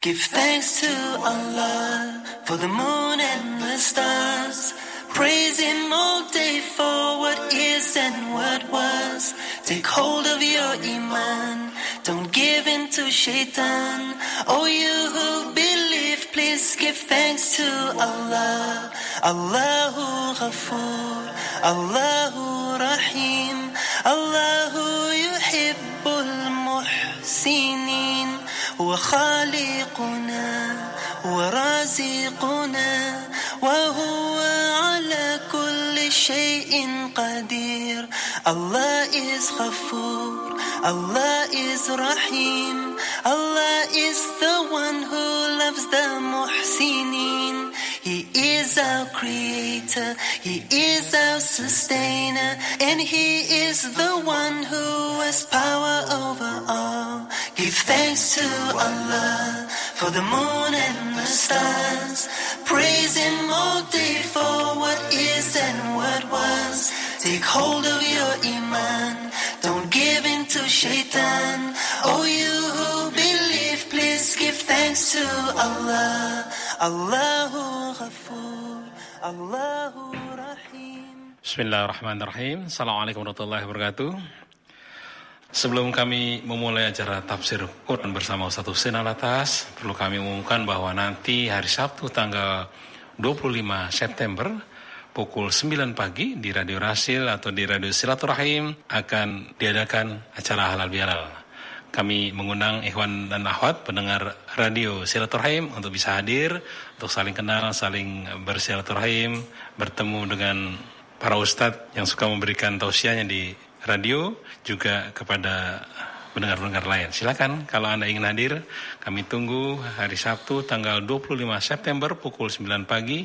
Give thanks to Allah for the moon and the stars. Praise Him all day for what is and what was. Take hold of your iman, don't give in to shaitan. Oh, you who believe, please give thanks to Allah. Allahu Ghafoor, Allahu Rahim, Allahu Yuhibbul Muhsinin. هو خالقنا ورازقنا وهو على كل شيء قدير. Allah is Ghafoor, Allah is Rahim, Allah is the one who loves the Muhsinin. He is our creator, He is our sustainer, and He is the one who has power over all. Give thanks to Allah for the moon and the stars. Praise Him all day for what is and what was. Take hold of your iman, don't give in to shaitan. Oh, you who believe, please give thanks to Allah. Allahu Ghafoor, Allahu Rahim. Bismillahirrahmanirrahim. Assalamualaikum warahmatullahi wabarakatuh. Sebelum kami memulai acara tafsir Quran bersama Ustaz Husain Alatas, perlu kami umumkan bahwa nanti hari Sabtu tanggal 25 September pukul 9 pagi di Radio Rasil atau di Radio Silaturahim akan diadakan acara halal bihalal. Kami mengundang ikhwan dan akhwat pendengar Radio Silaturahim untuk bisa hadir, untuk saling kenal, saling bersilaturahim, bertemu dengan para ustadz yang suka memberikan tausiahnya di radio, juga kepada pendengar-pendengar lain. Silakan kalau Anda ingin hadir, kami tunggu hari Sabtu tanggal 25 September pukul 9 pagi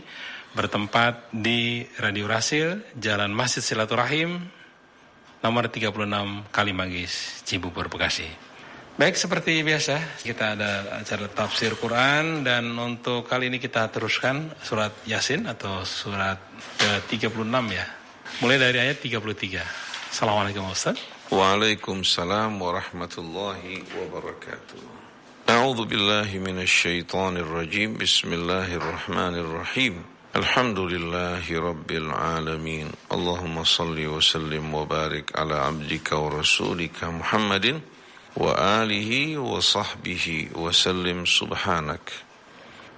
bertempat di Radio Rasil, Jalan Masjid Silaturahim, nomor 36 Kalimanggis, Cibubur, Bekasi. Baik, seperti biasa kita ada acara tafsir Quran, dan untuk kali ini kita teruskan surat Yasin atau surat ke-36 ya. Mulai dari ayat 33. Assalamualaikum Ustaz. Waalaikumsalam warahmatullahi wabarakatuh. A'udzu billahi minasy syaithanir rajim. Bismillahirrahmanirrahim. Alhamdulillahi rabbil alamin. Allahumma shalli wa sallim wa barik ala abdika wa rasulika Muhammadin wa alihi wa sahbihi wa sallim subhanak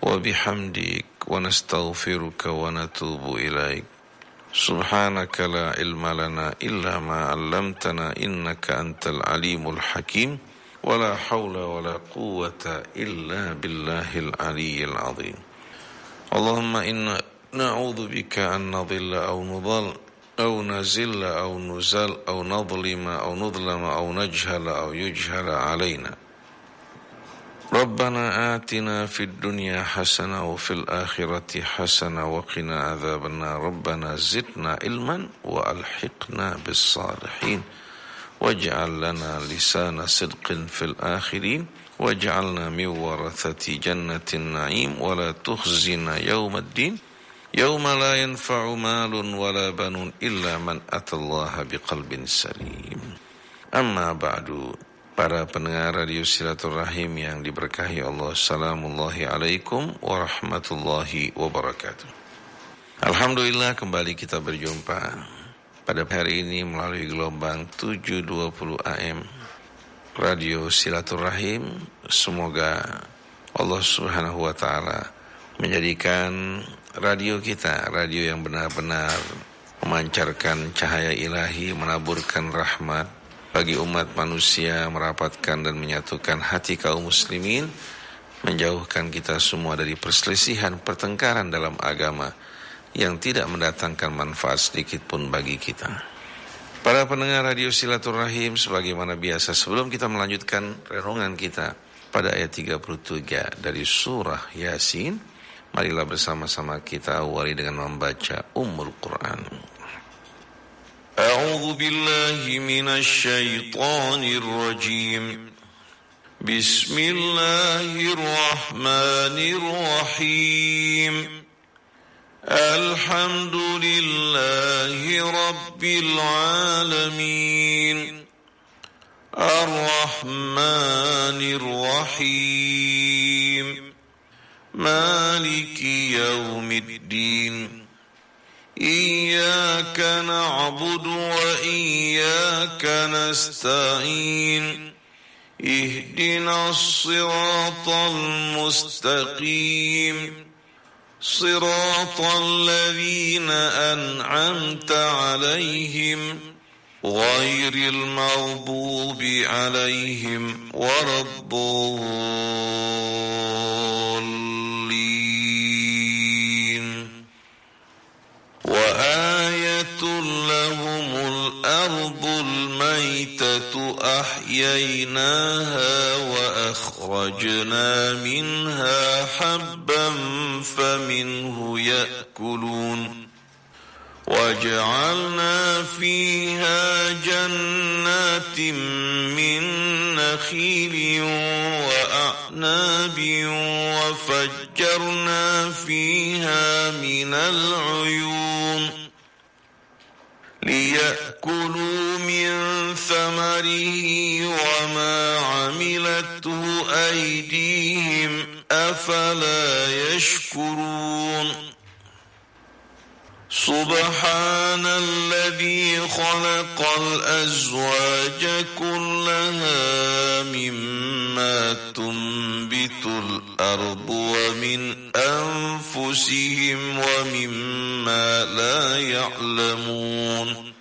wa bihamdik wa nastaghfiruka wa natubu ilaik. Subhanaka la ilma lana illa ma 'allamtana innaka antal alimul hakim wa la hawla wa la quwwata illa billahil aliyyil azim. Allahumma inna na'udzu bika an nadhilla aw nudhal aw nazilla aw nuzal aw nadhlima aw nudhlama aw najhala aw yujhala alaina. Rabbana atina fid dunya hasanah wa fil akhirati hasanah wa qina adzabannar. Rabbana zidna ilman wa alhiqna bis salihin waj'al lana lisana sidqin fil akhirin waj'alna min warathati jannatin na'im wa la tukhzina yawmaddin yawma la yanfa'u malun wa la banun illa man atallaha biqalbin salim. Amma ba'du. Para pendengar Radio Silaturahim yang diberkahi Allah, Assalamullahi alaikum warahmatullahi wabarakatuh. Alhamdulillah kembali kita berjumpa pada hari ini melalui gelombang 720 AM Radio Silaturahim. Semoga Allah Subhanahu wa Ta'ala menjadikan radio kita radio yang benar-benar memancarkan cahaya ilahi, menaburkan rahmat bagi umat manusia, merapatkan dan menyatukan hati kaum muslimin, menjauhkan kita semua dari perselisihan, pertengkaran dalam agama yang tidak mendatangkan manfaat sedikit pun bagi kita. Para pendengar Radio Silaturahim, sebagaimana biasa sebelum kita melanjutkan renungan kita pada ayat 33 dari surah Yasin, marilah bersama-sama kita awali dengan membaca Ummul Quran. أعوذ بالله من الشيطان الرجيم بسم الله الرحمن الرحيم الحمد لله رب العالمين الرحمن الرحيم مالك يوم الدين إياك نعبد وإياك نستعين اهدنا الصراط المستقيم صراط الذين أنعمت عليهم غير المغضوب عليهم ولا الضالين وآية لهم الأرض الميتة أحييناها وأخرجنا منها حبا فمنه يأكلون وجعلنا فيها جنات من نخيل وأعناب وفجرنا فيها من العيون ليأكلوا من ثمره وما عملته أيديهم أفلا يشكرون سبحان الذي خلق الأزواج كلها مما تنبت الأرض ومن أنفسهم ومما لا يعلمون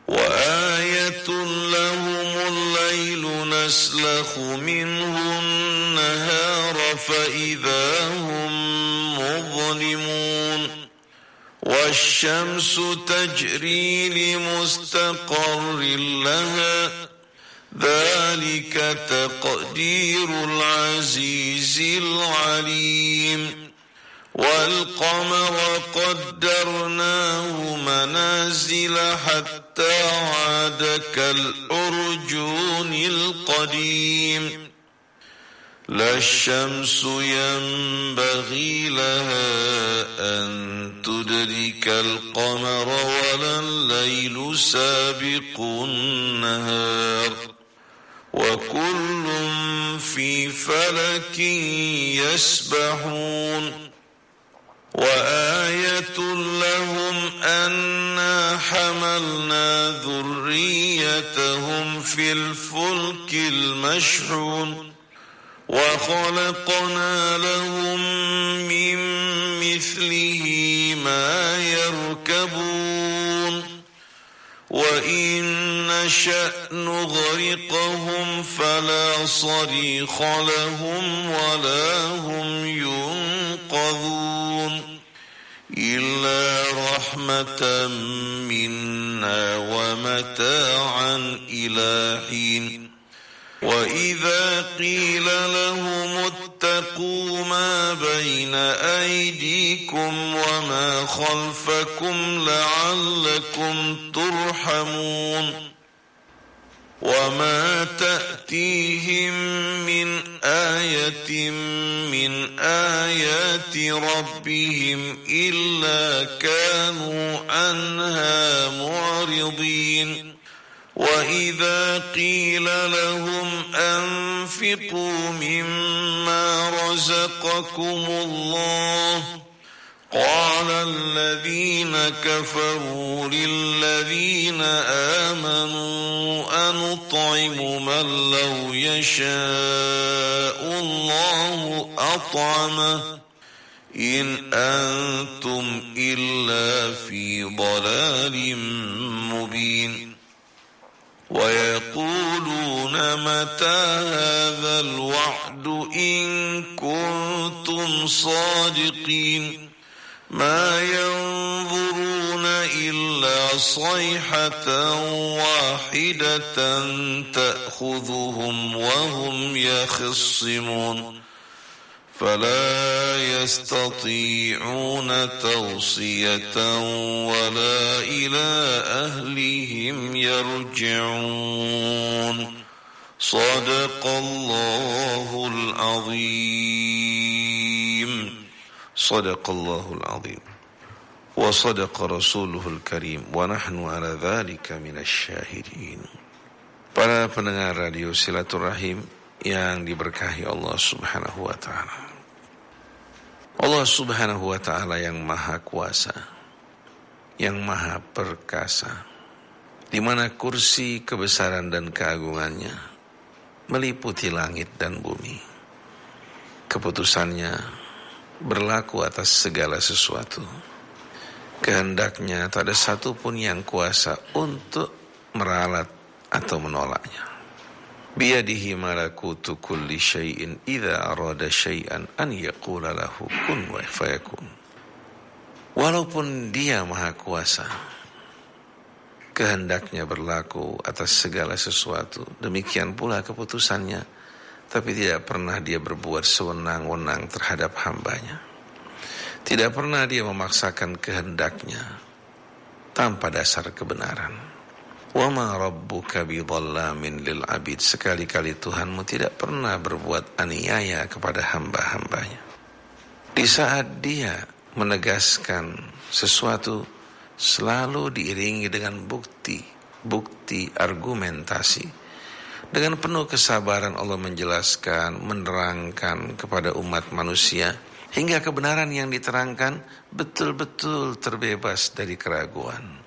وآية لهم الليل نسلخ منه النهار فإذا هم مظلمون والشمس تجري لمستقر لها ذلك تقدير العزيز العليم والقمر قدرناه منازل حتى عاد كالأرجون القديم لا الشمس ينبغي لها أن تدرك القمر ولا الليل سابق النهار وكل في فلك يسبحون وآية لهم أنا حملنا ذريتهم في الفلك المشحون وخلقنا لهم من مثله ما يركبون وإن نشأ نغرقهم فلا صريخ لهم ولا هم ينقذون إلا رحمة منا ومتاعا إلى حين وإذا قيل لهم اتقوا ما بين أيديكم وما خلفكم لعلكم ترحمون وما تأتيهم من آية من آيات ربهم إلا كانوا عنها معرضين وإذا قيل لهم أنفقوا مما رزقكم الله قال الذين كفروا للذين آمنوا أنطعم من لو يشاء الله أطعمه إن أنتم إلا في ضلال مبين ويقولون متى هذا الوعد إن كنتم صادقين ما ينظرون إلا صيحة واحدة تأخذهم وهم يخصمون فلا يستطيعون توصية ولا إلى أهلهم يرجعون صدق الله العظيم صدق الله العظيم وصدق رسوله الكريم ونحن على ذلك من الشاهدين. Para pendengar radio Silaturahim yang diberkahi Allah Subhanahu wa taala. Allah Subhanahu wa ta'ala yang maha kuasa, yang maha perkasa, di mana kursi kebesaran dan keagungannya meliputi langit dan bumi. Keputusannya berlaku atas segala sesuatu. Kehendaknya tak ada satupun yang kuasa untuk meralat atau menolaknya. Biyadihi malakutu kulli syai'in idza arada syai'an an yaqula lahu kun wa fayakun. Walaupun dia maha kuasa, kehendaknya berlaku atas segala sesuatu. Demikian pula keputusannya, tapi tidak pernah dia berbuat sewenang-wenang terhadap hambanya. Tidak pernah dia memaksakan kehendaknya tanpa dasar kebenaran. Wa ma rabbuka bidhallamin lil abid. Sekali-kali Tuhanmu tidak pernah berbuat aniaya kepada hamba-hambanya. Di saat dia menegaskan sesuatu, selalu diiringi dengan bukti argumentasi. Dengan penuh kesabaran Allah menjelaskan, menerangkan kepada umat manusia, hingga kebenaran yang diterangkan betul-betul terbebas dari keraguan,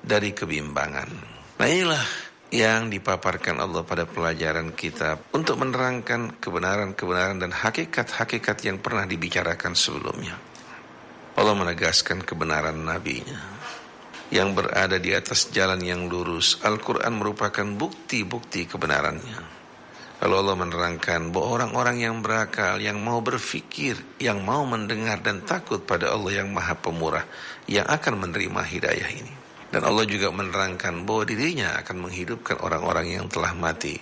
dari kebimbangan. Nah, inilah yang dipaparkan Allah pada pelajaran kita untuk menerangkan kebenaran-kebenaran dan hakikat-hakikat yang pernah dibicarakan sebelumnya. Allah menegaskan kebenaran nabinya yang berada di atas jalan yang lurus. Al-Quran merupakan bukti-bukti kebenarannya. Lalu Allah menerangkan bahwa orang-orang yang berakal, yang mau berfikir, yang mau mendengar dan takut pada Allah yang maha pemurah, yang akan menerima hidayah ini. Dan Allah juga menerangkan bahwa dirinya akan menghidupkan orang-orang yang telah mati,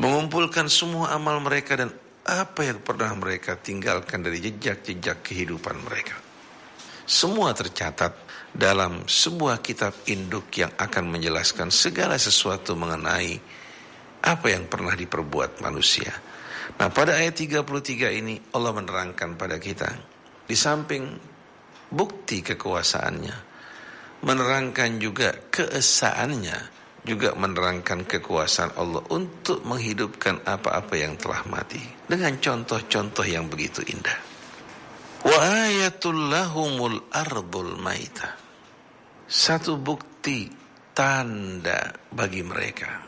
mengumpulkan semua amal mereka dan apa yang pernah mereka tinggalkan dari jejak-jejak kehidupan mereka. Semua tercatat dalam sebuah kitab induk yang akan menjelaskan segala sesuatu mengenai apa yang pernah diperbuat manusia. Nah, pada ayat 33 ini Allah menerangkan pada kita, di samping bukti kekuasaannya, menerangkan juga keesaannya, juga menerangkan kekuasaan Allah untuk menghidupkan apa-apa yang telah mati dengan contoh-contoh yang begitu indah. Wa ayatul lahumul ardul maitah. Satu bukti tanda bagi mereka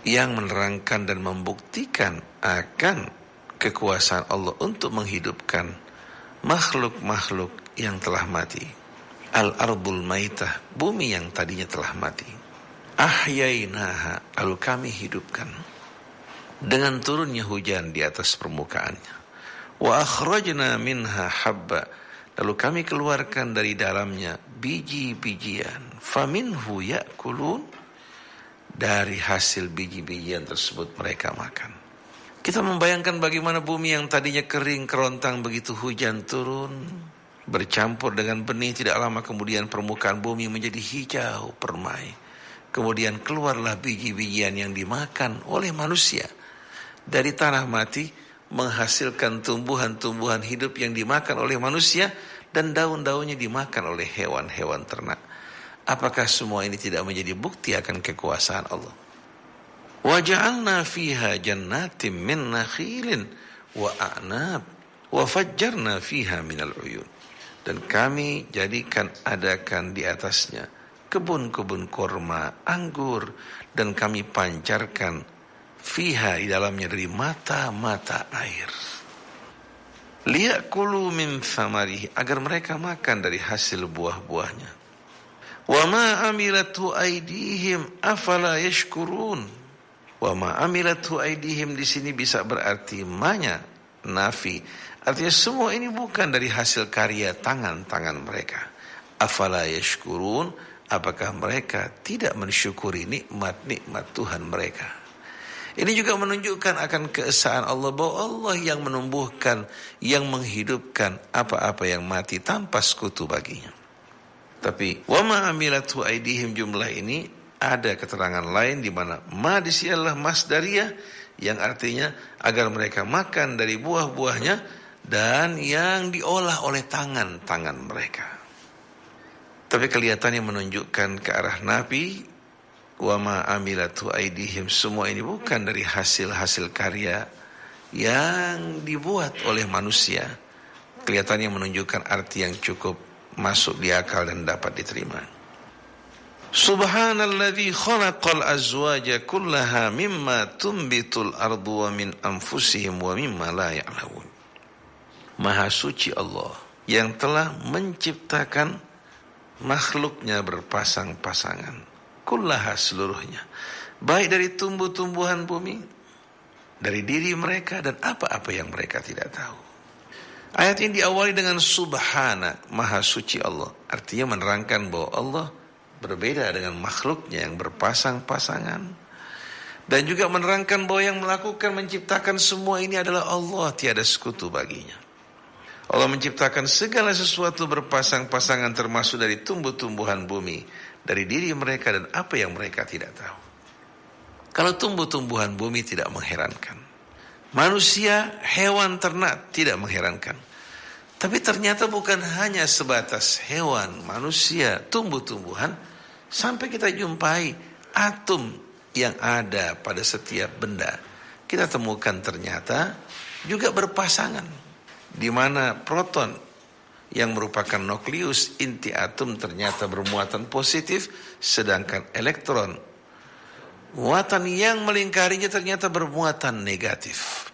yang menerangkan dan membuktikan akan kekuasaan Allah untuk menghidupkan makhluk-makhluk yang telah mati. Al-ardul maitah, bumi yang tadinya telah mati. Ahyainaha, lalu kami hidupkan dengan turunnya hujan di atas permukaannya. Wa akhrajna minha habba, lalu kami keluarkan dari dalamnya biji-bijian. Faminhu ya'kulun, dari hasil biji-bijian tersebut mereka makan. Kita membayangkan bagaimana bumi yang tadinya kering kerontang, begitu hujan turun bercampur dengan benih, tidak lama kemudian permukaan bumi menjadi hijau permai. Kemudian keluarlah biji-bijian yang dimakan oleh manusia. Dari tanah mati menghasilkan tumbuhan-tumbuhan hidup yang dimakan oleh manusia, dan daun-daunnya dimakan oleh hewan-hewan ternak. Apakah semua ini tidak menjadi bukti akan kekuasaan Allah? Wa ja'alna fiha jannatin min nakhilin wa a'nab wa fajjarna fiha minal uyun. Dan kami adakan di atasnya kebun-kebun kurma, anggur, dan kami pancarkan fiha, di dalamnya, dari mata-mata air. Liya'kulu min thamarihi, agar mereka makan dari hasil buah-buahnya. Wa ma amilathu aydihim afala yashkurun. Wa ma amilathu aydihim di sini bisa berarti manya, nafi. Artinya semua ini bukan dari hasil karya tangan-tangan mereka. Afala yashkurun, apakah mereka tidak mensyukuri nikmat-nikmat Tuhan mereka? Ini juga menunjukkan akan keesaan Allah, bahwa Allah yang menumbuhkan, yang menghidupkan apa-apa yang mati tanpa sekutu baginya. Tapi wa ma amilatu aidihim, jumlah ini ada keterangan lain di mana ma di sini adalah masdariyah, yang artinya agar mereka makan dari buah-buahnya dan yang diolah oleh tangan-tangan mereka. Tapi kelihatannya menunjukkan ke arah Nabi, wa ma amilatu aidihim, semua ini bukan dari hasil-hasil karya yang dibuat oleh manusia, kelihatannya menunjukkan arti yang cukup masuk di akal dan dapat diterima. Subhanalladzi khalaqal azwaja kullaha mimma tumbitul ardu wa min anfusihim wa mimma la ya'lamun. Maha suci Allah yang telah menciptakan makhluknya berpasang-pasangan, kullaha seluruhnya, baik dari tumbuh-tumbuhan bumi, dari diri mereka dan apa-apa yang mereka tidak tahu. Ayat ini diawali dengan subhana, maha suci Allah. Artinya menerangkan bahwa Allah berbeda dengan makhluknya yang berpasang-pasangan. Dan juga menerangkan bahwa yang melakukan menciptakan semua ini adalah Allah, tiada sekutu baginya. Allah menciptakan segala sesuatu berpasang-pasangan termasuk dari tumbuh-tumbuhan bumi, dari diri mereka dan apa yang mereka tidak tahu. Kalau tumbuh-tumbuhan bumi tidak mengherankan, manusia, hewan, ternak tidak mengherankan. Tapi ternyata bukan hanya sebatas hewan, manusia, tumbuh-tumbuhan, sampai kita jumpai atom yang ada pada setiap benda. Kita temukan ternyata juga berpasangan, di mana proton yang merupakan nukleus inti atom ternyata bermuatan positif, sedangkan elektron, muatan yang melingkarinya ternyata bermuatan negatif.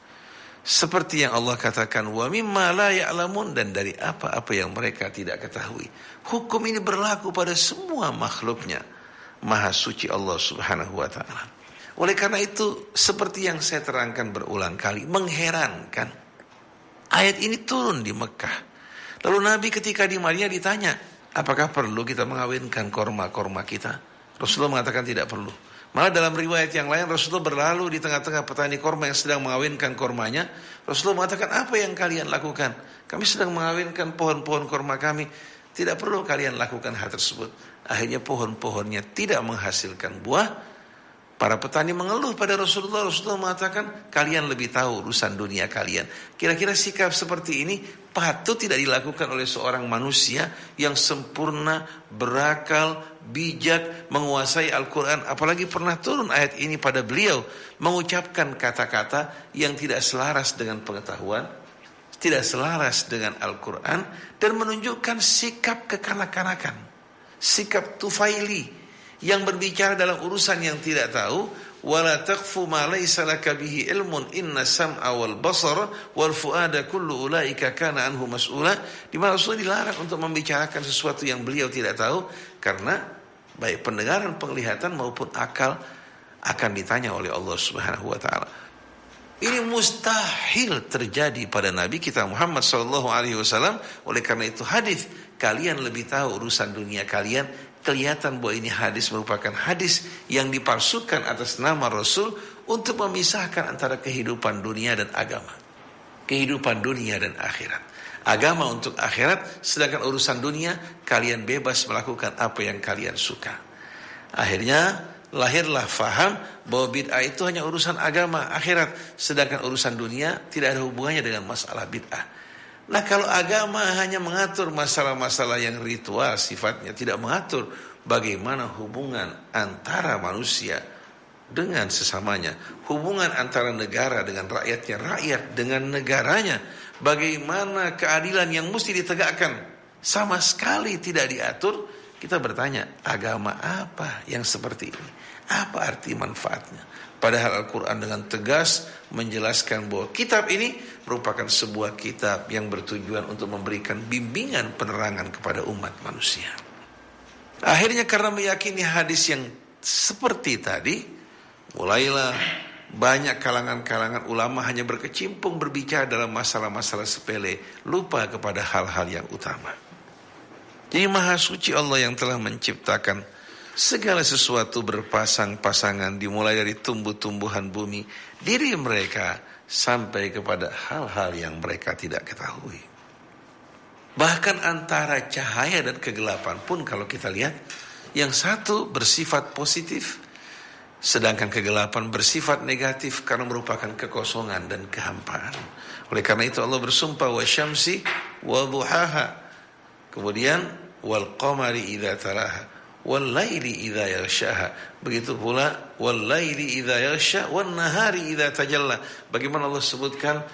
Seperti yang Allah katakan, wa mimma la ya'lamun, dan dari apa-apa yang mereka tidak ketahui. Hukum ini berlaku pada semua makhluknya. Maha suci Allah subhanahu wa ta'ala. Oleh karena itu, seperti yang saya terangkan berulang kali, mengherankan. Ayat ini turun di Mekah. Lalu Nabi ketika di Madinah ditanya, apakah perlu kita mengawinkan korma-korma kita? Rasulullah mengatakan tidak perlu. Malah dalam riwayat yang lain Rasulullah berlalu di tengah-tengah petani korma yang sedang mengawinkan kormanya. Rasulullah mengatakan, apa yang kalian lakukan? Kami sedang mengawinkan pohon-pohon korma kami. Tidak perlu kalian lakukan hal tersebut. Akhirnya pohon-pohonnya tidak menghasilkan buah. Para petani mengeluh pada Rasulullah. Rasulullah mengatakan, kalian lebih tahu urusan dunia kalian. Kira-kira sikap seperti ini patut tidak dilakukan oleh seorang manusia yang sempurna, berakal, bijak, menguasai Al-Quran. Apalagi pernah turun ayat ini pada beliau, mengucapkan kata-kata yang tidak selaras dengan pengetahuan, tidak selaras dengan Al-Quran, dan menunjukkan sikap kekanak-kanakan, sikap tufaili, yang berbicara dalam urusan yang tidak tahu. Wala taqfu ma laysa laka bihi ilmun inna sam'a wal basara wal fuada kullu ulaika kana anhu mas'ula. Di mana Rasulullah dilarang untuk membicarakan sesuatu yang beliau tidak tahu, karena baik pendengaran, penglihatan maupun akal akan ditanya oleh Allah Subhanahu wa taala. Ini mustahil terjadi pada Nabi kita Muhammad sallallahu alaihi wasallam. Oleh karena itu hadis, kalian lebih tahu urusan dunia kalian. Kelihatan bahwa ini hadis merupakan hadis yang dipalsukan atas nama Rasul untuk memisahkan antara kehidupan dunia dan agama. Kehidupan dunia dan akhirat. Agama untuk akhirat, sedangkan urusan dunia kalian bebas melakukan apa yang kalian suka. Akhirnya lahirlah faham bahwa bid'ah itu hanya urusan agama, akhirat, sedangkan urusan dunia tidak ada hubungannya dengan masalah bid'ah. Nah, kalau agama hanya mengatur masalah-masalah yang ritual sifatnya, tidak mengatur bagaimana hubungan antara manusia dengan sesamanya, hubungan antara negara dengan rakyatnya, rakyat dengan negaranya, bagaimana keadilan yang mesti ditegakkan, sama sekali tidak diatur. Kita bertanya, agama apa yang seperti ini? Apa arti manfaatnya? Padahal Al-Quran dengan tegas menjelaskan bahwa kitab ini merupakan sebuah kitab yang bertujuan untuk memberikan bimbingan penerangan kepada umat manusia. Akhirnya karena meyakini hadis yang seperti tadi, mulailah banyak kalangan-kalangan ulama hanya berkecimpung berbicara dalam masalah-masalah sepele, lupa kepada hal-hal yang utama. Jadi maha suci Allah yang telah menciptakan segala sesuatu berpasang-pasangan, dimulai dari tumbuh-tumbuhan bumi, diri mereka, sampai kepada hal-hal yang mereka tidak ketahui. Bahkan antara cahaya dan kegelapan pun kalau kita lihat, yang satu bersifat positif, sedangkan kegelapan bersifat negatif karena merupakan kekosongan dan kehampaan. Oleh karena itu Allah bersumpah, wa syamsi wa duhaha, kemudian wal qamari idza talaha, wal laili idza yaghshaha. Begitu pula wal laili idza yaghsha wan nahari idza tajalla. Bagaimana Allah sebutkan,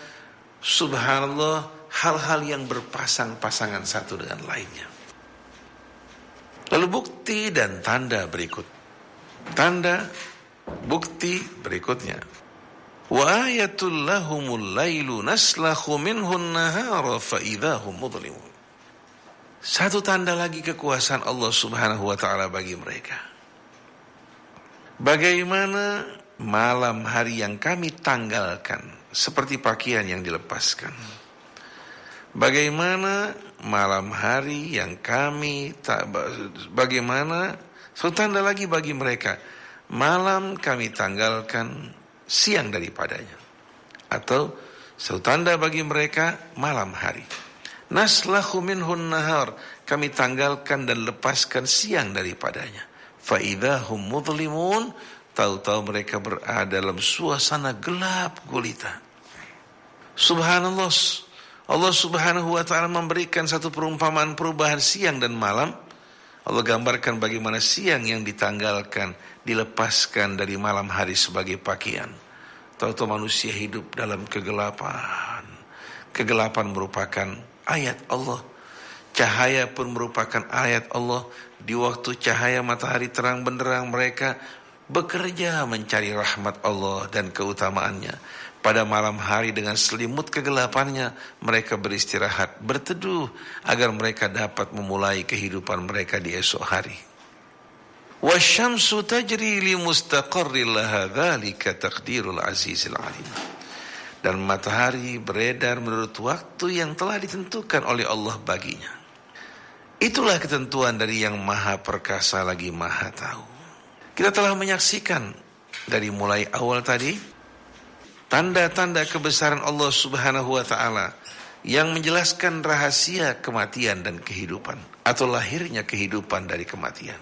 subhanallah, hal-hal yang berpasang-pasangan satu dengan lainnya. Lalu bukti dan tanda berikut. Tanda, bukti berikutnya. Wa ayatul lahumul lailu naslakhu minhun nahara fa idahum mudlimun. Satu tanda lagi kekuasaan Allah Subhanahu wa taala bagi mereka. Bagaimana malam hari yang kami tanggalkan seperti pakaian yang dilepaskan. Bagaimana malam hari yang bagaimana satu tanda lagi bagi mereka, malam kami tanggalkan siang daripadanya, atau satu tanda bagi mereka malam hari. Naslakhu minhun nahar, kami tanggalkan dan lepaskan siang daripadanya. Fa idahum mudlimun, tahu-tahu mereka berada dalam suasana gelap gulita. Subhanallah, Allah Subhanahu wa taala memberikan satu perumpamaan perubahan siang dan malam. Allah gambarkan bagaimana siang yang ditanggalkan, dilepaskan dari malam hari sebagai pakaian. Tahu-tahu manusia hidup dalam kegelapan. Kegelapan merupakan ayat Allah. Cahaya pun merupakan ayat Allah. Di waktu cahaya matahari terang benderang, mereka bekerja mencari rahmat Allah dan keutamaannya. Pada malam hari dengan selimut kegelapannya, mereka beristirahat, berteduh, agar mereka dapat memulai kehidupan mereka di esok hari. Wasyamsu tajri li mustaqarril laha, dzalika taqdirul azizil alim. Dan matahari beredar menurut waktu yang telah ditentukan oleh Allah baginya. Itulah ketentuan dari yang maha perkasa lagi maha tahu. Kita telah menyaksikan dari mulai awal tadi tanda-tanda kebesaran Allah Subhanahu wa taala yang menjelaskan rahasia kematian dan kehidupan, atau lahirnya kehidupan dari kematian.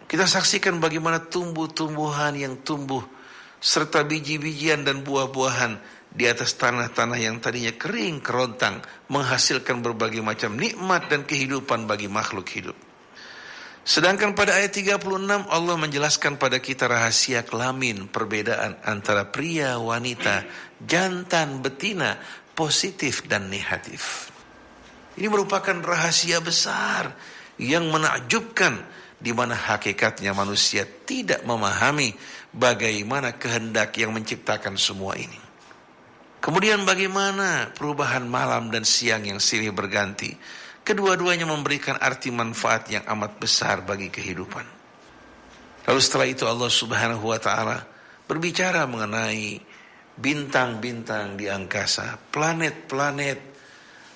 Kita saksikan bagaimana tumbuh-tumbuhan yang tumbuh serta biji-bijian dan buah-buahan di atas tanah-tanah yang tadinya kering kerontang, menghasilkan berbagai macam nikmat dan kehidupan bagi makhluk hidup. Sedangkan pada ayat 36 Allah menjelaskan pada kita rahasia kelamin, perbedaan antara pria, wanita, jantan, betina, positif dan negatif. Ini merupakan rahasia besar yang menakjubkan, di mana hakikatnya manusia tidak memahami bagaimana kehendak yang menciptakan semua ini. Kemudian bagaimana perubahan malam dan siang yang silih berganti. Kedua-duanya memberikan arti manfaat yang amat besar bagi kehidupan. Lalu setelah itu Allah Subhanahu wa taala berbicara mengenai bintang-bintang di angkasa, planet-planet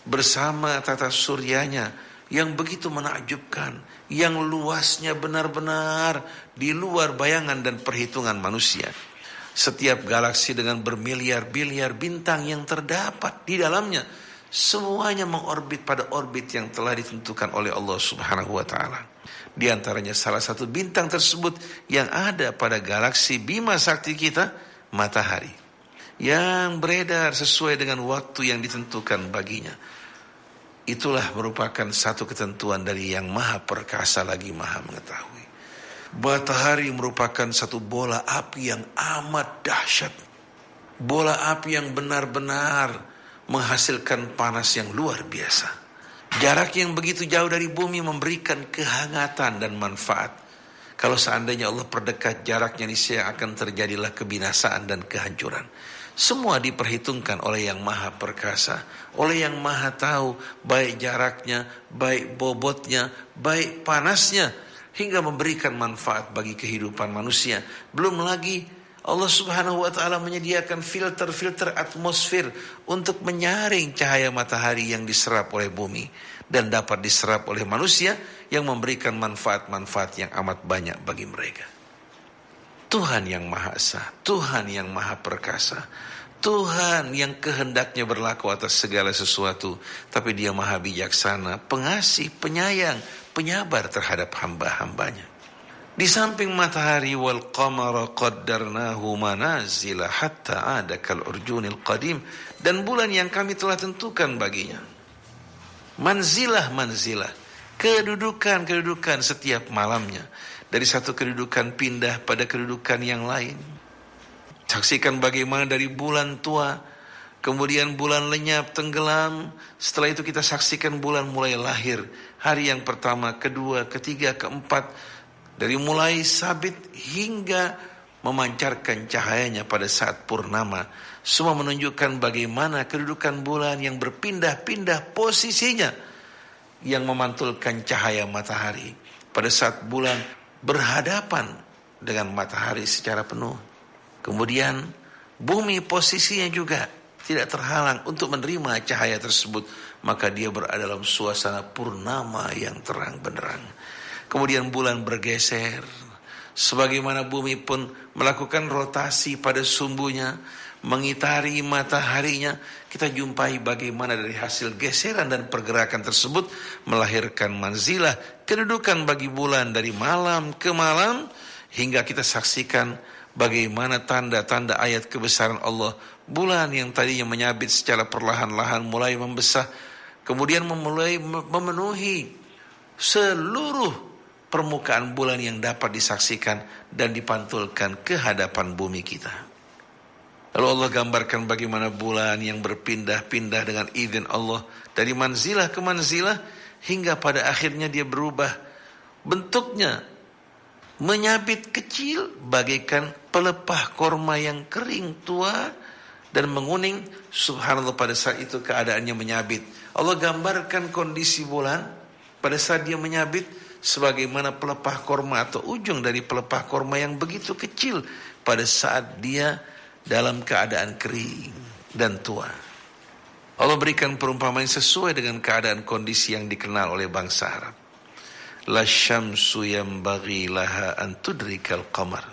bersama tata suryanya yang begitu menakjubkan, yang luasnya benar-benar di luar bayangan dan perhitungan manusia. Setiap galaksi dengan bermiliar-biliar bintang yang terdapat di dalamnya, semuanya mengorbit pada orbit yang telah ditentukan oleh Allah Subhanahu wa taala. Di antaranya salah satu bintang tersebut yang ada pada galaksi Bima Sakti kita, matahari, yang beredar sesuai dengan waktu yang ditentukan baginya. Itulah merupakan satu ketentuan dari yang maha perkasa lagi maha mengetahui. Matahari merupakan satu bola api yang amat dahsyat. Bola api yang benar-benar menghasilkan panas yang luar biasa. Jarak yang begitu jauh dari bumi memberikan kehangatan dan manfaat. Kalau seandainya Allah perdekat jaraknya, niscaya akan terjadilah kebinasaan dan kehancuran. Semua diperhitungkan oleh yang maha perkasa, oleh yang maha tahu, baik jaraknya, baik bobotnya, baik panasnya, hingga memberikan manfaat bagi kehidupan manusia. Belum lagi Allah Subhanahu wa taala menyediakan filter-filter atmosfer untuk menyaring cahaya matahari yang diserap oleh bumi dan dapat diserap oleh manusia, yang memberikan manfaat-manfaat yang amat banyak bagi mereka. Tuhan yang Maha Esa, Tuhan yang Maha Perkasa, Tuhan yang kehendaknya berlaku atas segala sesuatu, tapi Dia Maha Bijaksana, pengasih, penyayang, penyabar terhadap hamba-hambanya. Di samping matahari, wal qamara qaddarnahu manazila hatta ada kal urjunil qadim, dan bulan yang kami telah tentukan baginya manzilah, kedudukan setiap malamnya, dari satu kedudukan pindah pada kedudukan yang lain. Saksikan bagaimana dari bulan tua kemudian bulan lenyap, tenggelam. Setelah itu kita saksikan bulan mulai lahir. Hari yang pertama, kedua, ketiga, keempat. Dari mulai sabit hingga memancarkan cahayanya pada saat purnama. Semua menunjukkan bagaimana kedudukan bulan yang berpindah-pindah posisinya, yang memantulkan cahaya matahari. Pada saat bulan berhadapan dengan matahari secara penuh. Kemudian bumi posisinya juga tidak terhalang untuk menerima cahaya tersebut. Maka dia berada dalam suasana purnama yang terang benderang. Kemudian bulan bergeser. Sebagaimana bumi pun melakukan rotasi pada sumbunya, mengitari mataharinya, kita jumpai bagaimana dari hasil geseran dan pergerakan tersebut melahirkan manzilah, kedudukan bagi bulan dari malam ke malam, hingga kita saksikan bagaimana tanda-tanda ayat kebesaran Allah. Bulan yang tadinya menyabit secara perlahan-lahan mulai membesar, kemudian mulai memenuhi seluruh permukaan bulan yang dapat disaksikan dan dipantulkan ke hadapan bumi kita. Lalu Allah gambarkan bagaimana bulan yang berpindah-pindah dengan izin Allah dari manzilah ke manzilah, hingga pada akhirnya dia berubah bentuknya menyabit kecil bagaikan pelepah korma yang kering tua dan menguning. Subhanallah, pada saat itu keadaannya menyabit. Allah gambarkan kondisi bulan pada saat dia menyabit sebagaimana pelepah korma atau ujung dari pelepah korma yang begitu kecil pada saat dia dalam keadaan kering dan tua. Allah berikan perumpamaan sesuai dengan keadaan kondisi yang dikenal oleh bangsa Arab. La syamsu yanbaghi laha an tudrikal qamar.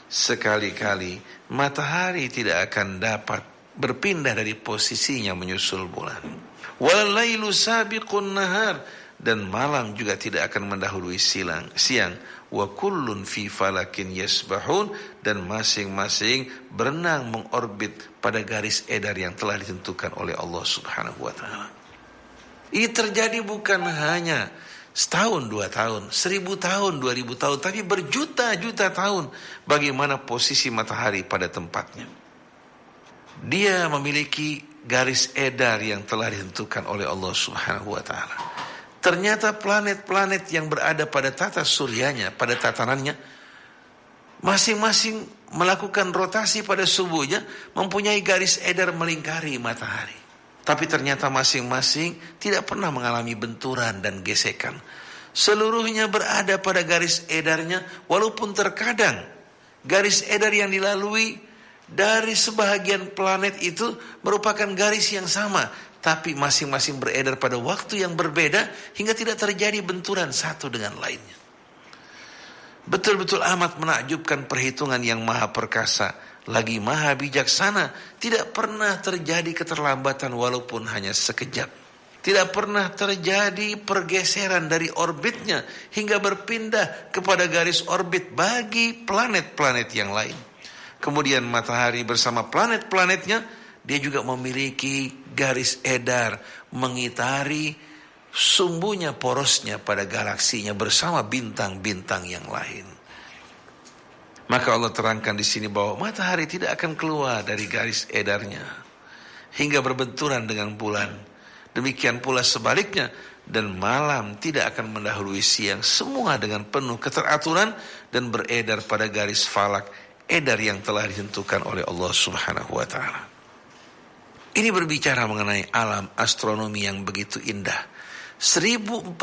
Sekali-kali matahari tidak akan dapat berpindah dari posisinya menyusul bulan. Wal lailu sabiqun nahar. Dan malam juga tidak akan mendahului siang. Wa kullun fi falakin yasbahun. Dan masing-masing berenang mengorbit pada garis edar yang telah ditentukan oleh Allah subhanahu wa ta'ala. Ini terjadi bukan hanya setahun, 2 tahun, 1000 tahun, 2000 tahun, tapi berjuta-juta tahun. Bagaimana posisi matahari pada tempatnya. Dia memiliki garis edar yang telah ditentukan oleh Allah subhanahu wa ta'ala. Ternyata planet-planet yang berada pada tata suryanya, pada tatanannya, masing-masing melakukan rotasi pada subuhnya, mempunyai garis edar melingkari matahari. Tapi ternyata masing-masing tidak pernah mengalami benturan dan gesekan. Seluruhnya berada pada garis edarnya, walaupun terkadang garis edar yang dilalui dari sebahagian planet itu merupakan garis yang sama, tapi masing-masing beredar pada waktu yang berbeda hingga tidak terjadi benturan satu dengan lainnya. Betul-betul amat menakjubkan perhitungan yang maha perkasa, lagi maha bijaksana. Tidak pernah terjadi keterlambatan walaupun hanya sekejap. Tidak pernah terjadi pergeseran dari orbitnya hingga berpindah kepada garis orbit bagi planet-planet yang lain. Kemudian matahari bersama planet-planetnya, dia juga memiliki garis edar mengitari sumbunya, porosnya pada galaksinya bersama bintang-bintang yang lain. Maka Allah terangkan di sini bahwa matahari tidak akan keluar dari garis edarnya hingga berbenturan dengan bulan. Demikian pula sebaliknya, dan malam tidak akan mendahului siang, semua dengan penuh keteraturan dan beredar pada garis falak edar yang telah ditentukan oleh Allah subhanahu wa ta'ala. Ini berbicara mengenai alam astronomi yang begitu indah. 1400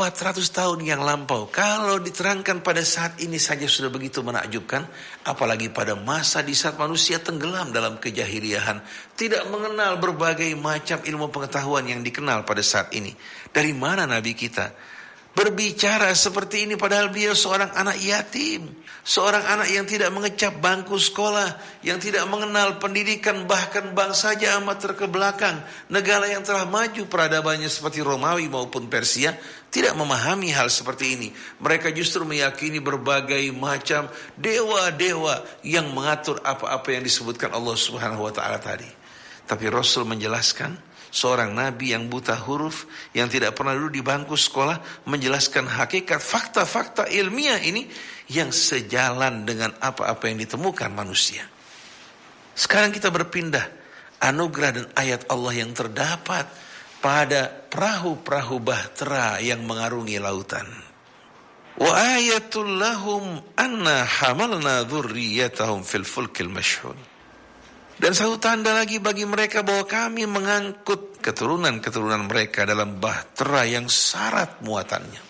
tahun yang lampau, kalau diterangkan pada saat ini saja sudah begitu menakjubkan, apalagi pada masa di saat manusia tenggelam dalam kejahiliahan, tidak mengenal berbagai macam ilmu pengetahuan yang dikenal pada saat ini. Dari mana Nabi kita berbicara seperti ini, padahal beliau seorang anak yatim, seorang anak yang tidak mengecap bangku sekolah, yang tidak mengenal pendidikan, bahkan bangsanya amat terkebelakang. Negara yang telah maju peradabannya seperti Romawi maupun Persia tidak memahami hal seperti ini. Mereka justru meyakini berbagai macam dewa-dewa yang mengatur apa-apa yang disebutkan Allah subhanahu wa ta'ala tadi. Tapi Rasul menjelaskan, seorang nabi yang buta huruf, yang tidak pernah duduk di bangku sekolah, menjelaskan hakikat fakta-fakta ilmiah ini yang sejalan dengan apa-apa yang ditemukan manusia. Sekarang kita berpindah. anugerah dan ayat Allah yang terdapat pada perahu-perahu bahtera yang mengarungi lautan. Wa ayatul lahum anna hamalna dzurriyyatahum fil fulkil mashhun. Dan satu tanda lagi bagi mereka bahwa kami mengangkut keturunan-keturunan mereka dalam bahtera yang syarat muatannya.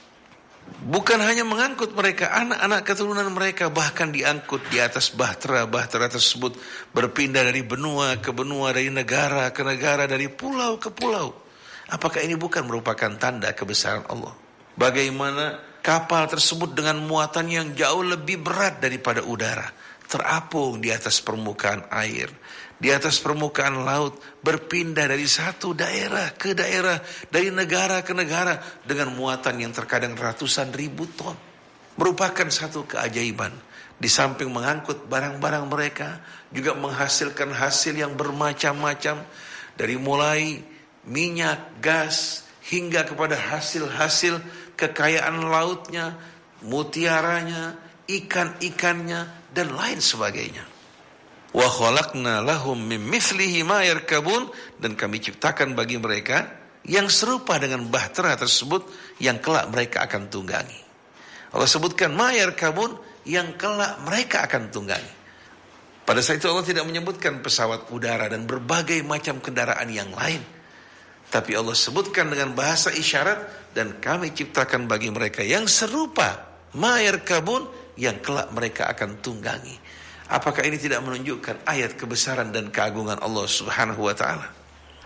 Bukan hanya mengangkut mereka, anak-anak keturunan mereka bahkan diangkut di atas bahtera-bahtera tersebut, berpindah dari benua ke benua, dari negara ke negara, dari pulau ke pulau. Apakah ini bukan merupakan tanda kebesaran Allah? Bagaimana kapal tersebut dengan muatan yang jauh lebih berat daripada udara, terapung di atas permukaan air, di atas permukaan laut, berpindah dari satu daerah ke daerah, dari negara ke negara dengan muatan yang terkadang ratusan ribu ton. Merupakan satu keajaiban. Di samping mengangkut barang-barang mereka, juga menghasilkan hasil yang bermacam-macam, dari mulai minyak, gas, hingga kepada hasil-hasil kekayaan lautnya, mutiaranya, ikan-ikannya, dan lain sebagainya. Wa khalaqna lahum min mithlihi ma yarkabun, dan kami ciptakan bagi mereka yang serupa dengan bahtera tersebut yang kelak mereka akan tunggangi. Allah sebutkan ma yarkabun, yang kelak mereka akan tunggangi. Pada saat itu Allah tidak menyebutkan pesawat udara dan berbagai macam kendaraan yang lain, tapi Allah sebutkan dengan bahasa isyarat, dan kami ciptakan bagi mereka yang serupa ma yarkabun, yang kelak mereka akan tunggangi. Apakah ini tidak menunjukkan ayat kebesaran dan keagungan Allah Subhanahu wa taala?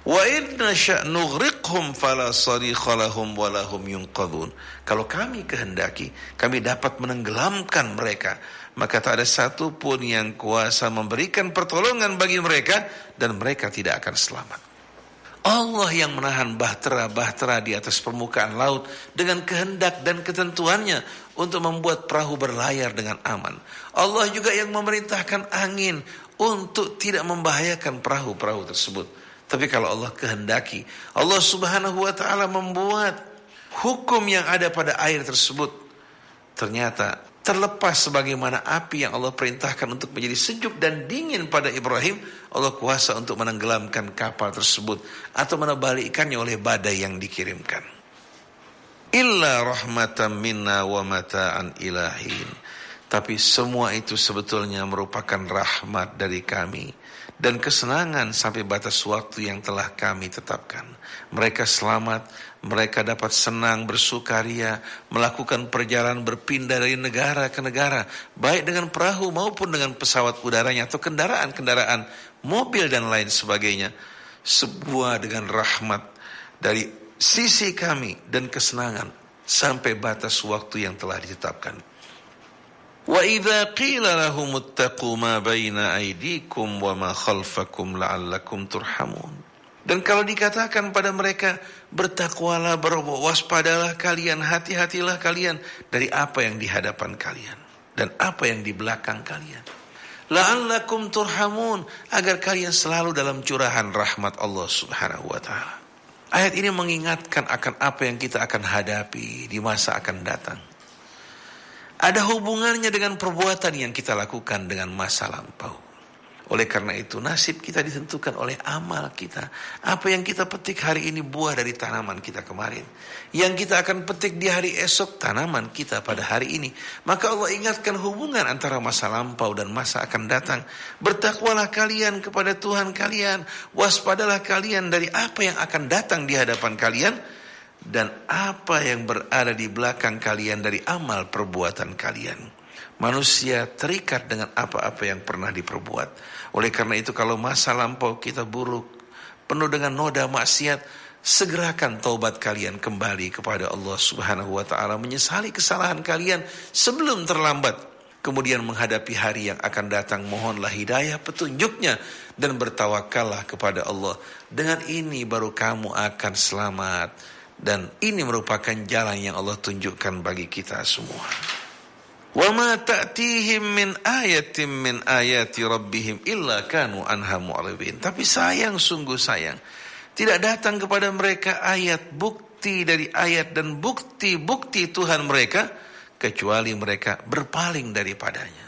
Wa inna sya' nughriqhum fala sarikha lahum wa lahum yunqadhun. Kalau kami kehendaki, kami dapat menenggelamkan mereka, maka tak ada satu pun yang kuasa memberikan pertolongan bagi mereka, dan mereka tidak akan selamat. Allah yang menahan bahtera-bahtera di atas permukaan laut dengan kehendak dan ketentuannya untuk membuat perahu berlayar dengan aman. Allah juga yang memerintahkan angin untuk tidak membahayakan perahu-perahu tersebut. Tapi kalau Allah kehendaki, Allah Subhanahu wa taala membuat hukum yang ada pada air tersebut ternyata terlepas sebagaimana api yang Allah perintahkan untuk menjadi sejuk dan dingin pada Ibrahim, Allah kuasa untuk menenggelamkan kapal tersebut atau menerbalikannya oleh badai yang dikirimkan. Illa rahmatan minna wa mata'an ilahin. Tapi semua itu sebetulnya merupakan rahmat dari kami dan kesenangan sampai batas waktu yang telah kami tetapkan. Mereka selamat, mereka dapat senang, bersukaria, melakukan perjalanan berpindah dari negara ke negara, baik dengan perahu maupun dengan pesawat udaranya atau kendaraan-kendaraan, mobil dan lain sebagainya. Sebuah dengan rahmat dari sisi kami dan kesenangan sampai batas waktu yang telah ditetapkan. Wa idza qila lahum ittaqu ma baina aydikum wa ma khalfakum la'allakum turhamun. Dan kalau dikatakan pada mereka, bertakwalah, berwaspadalah kalian, hati-hatilah kalian dari apa yang di hadapan kalian dan apa yang di belakang kalian. La'allakum turhamun, agar kalian selalu dalam curahan rahmat Allah Subhanahu wa taala. Ayat ini mengingatkan akan apa yang kita akan hadapi di masa akan datang. Ada hubungannya dengan perbuatan yang kita lakukan dengan masa lampau. Oleh karena itu nasib kita ditentukan oleh amal kita. Apa yang kita petik hari ini buah dari tanaman kita kemarin. Yang kita akan petik di hari esok tanaman kita pada hari ini. Maka Allah ingatkan hubungan antara masa lampau dan masa akan datang. Bertakwalah kalian kepada Tuhan kalian. Waspadalah kalian dari apa yang akan datang di hadapan kalian. Dan apa yang berada di belakang kalian dari amal perbuatan kalian. Manusia terikat dengan apa-apa yang pernah diperbuat. Oleh karena itu kalau masa lampau kita buruk, penuh dengan noda maksiat, segerakan taubat kalian kembali kepada Allah Subhanahu wa taala, menyesali kesalahan kalian sebelum terlambat. Kemudian menghadapi hari yang akan datang, mohonlah hidayah petunjuknya dan bertawakallah kepada Allah. Dengan ini baru kamu akan selamat. Dan ini merupakan jalan yang Allah tunjukkan bagi kita semua. Wa ma ta'tihim min ayatin min ayati rabbihim illa kanu anha mu'ridin. Tapi sayang, sungguh sayang, tidak datang kepada mereka ayat, bukti dari ayat dan bukti-bukti Tuhan mereka, kecuali mereka berpaling daripadanya.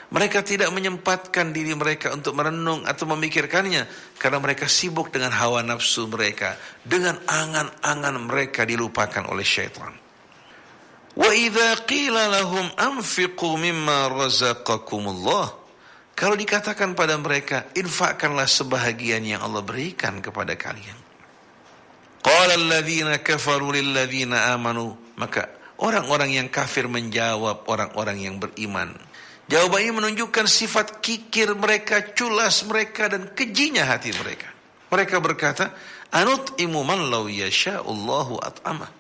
Mereka tidak menyempatkan diri mereka untuk merenung atau memikirkannya karena mereka sibuk dengan hawa nafsu mereka, dengan angan-angan mereka dilupakan oleh syaitan. Wa idza qila lahum anfiqu mimma razaqakumullah, kalau dikatakan pada mereka, infakkanlah sebahagian yang Allah berikan kepada kalian. Qala alladzina kafaru lil ladzina amanu, maka orang-orang yang kafir menjawab orang-orang yang beriman. Jawaban ini menunjukkan sifat kikir mereka, culas mereka, dan kejinya hati mereka. Mereka berkata, anut'imu man law yasha'ullahu at'amah.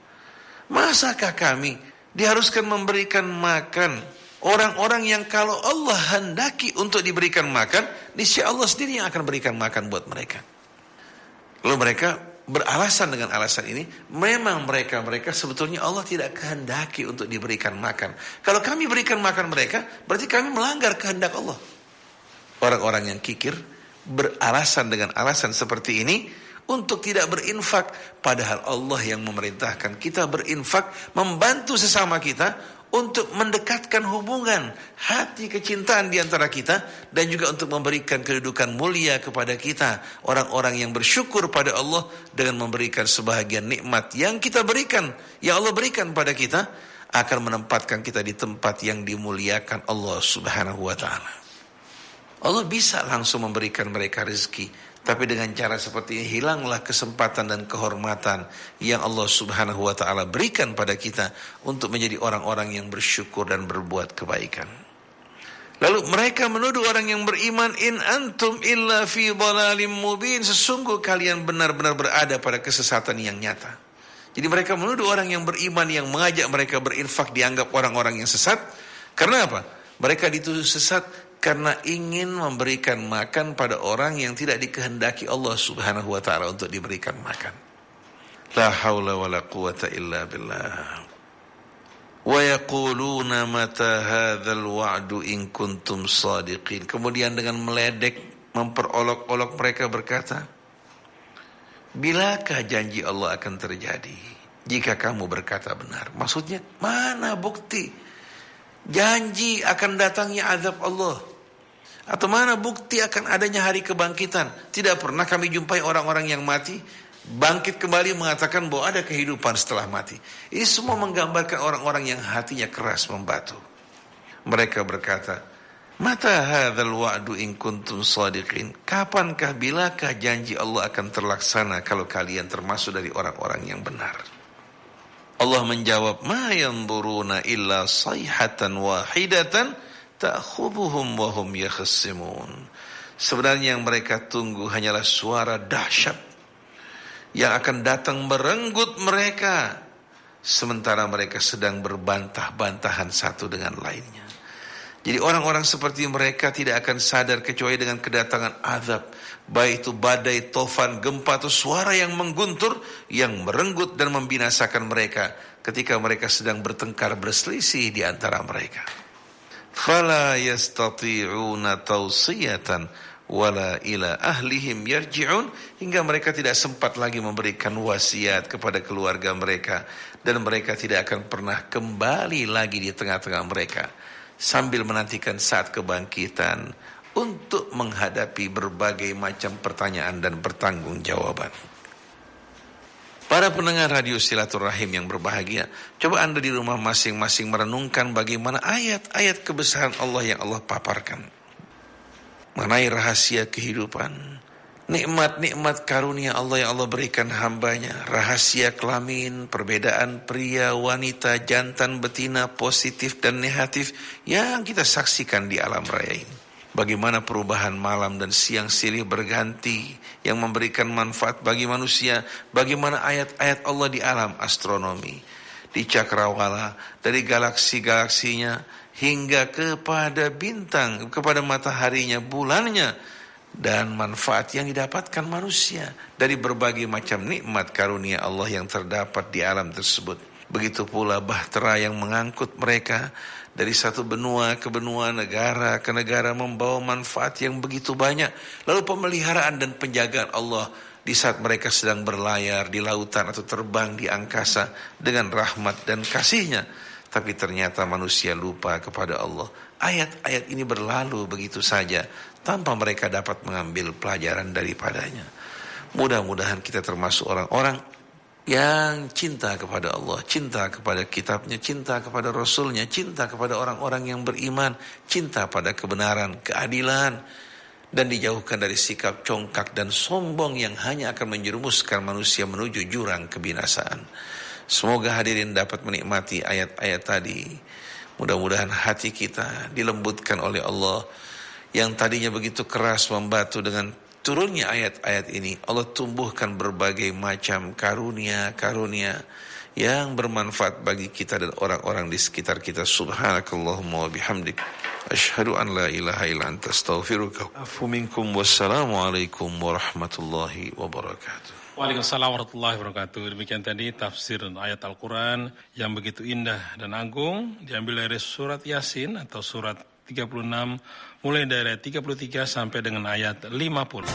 Masakah kami diharuskan memberikan makan orang-orang yang kalau Allah hendaki untuk diberikan makan, niscaya Allah sendiri yang akan berikan makan buat mereka. Lalu mereka beralasan dengan alasan ini, memang mereka sebetulnya Allah tidak kehendaki untuk diberikan makan. Kalau kami berikan makan mereka, berarti kami melanggar kehendak Allah. Orang-orang yang kikir beralasan dengan alasan seperti ini untuk tidak berinfak, padahal Allah yang memerintahkan kita berinfak, membantu sesama kita untuk mendekatkan hubungan hati kecintaan di antara kita, dan juga untuk memberikan kedudukan mulia kepada kita, orang-orang yang bersyukur pada Allah dengan memberikan sebahagian nikmat yang kita berikan, yang Allah berikan pada kita, akan menempatkan kita di tempat yang dimuliakan Allah Subhanahu wa taala. Allah bisa langsung memberikan mereka rezeki, tapi dengan cara seperti ini hilanglah kesempatan dan kehormatan yang Allah Subhanahu wa taala berikan pada kita untuk menjadi orang-orang yang bersyukur dan berbuat kebaikan. Lalu mereka menuduh orang yang beriman, in antum illa fi dhalalim mubin, sesungguh kalian benar-benar berada pada kesesatan yang nyata. Jadi mereka menuduh orang yang beriman yang mengajak mereka berinfak dianggap orang-orang yang sesat. Karena apa? Mereka dituduh sesat karena ingin memberikan makan pada orang yang tidak dikehendaki Allah Subhanahu wa taala untuk diberikan makan. La haula wala quwata illa billah. Wa yaquluna mata hadzal wa'du in kuntum shadiqin. Kemudian dengan meledek, memperolok-olok mereka berkata, bilakah janji Allah akan terjadi jika kamu berkata benar? Maksudnya, mana bukti janji akan datangnya azab Allah? Atau mana bukti akan adanya hari kebangkitan? Tidak pernah kami jumpai orang-orang yang mati bangkit kembali mengatakan bahwa ada kehidupan setelah mati. Ini semua menggambarkan orang-orang yang hatinya keras membatu. Mereka berkata, mata hadzal wa'du in kuntum shadiqin. Kapankah, bilakah janji Allah akan terlaksana kalau kalian termasuk dari orang-orang yang benar? Allah menjawab, ma yanzuruna illa sayhatan wahidatan ta'khudhuhum wa hum yakhsimun. Sebenarnya yang mereka tunggu hanyalah suara dahsyat yang akan datang merenggut mereka sementara mereka sedang berbantah-bantahan satu dengan lainnya. Jadi orang-orang seperti mereka tidak akan sadar kecuali dengan kedatangan azab, baik itu badai, tofan, gempa atau suara yang mengguntur yang merenggut dan membinasakan mereka ketika mereka sedang bertengkar berselisih di antara mereka. Fala yastati'una tawsiyatan wala ila ahlihim yarji'un, hingga mereka tidak sempat lagi memberikan wasiat kepada keluarga mereka, dan mereka tidak akan pernah kembali lagi di tengah-tengah mereka sambil menantikan saat kebangkitan untuk menghadapi berbagai macam pertanyaan dan pertanggungjawaban. Para pendengar radio Silaturahim yang berbahagia, coba Anda di rumah masing-masing merenungkan bagaimana ayat-ayat kebesaran Allah yang Allah paparkan mengenai rahasia kehidupan, nikmat-nikmat karunia Allah yang Allah berikan hambanya, rahasia kelamin, perbedaan pria, wanita, jantan, betina, positif dan negatif yang kita saksikan di alam raya ini. Bagaimana perubahan malam dan siang silih berganti yang memberikan manfaat bagi manusia. Bagaimana ayat-ayat Allah di alam astronomi, di cakrawala, dari galaksi-galaksinya hingga kepada bintang, kepada mataharinya, bulannya, dan manfaat yang didapatkan manusia dari berbagai macam nikmat karunia Allah yang terdapat di alam tersebut. Begitu pula bahtera yang mengangkut mereka dari satu benua ke benua, negara ke negara, membawa manfaat yang begitu banyak. Lalu pemeliharaan dan penjagaan Allah di saat mereka sedang berlayar di lautan atau terbang di angkasa dengan rahmat dan kasih-Nya. tapi ternyata manusia lupa kepada Allah. Ayat-ayat ini berlalu begitu saja tanpa mereka dapat mengambil pelajaran daripadanya. Mudah-mudahan kita termasuk orang-orang yang cinta kepada Allah, cinta kepada kitabnya, cinta kepada Rasulnya, cinta kepada orang-orang yang beriman, cinta pada kebenaran, keadilan, dan dijauhkan dari sikap congkak dan sombong yang hanya akan menjerumuskan manusia menuju jurang kebinasaan. Semoga hadirin dapat menikmati ayat-ayat tadi. Mudah-mudahan hati kita dilembutkan oleh Allah yang tadinya begitu keras membatu. Dengan turunnya ayat-ayat ini, Allah tumbuhkan berbagai macam karunia-karunia yang bermanfaat bagi kita dan orang-orang di sekitar kita. Subhanakallahumma wa bihamdik, asyhadu an la ilaha illa anta astaghfiruka wa atubu minkum. Wassalamualaikum warahmatullahi wabarakatuh. Waalaikumsalam warahmatullahi wabarakatuh. Demikian tadi tafsir ayat Al-Quran yang begitu indah dan agung, diambil dari surat Yasin atau surat 36, mulai dari ayat 33 sampai dengan ayat 50.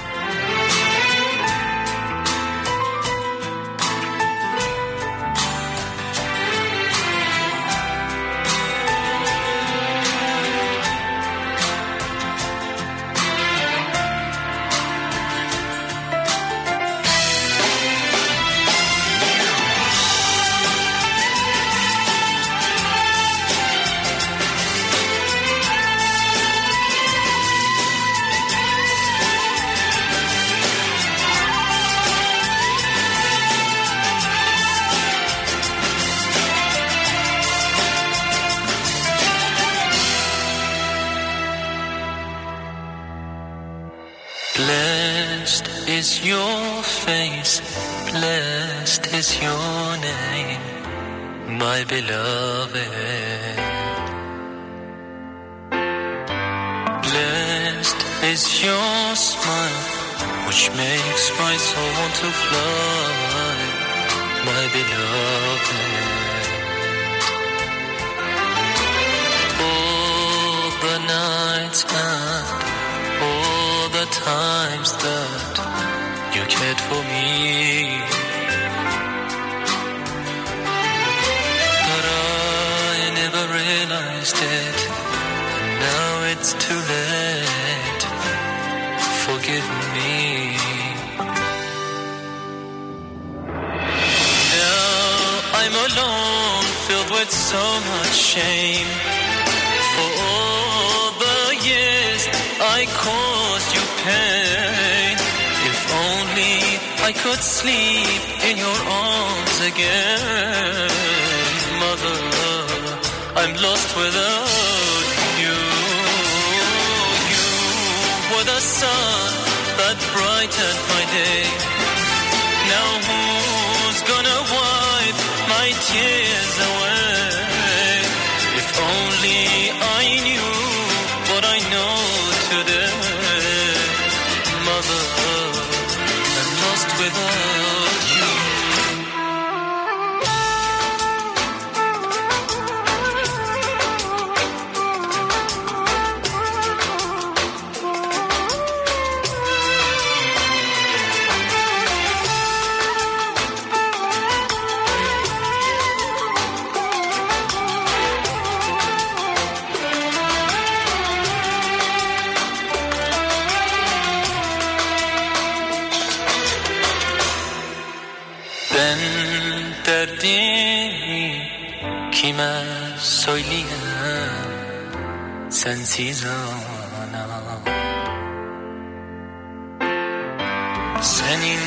Blessed is your face, blessed is your name, my beloved. Blessed is your smile, which makes my soul want to fly, my beloved. All the nights and all the times that you cared for me, but I never realized it, and now it's too late. Forgive me. Now I'm alone, filled with so much shame, for all the years I caused you pain. If only I could sleep in your arms again. Mother, I'm lost without you. You were the sun that brightened my day. Now who's gonna wipe my tears away? If only I knew what I know today. Mother, I'm lost without you. Ben derdimi kime söyleyeyim, sensiz anam. Senin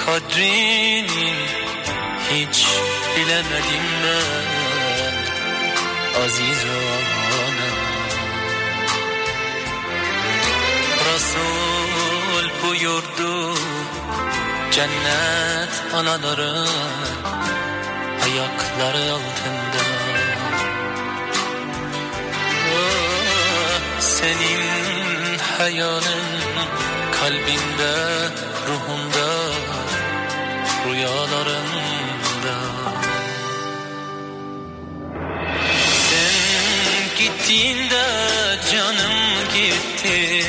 kadrini hiç bilemedim ben, aziz anam. Resul buyurdu, cennet anaların ayakları altında. Senin hayalin kalbinde, ruhunda, rüyalarında. Sen gittiğinde canım gitti.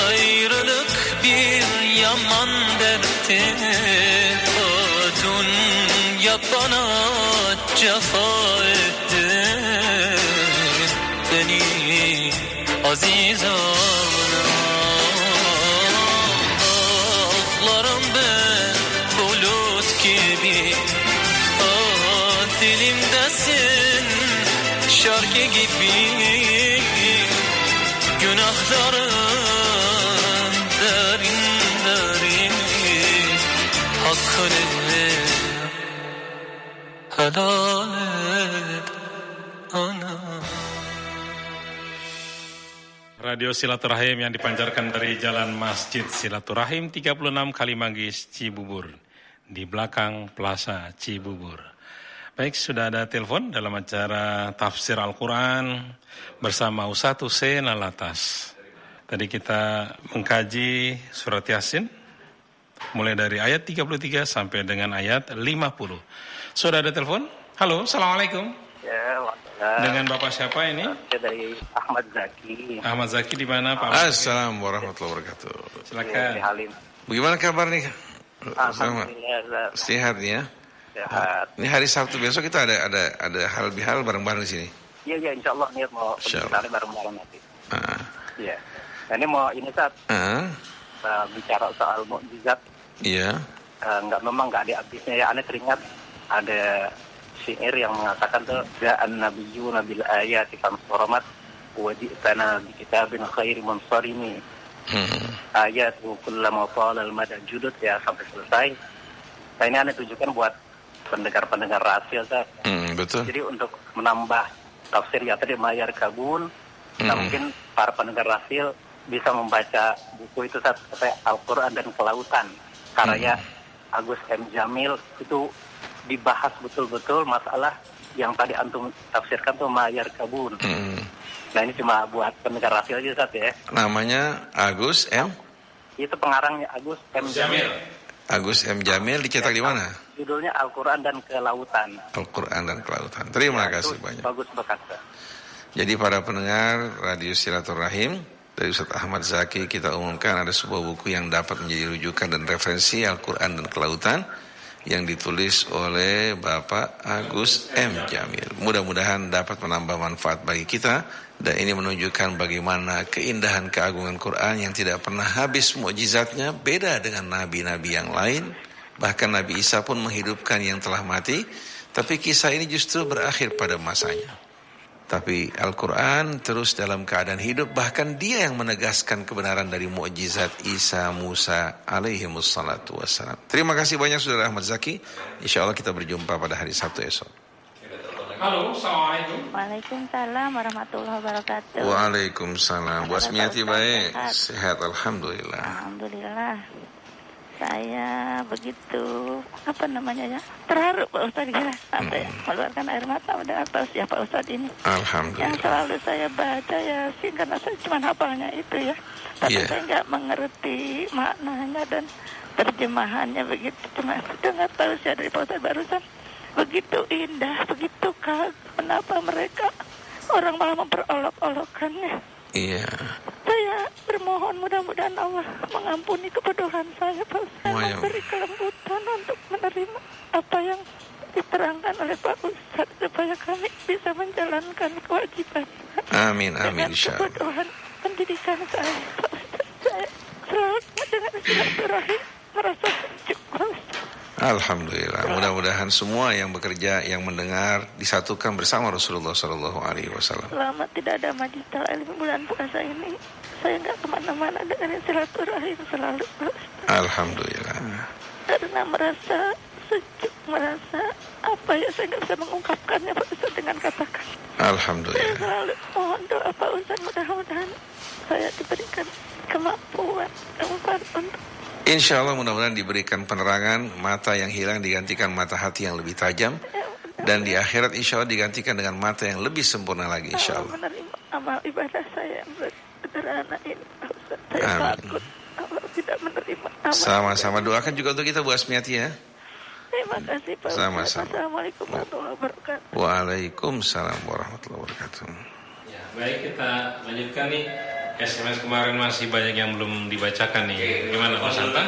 Ayrılık bir yaman dertti. O dünya bana cefa ettin beni azizana. Ağlarım ben bulut gibi, dilimdesin şarkı gibi. Günahların derin derin, hakkını helal et ana. Radio Silaturahim yang dipancarkan dari Jalan Masjid Silaturahim 36 Kalimanggis Cibubur, di belakang Plaza Cibubur. Baik, sudah ada telepon dalam acara Tafsir Al-Quran bersama Ustadz Hussein Alatas. Tadi kita mengkaji surat Yasin, mulai dari ayat 33 sampai dengan ayat 50. Sudah ada telepon? Halo, Assalamualaikum. Ya, dengan Bapak siapa ini? Dari Ahmad Zaki. Ahmad Zaki di mana, Pak? Assalamualaikum warahmatullahi wabarakatuh. Silakan. Ya, Halim. Bagaimana kabar nih? Alhamdulillah. Sehat ya? Sehat. Ini hari Sabtu besok kita ada hal bihal bareng-bareng di sini. Iya, insyaallah niat mau Insyaallah. bareng-bareng nanti. Iya. Ah. Ini mau ini saat Ah. bicara soal mukjizat. Iya. Memang nggak ada habisnya ya. Aneh teringat ada syair yang mengatakan tuh ja'an nabiyyu nabil ayati famsuramat wa ji'tana bi kitabin khairi munsarimi. Ayat kullama qala al-mada judud ya sampai selesai. Nah, ini aneh tujukan buat pendengar-pendengar rahasia, Ustaz. Betul. Jadi untuk menambah tafsir ya tadi Mayar Kabun, nah mungkin para pendengar rahasia bisa membaca buku itu Ustaz, Al-Quran dan Kelautan karya Agus M. Jamil. Itu dibahas betul-betul masalah yang tadi antum tafsirkan tuh Mayar Kabun. Nah, ini cuma buat pendengar rahasia aja Ustaz ya. Namanya Agus M. Itu pengarangnya Agus M. Jamil. Agus M. Jamil dicetak di mana? Judulnya Al-Quran dan Kelautan. Al-Quran dan Kelautan. Terima kasih banyak. Bagus berkata. Jadi para pendengar Radio Silaturahim, dari Ustaz Ahmad Zaki kita umumkan ada sebuah buku yang dapat menjadi rujukan dan referensi Al-Quran dan Kelautan yang ditulis oleh Bapak Agus M. Jamil. Mudah-mudahan dapat menambah manfaat bagi kita, dan ini menunjukkan bagaimana keindahan keagungan Quran yang tidak pernah habis mukjizatnya, beda dengan nabi-nabi yang lain. Bahkan Nabi Isa pun menghidupkan yang telah mati, tapi kisah ini justru berakhir pada masanya. Tapi Al-Quran terus dalam keadaan hidup, bahkan dia yang menegaskan kebenaran dari mukjizat Isa Musa alaihimussalatu wassalam. Terima kasih banyak Saudara Ahmad Zaki. Insya Allah kita berjumpa pada hari Sabtu esok. Halo, Assalamualaikum. Waalaikumsalam warahmatullahi wabarakatuh. Waalaikumsalam. Bu Asmiati baik? Sehat, Alhamdulillah. Alhamdulillah. Saya begitu terharu Pak Ustadz, sampai mengeluarkan air mata mendengar tausiah Pak Ustadz ini. Alhamdulillah. Yang selalu saya baca Yasin karena saya cuma hafalnya itu ya. Tapi saya nggak mengerti maknanya dan terjemahannya begitu. Cuma dengar tausiah dari Pak Ustadz barusan. Begitu indah, begitu kagum. Kenapa mereka orang malah memperolok-olokkannya? Iya. Saya bermohon mudah-mudahan Allah mengampuni kebodohan saya, Pak Ustaz, memberi kelembutan untuk menerima apa yang diterangkan oleh Pak Ustaz supaya kami bisa menjalankan kewajiban. Amin, dengan insyaallah. Kebodohan pendidikan saya, Pak Ustaz. Saya selalu dengan silaturahim merasa sejuk, Pak Ustaz. Alhamdulillah. Mudah-mudahan semua yang bekerja, yang mendengar disatukan bersama Rasulullah SAW. Selama tidak ada majlis ta'lim bulan puasa ini, saya nggak kemana-mana dengan silaturahim selalu. Alhamdulillah. Karena merasa sejuk, merasa saya nggak bisa mengungkapkannya Pak Ustaz dengan katakan. Alhamdulillah. Saya selalu mohon doa Pak Ustaz, mudah-mudahan saya diberikan kemampuan untuk Insya Allah mudah-mudahan diberikan penerangan, mata yang hilang digantikan mata hati yang lebih tajam, dan di akhirat insya Allah digantikan dengan mata yang lebih sempurna lagi insya Allah. Menerima amal ibadah saya yang sederhana ini, Ustaz. Saya Amin. takut Allah tidak menerima amal. Sama-sama doakan juga untuk kita Bu Asmiati ya. Terima kasih Pak Ustaz. Sama-sama. Assalamualaikum warahmatullahi wabarakatuh. Waalaikumsalam warahmatullahi wabarakatuh. Ya, baik, kita lanjutkan nih. SMS kemarin masih banyak yang belum dibacakan nih. Gimana Pak Santa?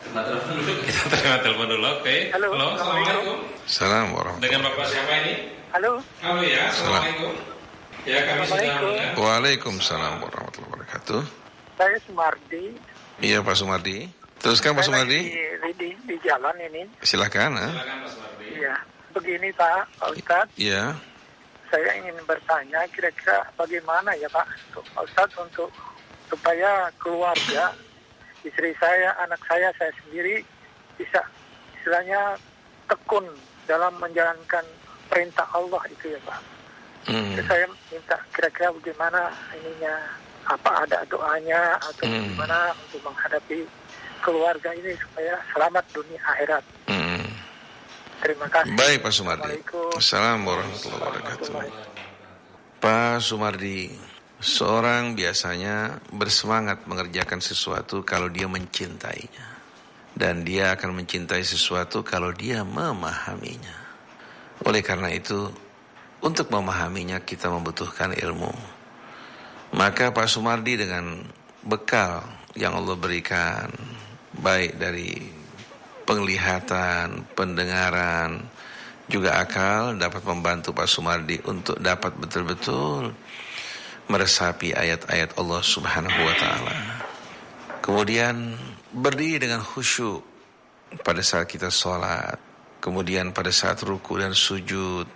Kita terima telepon dulu, oke. Halo, Assalamualaikum. Assalamualaikum warahmatullahi Dengan Bapak siapa ini? Halo. Halo ya, Assalamualaikum. Ya, kami sudah mendengar. Waalaikumsalam warahmatullahi wabarakatuh. Saya Sumardi. Iya Pak Sumardi. Teruskan Pak Saya Sumardi. di jalan ini. Silakan. Silakan Pak Sumardi. Iya. Begini Pak Ustadz, Iya. saya ingin bertanya kira-kira bagaimana ya Pak Ustadz untuk supaya keluarga, istri saya, anak saya sendiri bisa istilahnya tekun dalam menjalankan perintah Allah itu ya Pak. Terus saya minta kira-kira bagaimana ininya, apa ada doanya atau bagaimana untuk menghadapi keluarga ini supaya selamat dunia akhirat. Terima kasih. Baik Pak Sumardi. Assalamualaikum. Assalamualaikum warahmatullahi wabarakatuh. Pak Sumardi, seorang biasanya bersemangat mengerjakan sesuatu kalau dia mencintainya. Dan dia akan mencintai sesuatu kalau dia memahaminya. Oleh karena itu, untuk memahaminya kita membutuhkan ilmu. Maka Pak Sumardi dengan bekal yang Allah berikan, baik dari penglihatan, pendengaran, juga akal, dapat membantu Pak Sumardi untuk dapat betul-betul meresapi ayat-ayat Allah Subhanahu wa ta'ala. Kemudian berdiri dengan khusyuk pada saat kita sholat. Kemudian pada saat ruku dan sujud,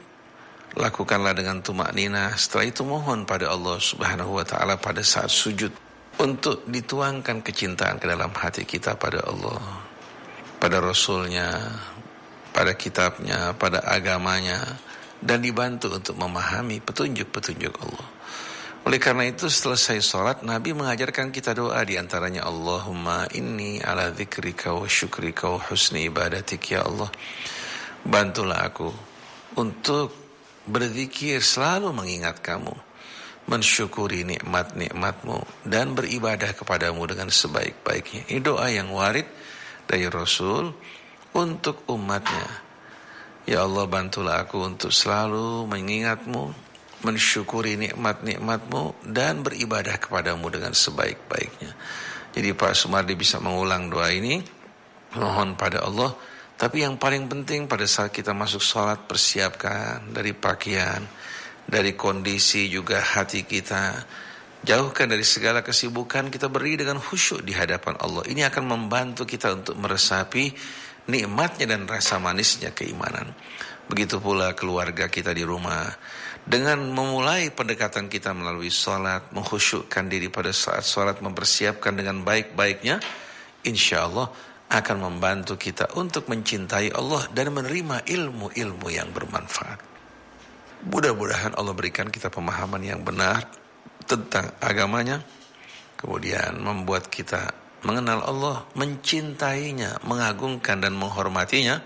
lakukanlah dengan tumakninah. Setelah itu mohon pada Allah Subhanahu wa ta'ala pada saat sujud untuk dituangkan kecintaan ke dalam hati kita pada Allah, pada Rasulnya, pada kitabnya, pada agamanya, dan dibantu untuk memahami petunjuk-petunjuk Allah. Oleh karena itu selesai sholat, Nabi mengajarkan kita doa, diantaranya Allahumma inni ala dzikrika wa syukrika wa husni ibadatik. Ya Allah, bantulah aku untuk berzikir, selalu mengingat kamu, mensyukuri nikmat-nikmatmu, dan beribadah kepadamu dengan sebaik-baiknya. Ini doa yang warid dari Rasul untuk umatnya. Ya Allah, bantulah aku untuk selalu mengingatmu, mensyukuri nikmat-nikmatmu, dan beribadah kepadamu dengan sebaik-baiknya. Jadi Pak Sumardi bisa mengulang doa ini, mohon pada Allah. Tapi yang paling penting pada saat kita masuk sholat, persiapkan dari pakaian, dari kondisi juga hati kita. Jauhkan dari segala kesibukan, kita berdiri dengan khusyuk di hadapan Allah. Ini akan membantu kita untuk meresapi nikmatnya dan rasa manisnya keimanan. Begitu pula keluarga kita di rumah. Dengan memulai pendekatan kita melalui sholat, mengkhusyukkan diri pada saat sholat, mempersiapkan dengan baik-baiknya, insya Allah akan membantu kita untuk mencintai Allah dan menerima ilmu-ilmu yang bermanfaat. Mudah-mudahan Allah berikan kita pemahaman yang benar tentang agamanya, kemudian membuat kita mengenal Allah, mencintainya, mengagungkan dan menghormatinya,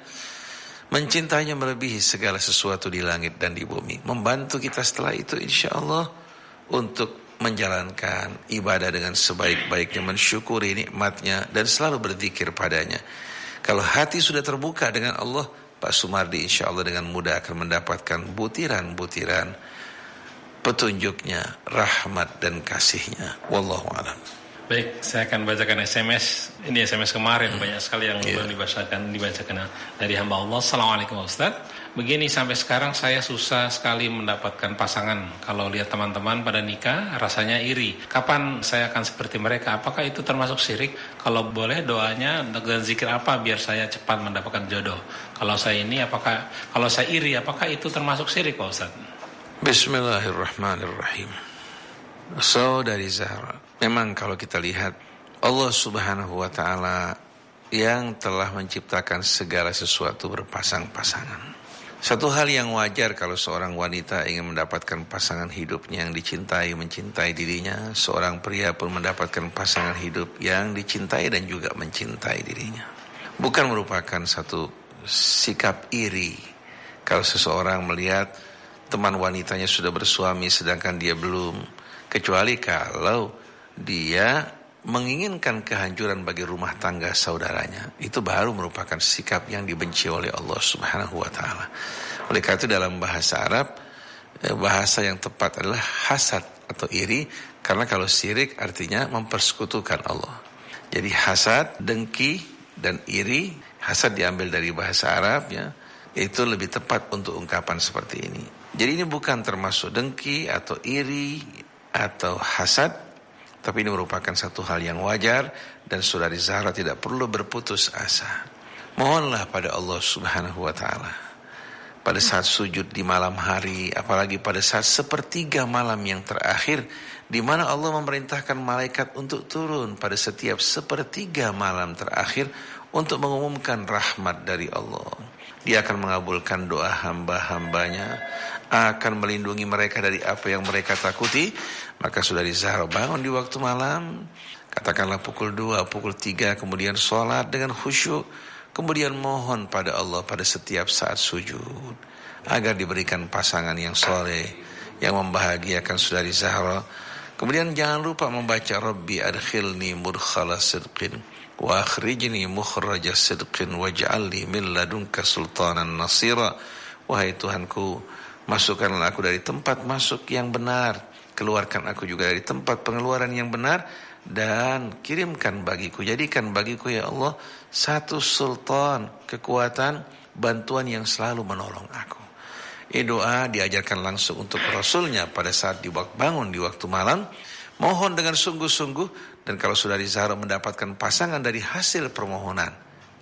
mencintainya melebihi segala sesuatu di langit dan di bumi. Membantu kita setelah itu insya Allah untuk menjalankan ibadah dengan sebaik-baiknya, mensyukuri nikmatnya, dan selalu berzikir padanya. Kalau hati sudah terbuka dengan Allah, Pak Sumardi insya Allah dengan mudah akan mendapatkan butiran-butiran petunjuknya, rahmat dan kasihnya. Wallahu a'lam. Baik, saya akan bacakan SMS. Ini SMS kemarin, banyak sekali yang belum dibacakan dari hamba Allah. Assalamualaikum Ustaz. Begini, sampai sekarang saya susah sekali mendapatkan pasangan. Kalau lihat teman-teman pada nikah, rasanya iri. Kapan saya akan seperti mereka? Apakah itu termasuk syirik? Kalau boleh, doanya dan zikir apa biar saya cepat mendapatkan jodoh? Kalau saya iri, apakah itu termasuk syirik Pak Ustaz? Bismillahirrahmanirrahim. Saudari Zahra, memang kalau kita lihat Allah Subhanahu wa ta'ala yang telah menciptakan segala sesuatu berpasang-pasangan. Satu hal yang wajar kalau seorang wanita ingin mendapatkan pasangan hidupnya yang dicintai, mencintai dirinya. Seorang pria pun mendapatkan pasangan hidup yang dicintai dan juga mencintai dirinya. Bukan merupakan satu sikap iri kalau seseorang melihat teman wanitanya sudah bersuami sedangkan dia belum. Kecuali kalau dia menginginkan kehancuran bagi rumah tangga saudaranya. Itu baru merupakan sikap yang dibenci oleh Allah Subhanahu wa ta'ala. Oleh karena itu dalam bahasa Arab, bahasa yang tepat adalah hasad atau iri. Karena kalau syirik artinya mempersekutukan Allah. Jadi hasad, dengki, dan iri. Hasad diambil dari bahasa Arab ya. Itu lebih tepat untuk ungkapan seperti ini. Jadi ini bukan termasuk dengki atau iri atau hasad, tapi ini merupakan satu hal yang wajar dan saudari Zahra tidak perlu berputus asa. Mohonlah pada Allah Subhanahu wa taala pada saat sujud di malam hari, apalagi pada saat sepertiga malam yang terakhir, di mana Allah memerintahkan malaikat untuk turun pada setiap sepertiga malam terakhir untuk mengumumkan rahmat dari Allah. Dia akan mengabulkan doa hamba-hambanya, akan melindungi mereka dari apa yang mereka takuti. Maka saudari Zahra bangun di waktu malam, katakanlah pukul 2, pukul 3, kemudian sholat dengan khusyuk, kemudian mohon pada Allah pada setiap saat sujud agar diberikan pasangan yang soleh, yang membahagiakan saudari Zahra. Kemudian jangan lupa membaca Rabbi adkhilni mudkhala sidqin wa akhrijni mukhraja sidqin waj'alni min ladunka sultanan nasira. Wahai Tuhanku, masukkanlah aku dari tempat masuk yang benar, keluarkan aku juga dari tempat pengeluaran yang benar, dan kirimkan bagiku, jadikan bagiku ya Allah satu sultan, kekuatan, bantuan yang selalu menolong aku. Ini doa diajarkan langsung untuk Rasulnya pada saat bangun di waktu malam. Mohon dengan sungguh-sungguh, dan kalau saudari Zahra mendapatkan pasangan dari hasil permohonan,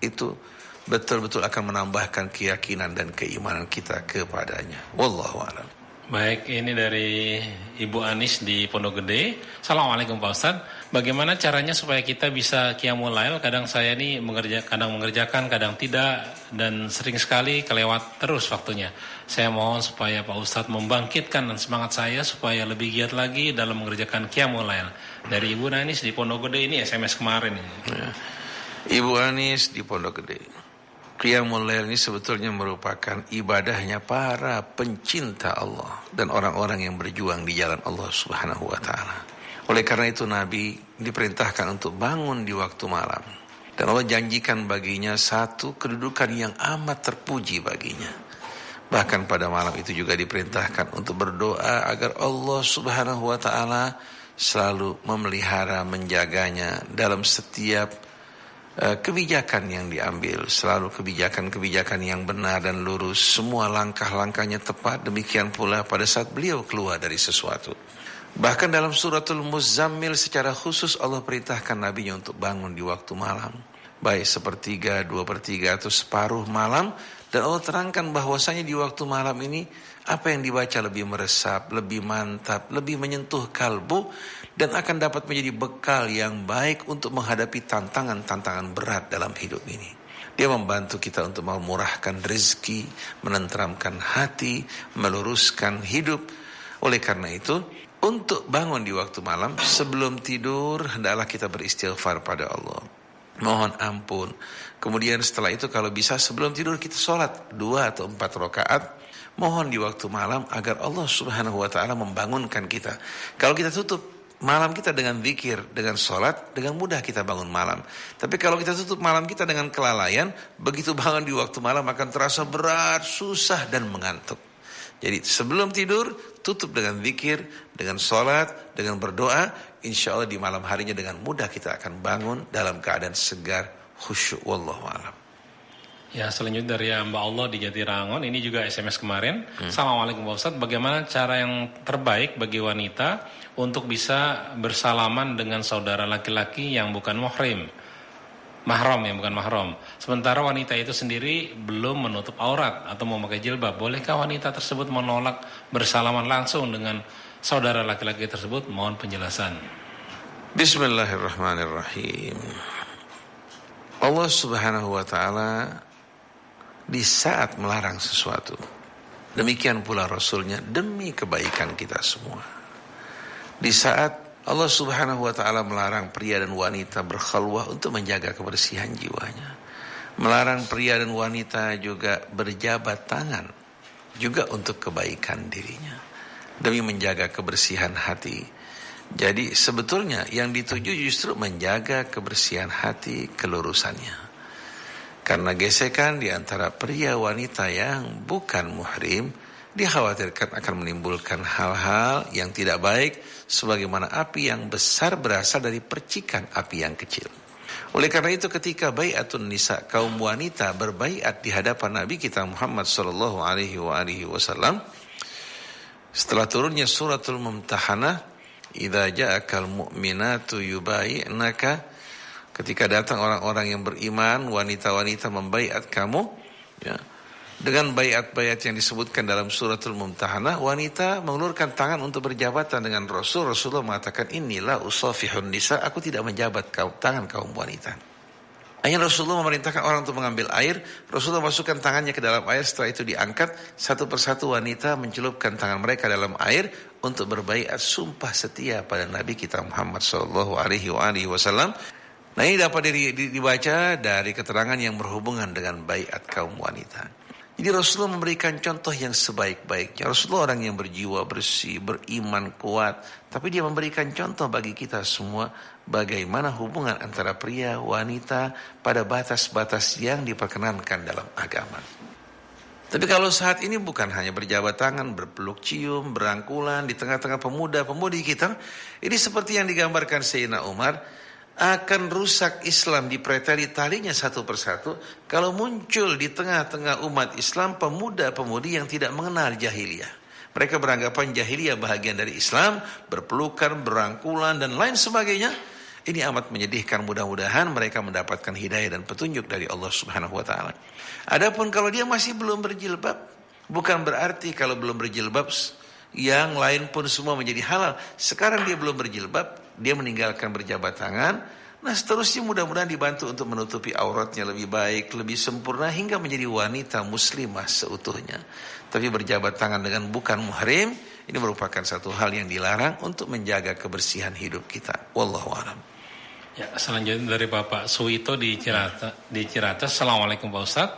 itu betul-betul akan menambahkan keyakinan dan keimanan kita kepadanya. Wallahu a'lam. Baik, ini dari Ibu Anis di Pondok Gede. Assalamualaikum Pak Ustadz. Bagaimana caranya supaya kita bisa qiyamul lail? Kadang saya ini kadang mengerjakan, kadang tidak, dan sering sekali kelewat terus waktunya. Saya mohon supaya Pak Ustadz membangkitkan semangat saya supaya lebih giat lagi dalam mengerjakan qiyamul lail. Dari Ibu Anis di Pondok Gede, ini SMS kemarin ini. Ya. Ibu Anis di Pondok Gede. Qiyamul Lail ini sebetulnya merupakan ibadahnya para pencinta Allah dan orang-orang yang berjuang di jalan Allah Subhanahu wa taala. Oleh karena itu Nabi diperintahkan untuk bangun di waktu malam. Dan Allah janjikan baginya satu kedudukan yang amat terpuji baginya. Bahkan pada malam itu juga diperintahkan untuk berdoa agar Allah Subhanahu wa taala selalu memelihara, menjaganya dalam setiap kebijakan yang diambil, selalu kebijakan-kebijakan yang benar dan lurus, semua langkah-langkahnya tepat. Demikian pula pada saat beliau keluar dari sesuatu. Bahkan dalam suratul Muzammil secara khusus Allah perintahkan nabinya untuk bangun di waktu malam, baik sepertiga, 2/3 atau separuh malam. Dan Allah terangkan bahwasanya di waktu malam ini apa yang dibaca lebih meresap, lebih mantap, lebih menyentuh kalbu, dan akan dapat menjadi bekal yang baik untuk menghadapi tantangan-tantangan berat dalam hidup ini. Dia membantu kita untuk memurahkan rezeki, menenteramkan hati, meluruskan hidup. Oleh karena itu, untuk bangun di waktu malam, sebelum tidur, hendaklah kita beristighfar pada Allah. Mohon ampun. Kemudian setelah itu kalau bisa sebelum tidur kita sholat 2 atau 4 rakaat. Mohon di waktu malam agar Allah Subhanahu wa ta'ala membangunkan kita. Kalau kita tutup malam kita dengan zikir, dengan sholat, dengan mudah kita bangun malam. Tapi kalau kita tutup malam kita dengan kelalaian, begitu bangun di waktu malam akan terasa berat, susah, dan mengantuk. Jadi sebelum tidur, tutup dengan zikir, dengan sholat, dengan berdoa. Insya Allah di malam harinya dengan mudah kita akan bangun dalam keadaan segar, khusyuk. Wallahu a'lam. Ya, selanjutnya dari Mbak Allah di Jatirangon, ini juga SMS kemarin. Assalamualaikum Pak Ustadz, bagaimana cara yang terbaik bagi wanita untuk bisa bersalaman dengan saudara laki-laki yang bukan mahram yang bukan mahram. Sementara wanita itu sendiri belum menutup aurat atau memakai jilbab. Bolehkah wanita tersebut menolak bersalaman langsung dengan saudara laki-laki tersebut? Mohon penjelasan. Bismillahirrahmanirrahim. Allah Subhanahu wa ta'ala di saat melarang sesuatu, demikian pula Rasulnya demi kebaikan kita semua. Di saat Allah Subhanahu wa ta'ala melarang pria dan wanita berkhalwah untuk menjaga kebersihan jiwanya, melarang pria dan wanita juga berjabat tangan juga untuk kebaikan dirinya, demi menjaga kebersihan hati. Jadi sebetulnya yang dituju justru menjaga kebersihan hati, kelurusannya. Karena gesekan di antara pria wanita yang bukan muhrim dikhawatirkan akan menimbulkan hal-hal yang tidak baik, sebagaimana api yang besar berasal dari percikan api yang kecil. Oleh karena itu ketika bai'atun nisa, kaum wanita berbaiat di hadapan Nabi kita Muhammad sallallahu alaihi wasallam, setelah turunnya suratul Mumtahanah, idza ja'akal mu'minatu yubai'naka, ketika datang orang-orang yang beriman, wanita-wanita membaiat kamu, ya, dengan baiat-baiat yang disebutkan dalam suratul Mumtahanah, wanita mengulurkan tangan untuk berjabatan dengan Rasul. Rasulullah mengatakan, inilah usafihun nisa, aku tidak menjabat tangan kaum wanita. Akhirnya Rasulullah memerintahkan orang untuk mengambil air. Rasulullah masukkan tangannya ke dalam air. Setelah itu diangkat, satu persatu wanita mencelupkan tangan mereka dalam air untuk berbaiat sumpah setia pada Nabi kita Muhammad SAW. Nah, ini dapat dibaca dari keterangan yang berhubungan dengan baiat kaum wanita. Jadi Rasulullah memberikan contoh yang sebaik-baiknya. Rasulullah orang yang berjiwa bersih, beriman kuat. Tapi dia memberikan contoh bagi kita semua bagaimana hubungan antara pria, wanita pada batas-batas yang diperkenankan dalam agama. Tapi kalau saat ini bukan hanya berjabat tangan, berpeluk cium, berangkulan di tengah-tengah pemuda-pemudi kita. Ini seperti yang digambarkan Sayyidina Umar. Akan rusak Islam dipreteli talinya satu persatu kalau muncul di tengah-tengah umat Islam pemuda-pemudi yang tidak mengenal jahiliyah. Mereka beranggapan jahiliyah bahagian dari Islam, berpelukan, berangkulan dan lain sebagainya. Ini amat menyedihkan, mudah-mudahan mereka mendapatkan hidayah dan petunjuk dari Allah Subhanahu wa taala. Adapun kalau dia masih belum berjilbab, bukan berarti kalau belum berjilbab yang lain pun semua menjadi halal. Sekarang dia belum berjilbab, dia meninggalkan berjabat tangan. Nah seterusnya mudah-mudahan dibantu untuk menutupi auratnya lebih baik, lebih sempurna hingga menjadi wanita muslimah seutuhnya. Tapi berjabat tangan dengan bukan muhrim, ini merupakan satu hal yang dilarang untuk menjaga kebersihan hidup kita. Wallahu a'lam. Ya, selanjutnya dari Bapak Suwito di Ciracas. Assalamualaikum Pak Ustaz.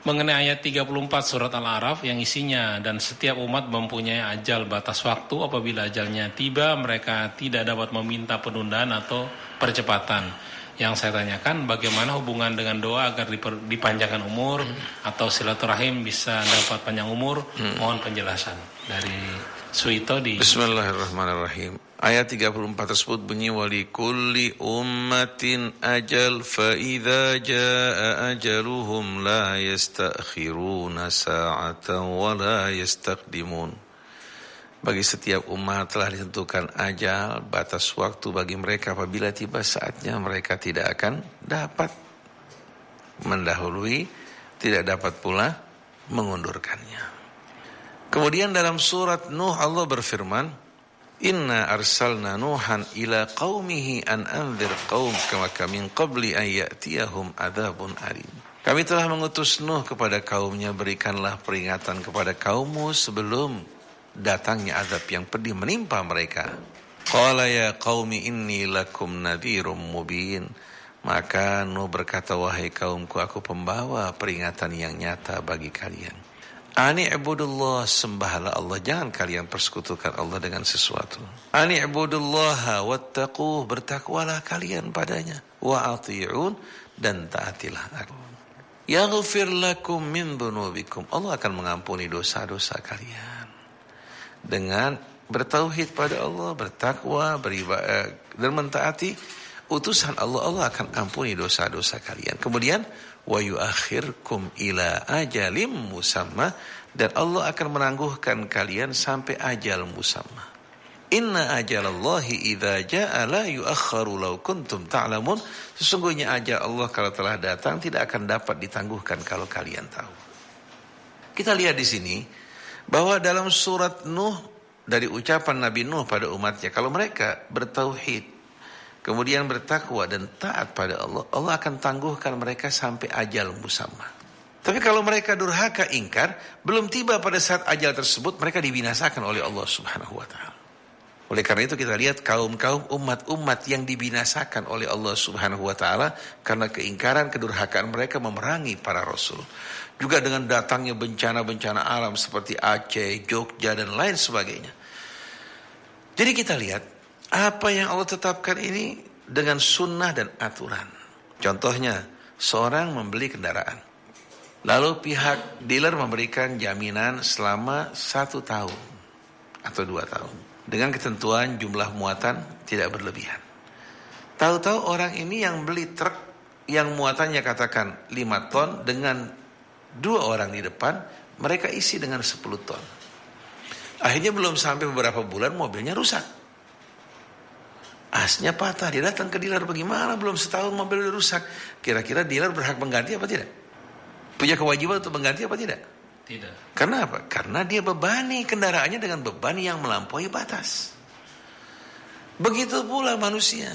Mengenai ayat 34 surat Al-A'raf yang isinya, dan setiap umat mempunyai ajal batas waktu, apabila ajalnya tiba mereka tidak dapat meminta penundaan atau percepatan. Yang saya tanyakan, bagaimana hubungan dengan doa agar dipanjangkan umur atau silaturahim bisa dapat panjang umur? Mohon penjelasan dari Suito di Bismillahirrahmanirrahim. Ayat 34 tersebut bunyi, walikulli ummatin ajal fa idza jaa ajaluhum la yastakhiruna sa'atan wa la yastaqdimun. Bagi setiap umat telah ditentukan ajal, batas waktu bagi mereka. Apabila tiba saatnya, mereka tidak akan dapat mendahului, tidak dapat pula mengundurkannya. Kemudian dalam surat Nuh Allah berfirman, Inna arsalna Nuhan ila qaumihi an anzir qaumaka min qabli an ya'tiyahum adzabun alim. Kami telah mengutus Nuh kepada kaumnya, berikanlah peringatan kepada kaummu sebelum datangnya azab yang pedih menimpa mereka. Qala ya qaumi inni lakum nadhirum mubin. Maka Nuh berkata, wahai kaumku, aku pembawa peringatan yang nyata bagi kalian. Ani ibudullah, sembahlah Allah, jangan kalian persekutukan Allah dengan sesuatu. Ani ibudullaha wattaquh, bertakwalah kalian padanya. Wa ati'un, dan taatilah aku. Yaghfir lakum min dhunubikum, Allah akan mengampuni dosa-dosa kalian. Dengan bertauhid pada Allah, bertakwa, beribadah dan mentaati utusan Allah, Allah akan ampuni dosa-dosa kalian. Kemudian wa yuakhirkum ila ajalim musamma, dan Allah akan menangguhkan kalian sampai ajal musamma. Inna ajalallahi idza jaa la yuakharu law kuntum ta'lamun. Sesungguhnya ajal Allah kalau telah datang tidak akan dapat ditangguhkan kalau kalian tahu. Kita lihat di sini bahwa dalam surat Nuh, dari ucapan Nabi Nuh pada umatnya, kalau mereka bertauhid kemudian bertakwa dan taat pada Allah, Allah akan tangguhkan mereka sampai ajal musamma. Tapi kalau mereka durhaka, ingkar, belum tiba pada saat ajal tersebut, mereka dibinasakan oleh Allah Subhanahu wa taala. Oleh karena itu kita lihat kaum-kaum umat-umat yang dibinasakan oleh Allah Subhanahu wa taala karena keingkaran, kedurhakaan mereka memerangi para rasul. Juga dengan datangnya bencana-bencana alam seperti Aceh, Jogja dan lain sebagainya. Jadi kita lihat apa yang Allah tetapkan ini dengan sunnah dan aturan. Contohnya, seorang membeli kendaraan, lalu pihak dealer memberikan jaminan selama 1 tahun atau 2 tahun dengan ketentuan jumlah muatan tidak berlebihan. Tahu-tahu orang ini yang beli truk yang muatannya katakan 5 ton dengan 2 orang di depan, mereka isi dengan 10 ton. Akhirnya belum sampai beberapa bulan mobilnya rusak. Asnya patah, dia datang ke dealer, bagaimana belum setahun mobil udah rusak. Kira-kira dealer berhak mengganti apa tidak? Punya kewajiban untuk mengganti apa tidak? Tidak. Karena apa? Karena dia bebani kendaraannya dengan beban yang melampaui batas. Begitu pula manusia.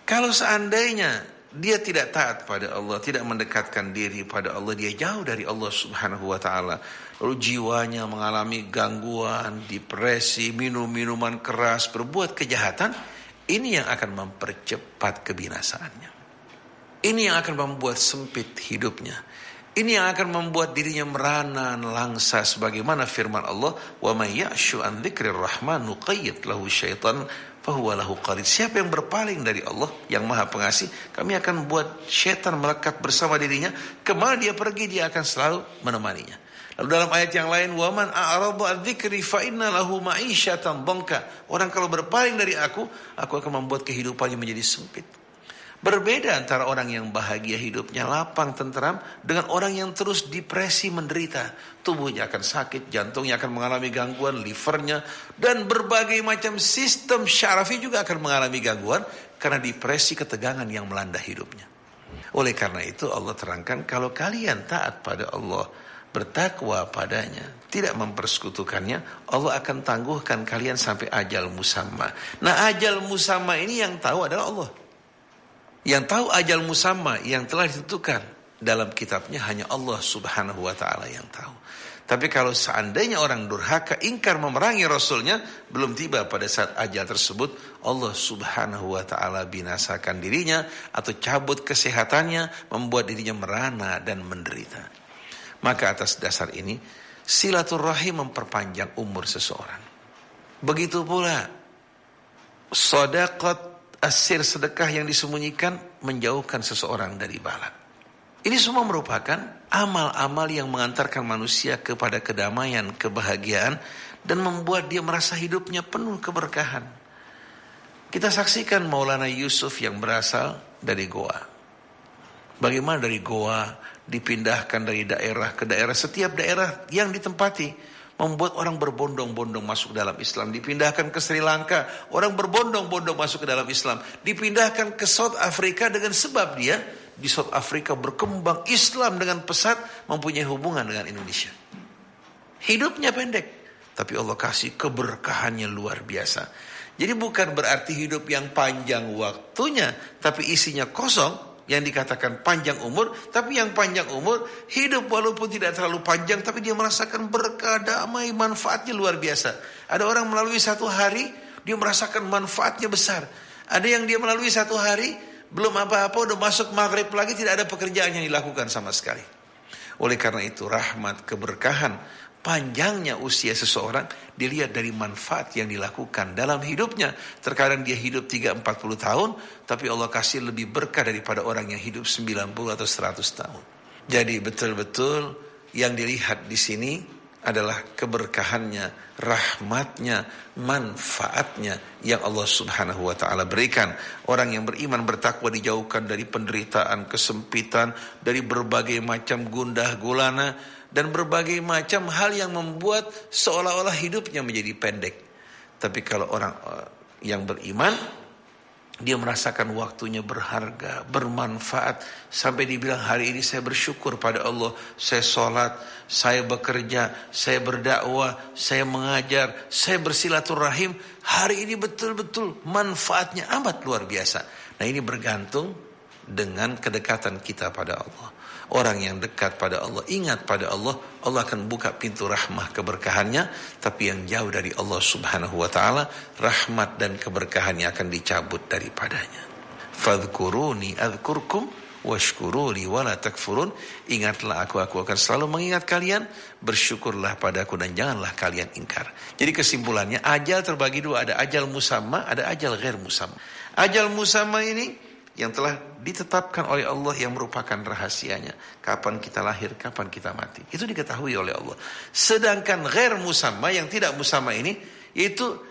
Kalau seandainya dia tidak taat pada Allah, tidak mendekatkan diri pada Allah, dia jauh dari Allah Subhanahu wa ta'ala, lalu jiwanya mengalami gangguan, depresi, minum minuman keras, berbuat kejahatan, ini yang akan mempercepat kebinasaannya. Ini yang akan membuat sempit hidupnya. Ini yang akan membuat dirinya merana, langsa, sebagaimana firman Allah, wa may ya'shu an dzikrir rahman nuqayyid lahu syaitan fahuwa lahu qarin. Siapa yang berpaling dari Allah yang Maha Pengasih, kami akan buat syaitan melekat bersama dirinya, kemana dia pergi dia akan selalu menemaninya. Lalu dalam ayat yang lain, wa man a'rada an dzikri fa inna lahu ma'isyatan dhanka. Orang kalau berpaling dari aku akan membuat kehidupannya menjadi sempit. Berbeda antara orang yang bahagia hidupnya lapang tenteram dengan orang yang terus depresi menderita. Tubuhnya akan sakit, jantungnya akan mengalami gangguan, livernya, dan berbagai macam sistem syarafi juga akan mengalami gangguan karena depresi ketegangan yang melanda hidupnya. Oleh karena itu Allah terangkan, kalau kalian taat pada Allah, bertakwa padanya, tidak mempersekutukannya, Allah akan tangguhkan kalian sampai ajal musamma. Nah, ajal musamma ini yang tahu adalah Allah. Yang tahu ajal musamma yang telah ditentukan dalam kitabnya hanya Allah Subhanahu wa ta'ala yang tahu. Tapi kalau seandainya orang durhaka, ingkar memerangi Rasulnya, belum tiba pada saat ajal tersebut, Allah Subhanahu wa ta'ala binasakan dirinya atau cabut kesehatannya, membuat dirinya merana dan menderita. Maka atas dasar ini, silaturahim memperpanjang umur seseorang. Begitu pula sedekah, asir sedekah yang disembunyikan menjauhkan seseorang dari balak. Ini semua merupakan amal-amal yang mengantarkan manusia kepada kedamaian, kebahagiaan, dan membuat dia merasa hidupnya penuh keberkahan. Kita saksikan Maulana Yusuf yang berasal dari Goa. Bagaimana dari Goa dipindahkan dari daerah ke daerah, setiap daerah yang ditempati membuat orang berbondong-bondong masuk dalam Islam. Dipindahkan ke Sri Lanka, orang berbondong-bondong masuk ke dalam Islam. Dipindahkan ke South Africa dengan sebab dia di South Africa berkembang Islam dengan pesat, mempunyai hubungan dengan Indonesia. Hidupnya pendek, tapi Allah kasih keberkahannya luar biasa. Jadi bukan berarti hidup yang panjang waktunya, tapi isinya kosong. Yang dikatakan panjang umur, tapi yang panjang umur, hidup walaupun tidak terlalu panjang, tapi dia merasakan berkah, damai, manfaatnya luar biasa. Ada orang melalui satu hari, dia merasakan manfaatnya besar. Ada yang dia melalui satu hari, belum apa-apa, udah masuk maghrib lagi, tidak ada pekerjaan yang dilakukan sama sekali. Oleh karena itu, rahmat, keberkahan, panjangnya usia seseorang dilihat dari manfaat yang dilakukan dalam hidupnya. Terkadang dia hidup 30-40 tahun, tapi Allah kasih lebih berkah daripada orang yang hidup 90 atau 100 tahun. Jadi betul-betul yang dilihat di sini adalah keberkahannya, rahmatnya, manfaatnya yang Allah Subhanahu wa ta'ala berikan. Orang yang beriman bertakwa dijauhkan dari penderitaan, kesempitan, dari berbagai macam gundah gulana, dan berbagai macam hal yang membuat seolah-olah hidupnya menjadi pendek. Tapi kalau orang yang beriman, dia merasakan waktunya berharga, bermanfaat. Sampai dibilang hari ini saya bersyukur pada Allah. Saya sholat, saya bekerja, saya berdakwah, saya mengajar, saya bersilaturahim. Hari ini betul-betul manfaatnya amat luar biasa. Nah, ini bergantung dengan kedekatan kita pada Allah. Orang yang dekat pada Allah, ingat pada Allah, Allah akan buka pintu rahmah keberkahannya. Tapi yang jauh dari Allah Subhanahu wa ta'ala, rahmat dan keberkahannya akan dicabut daripadanya. Fadhkuruni adhkurkum washkuruli wala takfurun. Ingatlah aku akan selalu mengingat kalian, bersyukurlah padaku dan janganlah kalian ingkar. Jadi kesimpulannya, ajal terbagi dua, ada ajal musamma, ada ajal ghair musamma. Ajal musamma ini yang telah ditetapkan oleh Allah, yang merupakan rahasianya. Kapan kita lahir, kapan kita mati, itu diketahui oleh Allah. Sedangkan ghair musamma, yang tidak musamma ini, itu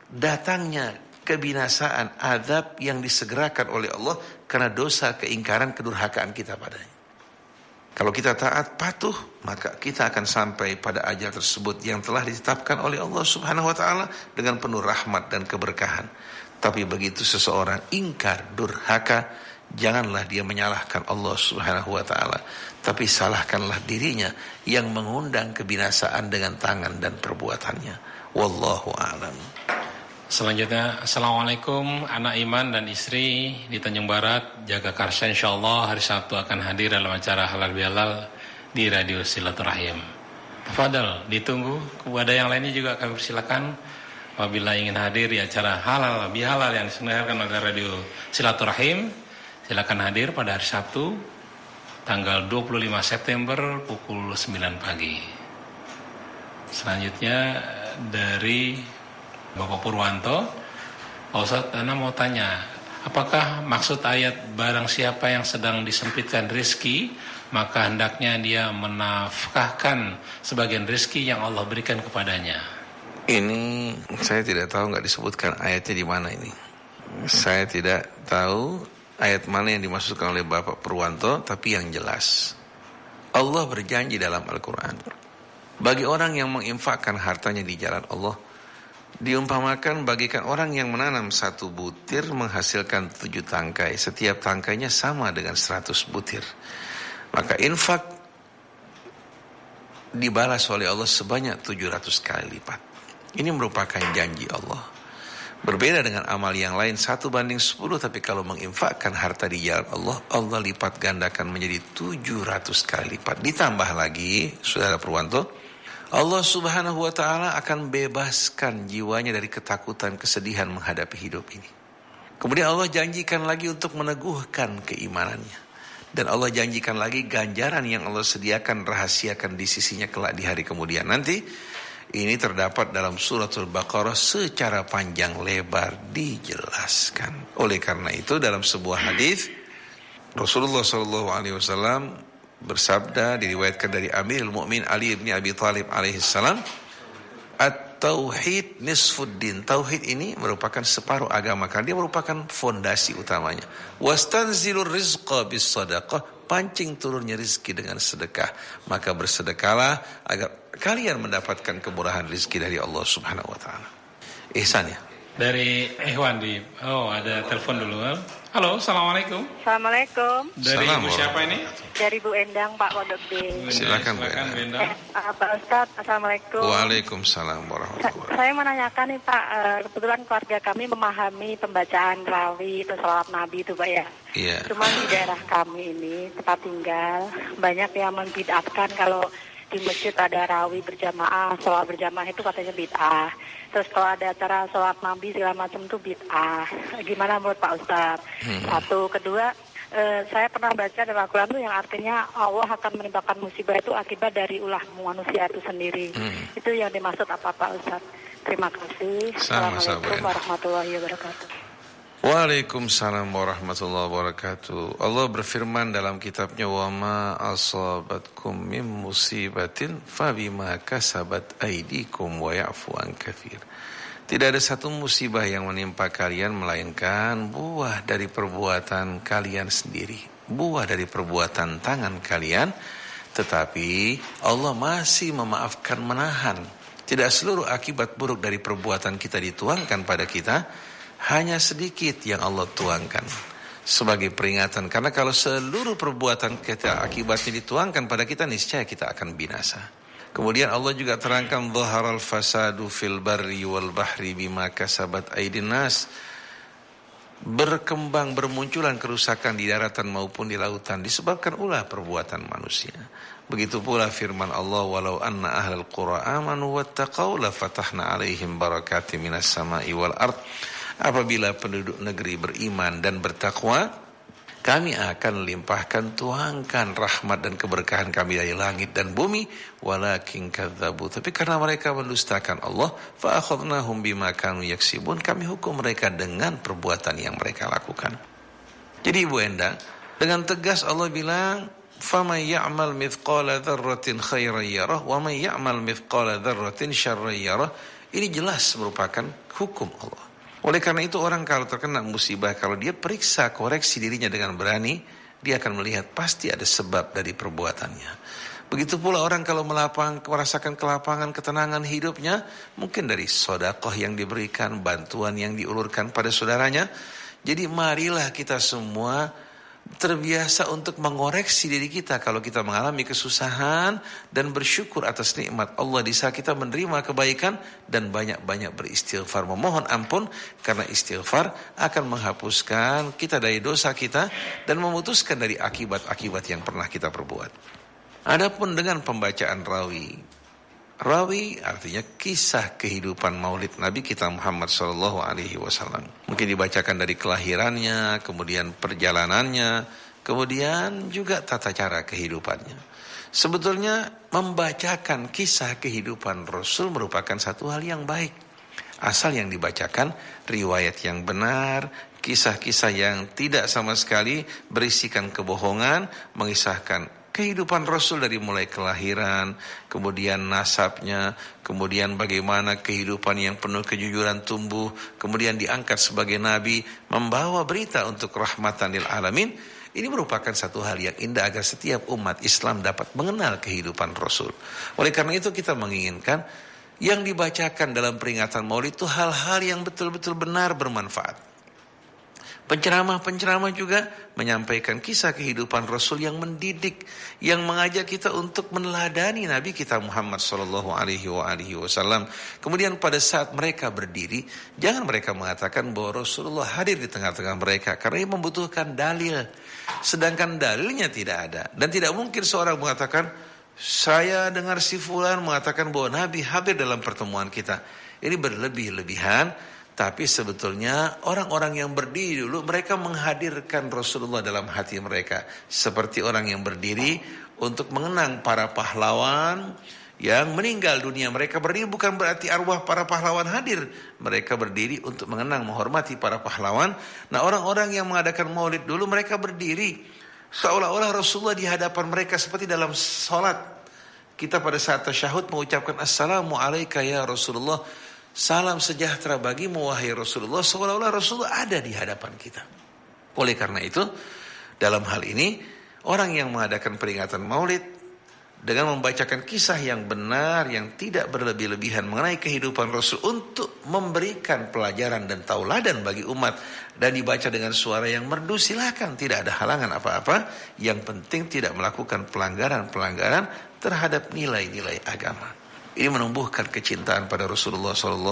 datangnya kebinasaan, azab yang disegerakan oleh Allah karena dosa, keingkaran, kedurhakaan kita padanya. Kalau kita taat, patuh, maka kita akan sampai pada ajal tersebut yang telah ditetapkan oleh Allah Subhanahu wa taala dengan penuh rahmat dan keberkahan. Tapi begitu seseorang ingkar, durhaka, janganlah dia menyalahkan Allah Subhanahu wa taala, tapi salahkanlah dirinya yang mengundang kebinasaan dengan tangan dan perbuatannya. Wallahu a'lam. Selanjutnya, Assalamualaikum anak iman dan istri di Tanjung Barat, jaga Karsa, insyaallah hari Sabtu akan hadir dalam acara halal bihalal di Radio Silaturahim. Tafadhal, ditunggu. Kepada yang lainnya juga kami persilakan apabila ingin hadir di acara halal bihalal yang diselenggarakan oleh Radio Silaturahim, silakan hadir pada hari Sabtu tanggal 25 September pukul 9 pagi. Selanjutnya dari Bapak Purwanto, Pak Ustadz, Ana mau tanya, apakah maksud ayat barang siapa yang sedang disempitkan rezeki, maka hendaknya dia menafkahkan sebagian rezeki yang Allah berikan kepadanya? Ini saya tidak tahu, nggak disebutkan ayatnya di mana ini. Saya tidak tahu ayat mana yang dimaksudkan oleh Bapak Purwanto, tapi yang jelas Allah berjanji dalam Al-Quran, bagi orang yang menginfakkan hartanya di jalan Allah, diumpamakan bagikan orang yang menanam 1 butir menghasilkan 7 tangkai. Setiap tangkainya sama dengan 100 butir. Maka infak dibalas oleh Allah sebanyak 700 kali lipat. Ini merupakan janji Allah. Berbeda dengan amal yang lain 1:10, tapi kalau menginfakkan harta di jalan Allah, Allah lipat gandakan menjadi 700 kali lipat. Ditambah lagi, Saudara Purwanto, Allah Subhanahu wa taala akan bebaskan jiwanya dari ketakutan, kesedihan menghadapi hidup ini. Kemudian Allah janjikan lagi untuk meneguhkan keimanannya. Dan Allah janjikan lagi ganjaran yang Allah sediakan, rahasiakan di sisinya kelak di hari kemudian nanti. Ini terdapat dalam suratul Baqarah secara panjang lebar dijelaskan. Oleh karena itu dalam sebuah hadis Rasulullah SAW bersabda, diriwayatkan dari Amirul Mukminin Ali bin Abi Thalib alaihi salam, At-tauhid nisfuddin. Tauhid ini merupakan separuh agama, karena dia merupakan fondasi utamanya. Wastanzilur rizqa bis sadaqah, pancing turunnya rezeki dengan sedekah. Maka bersedekahlah agar kalian mendapatkan kemurahan rezeki dari Allah Subhanahu wa taala. Ihsan ya. Dari Ikhwan di ada telepon dulu. Halo, Assalamualaikum. Assalamualaikum. Dari Ibu siapa ini? Dari Bu Endang, Pak Pondok B. Silakan Bu Endang. Pak Ustadz, Assalamualaikum. Waalaikumsalam warahmatullahi wabarakatuh. Saya menanyakan nih Pak, kebetulan keluarga kami memahami pembacaan rawi atau salawat Nabi itu Pak ya. Iya. Cuma di daerah kami ini, tempat tinggal, banyak yang membid'atkan kalau di masjid ada rawi berjamaah, sholat berjamaah itu katanya bid'ah. Terus kalau ada acara sholat Nabi segala macam itu bid'ah. Gimana menurut Pak Ustadz? Satu, kedua, saya pernah baca dalam Al-Quran itu yang artinya Allah akan menimpakan musibah itu akibat dari ulah manusia itu sendiri. Itu yang dimaksud apa Pak Ustadz? Terima kasih. Assalamualaikum warahmatullahi wabarakatuh. Waalaikumsalam warahmatullahi wabarakatuh. Allah berfirman dalam kitabnya, wa ma asabatkum min musibatin fabima kasabat aydikum wa ya'fu an katsir. Tidak ada satu musibah yang menimpa kalian melainkan buah dari perbuatan kalian sendiri, buah dari perbuatan tangan kalian. Tetapi Allah masih memaafkan, menahan. Tidak seluruh akibat buruk dari perbuatan kita dituangkan pada kita, hanya sedikit yang Allah tuangkan sebagai peringatan. Karena kalau seluruh perbuatan kita akibatnya dituangkan pada kita, niscaya kita akan binasa. Kemudian Allah juga terangkan, dhaharal fasadu fil barri wal bahri bima kasabat aydin nas. Berkembang, bermunculan kerusakan di daratan maupun di lautan disebabkan ulah perbuatan manusia. Begitu pula firman Allah, walau anna ahlal qura amanu wattaqau la fatahna alaihim barakatim minas sama'i wal ard. Apabila penduduk negeri beriman dan bertakwa, kami akan limpahkan, tuangkan rahmat dan keberkahan kami dari langit dan bumi. Walakin kadzabu, tapi karena mereka mendustakan Allah, fa akhadnahum bima kanu yaksibun, kami hukum mereka dengan perbuatan yang mereka lakukan. Jadi Ibu Endang, dengan tegas Allah bilang, faman ya'mal mithqala dzarratin khairan yarah wa man ya'mal mithqala dzarratin syarran yarah. Ini jelas merupakan hukum Allah. Oleh karena itu orang kalau terkena musibah, kalau dia periksa koreksi dirinya dengan berani, dia akan melihat pasti ada sebab dari perbuatannya. Begitu pula orang kalau merasakan kelapangan, ketenangan hidupnya, mungkin dari sedekah yang diberikan, bantuan yang diulurkan pada saudaranya. Jadi marilah kita semua terbiasa untuk mengoreksi diri kita kalau kita mengalami kesusahan dan bersyukur atas nikmat Allah di saat kita menerima kebaikan dan banyak-banyak beristighfar, memohon ampun, karena istighfar akan menghapuskan kita dari dosa kita dan memutuskan dari akibat-akibat yang pernah kita perbuat. Adapun dengan pembacaan Rawi artinya kisah kehidupan maulid Nabi kita Muhammad SAW. Mungkin dibacakan dari kelahirannya, kemudian perjalanannya, kemudian juga tata cara kehidupannya. Sebetulnya membacakan kisah kehidupan Rasul merupakan satu hal yang baik. Asal yang dibacakan riwayat yang benar, kisah-kisah yang tidak sama sekali berisikan kebohongan, mengisahkan kehidupan Rasul dari mulai kelahiran, kemudian nasabnya, kemudian bagaimana kehidupan yang penuh kejujuran tumbuh, kemudian diangkat sebagai Nabi, membawa berita untuk rahmatan lil alamin. Ini merupakan satu hal yang indah agar setiap umat Islam dapat mengenal kehidupan Rasul. Oleh karena itu kita menginginkan yang dibacakan dalam peringatan Maulid itu hal-hal yang betul-betul benar, bermanfaat. Penceramah-penceramah juga menyampaikan kisah kehidupan Rasul yang mendidik, yang mengajak kita untuk meneladani Nabi kita Muhammad SAW. Kemudian pada saat mereka berdiri, jangan mereka mengatakan bahwa Rasulullah hadir di tengah-tengah mereka karena ia membutuhkan dalil, sedangkan dalilnya tidak ada. Dan tidak mungkin seorang mengatakan, saya dengar si fulan mengatakan bahwa Nabi hadir dalam pertemuan kita. Ini berlebih-lebihan. Tapi sebetulnya orang-orang yang berdiri dulu, mereka menghadirkan Rasulullah dalam hati mereka. Seperti orang yang berdiri untuk mengenang para pahlawan yang meninggal dunia. Mereka berdiri bukan berarti arwah para pahlawan hadir. Mereka berdiri untuk mengenang, menghormati para pahlawan. Nah, orang-orang yang mengadakan maulid dulu, mereka berdiri seolah-olah Rasulullah di hadapan mereka seperti dalam sholat. Kita pada saat tasyahud mengucapkan Assalamu alayka ya Rasulullah, salam sejahtera bagimu wahai Rasulullah, seolah-olah Rasulullah ada di hadapan kita. Oleh karena itu, dalam hal ini, orang yang mengadakan peringatan maulid dengan membacakan kisah yang benar, yang tidak berlebih-lebihan mengenai kehidupan Rasul untuk memberikan pelajaran dan tauladan bagi umat, dan dibaca dengan suara yang merdu, silakan, tidak ada halangan apa-apa. Yang penting tidak melakukan pelanggaran-pelanggaran terhadap nilai-nilai agama. Ini menumbuhkan kecintaan pada Rasulullah SAW.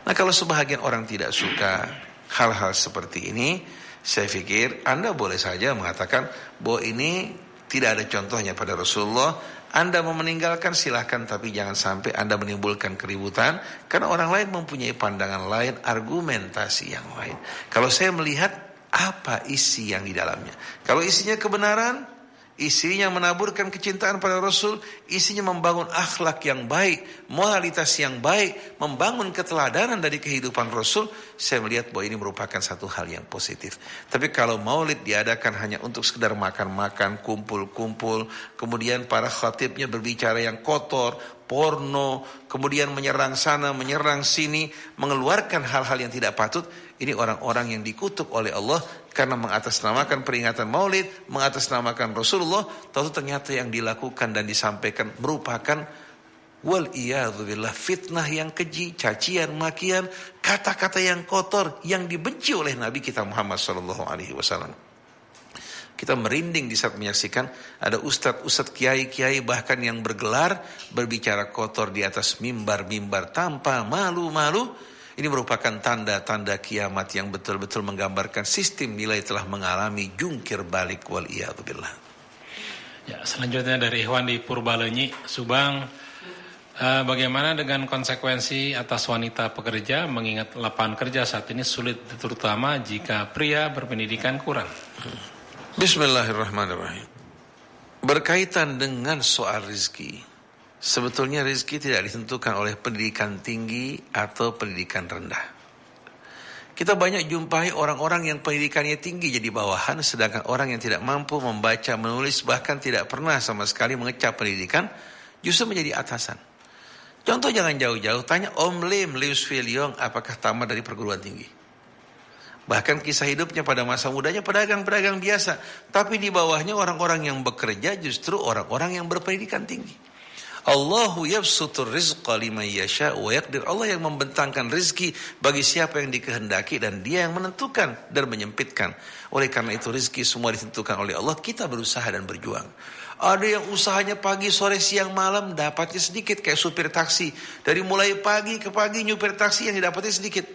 Nah, kalau sebahagian orang tidak suka hal-hal seperti ini, saya pikir Anda boleh saja mengatakan bahwa ini tidak ada contohnya pada Rasulullah. Anda mau meninggalkan silahkan, tapi jangan sampai Anda menimbulkan keributan, karena orang lain mempunyai pandangan lain, argumentasi yang lain. Kalau saya melihat apa isi yang di dalamnya, kalau isinya kebenaran, isinya menaburkan kecintaan pada Rasul, isinya membangun akhlak yang baik, moralitas yang baik, membangun keteladanan dari kehidupan Rasul, saya melihat bahwa ini merupakan satu hal yang positif. Tapi kalau maulid diadakan hanya untuk sekedar makan-makan, kumpul-kumpul, kemudian para khatibnya berbicara yang kotor, porno, kemudian menyerang sana, menyerang sini, mengeluarkan hal-hal yang tidak patut, ini orang-orang yang dikutuk oleh Allah karena mengatasnamakan peringatan maulid, mengatasnamakan Rasulullah, tahu ternyata yang dilakukan dan disampaikan merupakan wal-iyadzubillah fitnah yang keji, cacian, makian, kata-kata yang kotor yang dibenci oleh Nabi kita Muhammad SAW. Kita merinding di saat menyaksikan ada ustadz-ustadz, kiai-kiai bahkan yang bergelar berbicara kotor di atas mimbar-mimbar tanpa malu-malu. Ini merupakan tanda-tanda kiamat yang betul-betul menggambarkan sistem nilai telah mengalami jungkir balik wal-iyadzubillah. Ya, selanjutnya dari Ikhwan di Purbalenyi, Subang. Bagaimana dengan konsekuensi atas wanita pekerja mengingat lapangan kerja saat ini sulit, terutama jika pria berpendidikan kurang? Bismillahirrahmanirrahim. Berkaitan dengan soal rizki, sebetulnya rizki tidak ditentukan oleh pendidikan tinggi atau pendidikan rendah. Kita banyak jumpai orang-orang yang pendidikannya tinggi jadi bawahan, sedangkan orang yang tidak mampu membaca, menulis, bahkan tidak pernah sama sekali mengecap pendidikan, justru menjadi atasan. Contoh jangan jauh-jauh, tanya Om Lim Swee Leong apakah tamat dari perguruan tinggi. Bahkan kisah hidupnya pada masa mudanya pedagang-pedagang biasa, tapi di bawahnya orang-orang yang bekerja justru orang-orang yang berpendidikan tinggi. Allahu yabsutur rizqa liman yasha wa yaqdir. Allah yang membentangkan rezeki bagi siapa yang dikehendaki dan Dia yang menentukan dan menyempitkan. Oleh karena itu rezeki semua ditentukan oleh Allah, kita berusaha dan berjuang. Ada yang usahanya pagi, sore, siang, malam dapatnya sedikit kayak supir taksi. Dari mulai pagi ke pagi nyupir taksi yang didapatnya sedikit.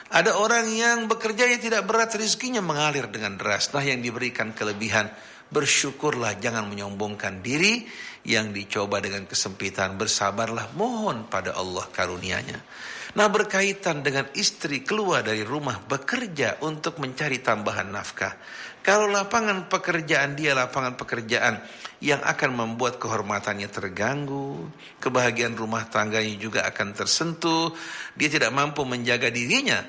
Ada orang yang bekerjanya tidak berat, rezekinya mengalir dengan deras. Nah, yang diberikan kelebihan, bersyukurlah, jangan menyombongkan diri. Yang dicoba dengan kesempitan, bersabarlah, mohon pada Allah karunia-Nya. Nah, berkaitan dengan istri keluar dari rumah bekerja untuk mencari tambahan nafkah. Kalau lapangan pekerjaan dia lapangan pekerjaan yang akan membuat kehormatannya terganggu, kebahagiaan rumah tangganya juga akan tersentuh, dia tidak mampu menjaga dirinya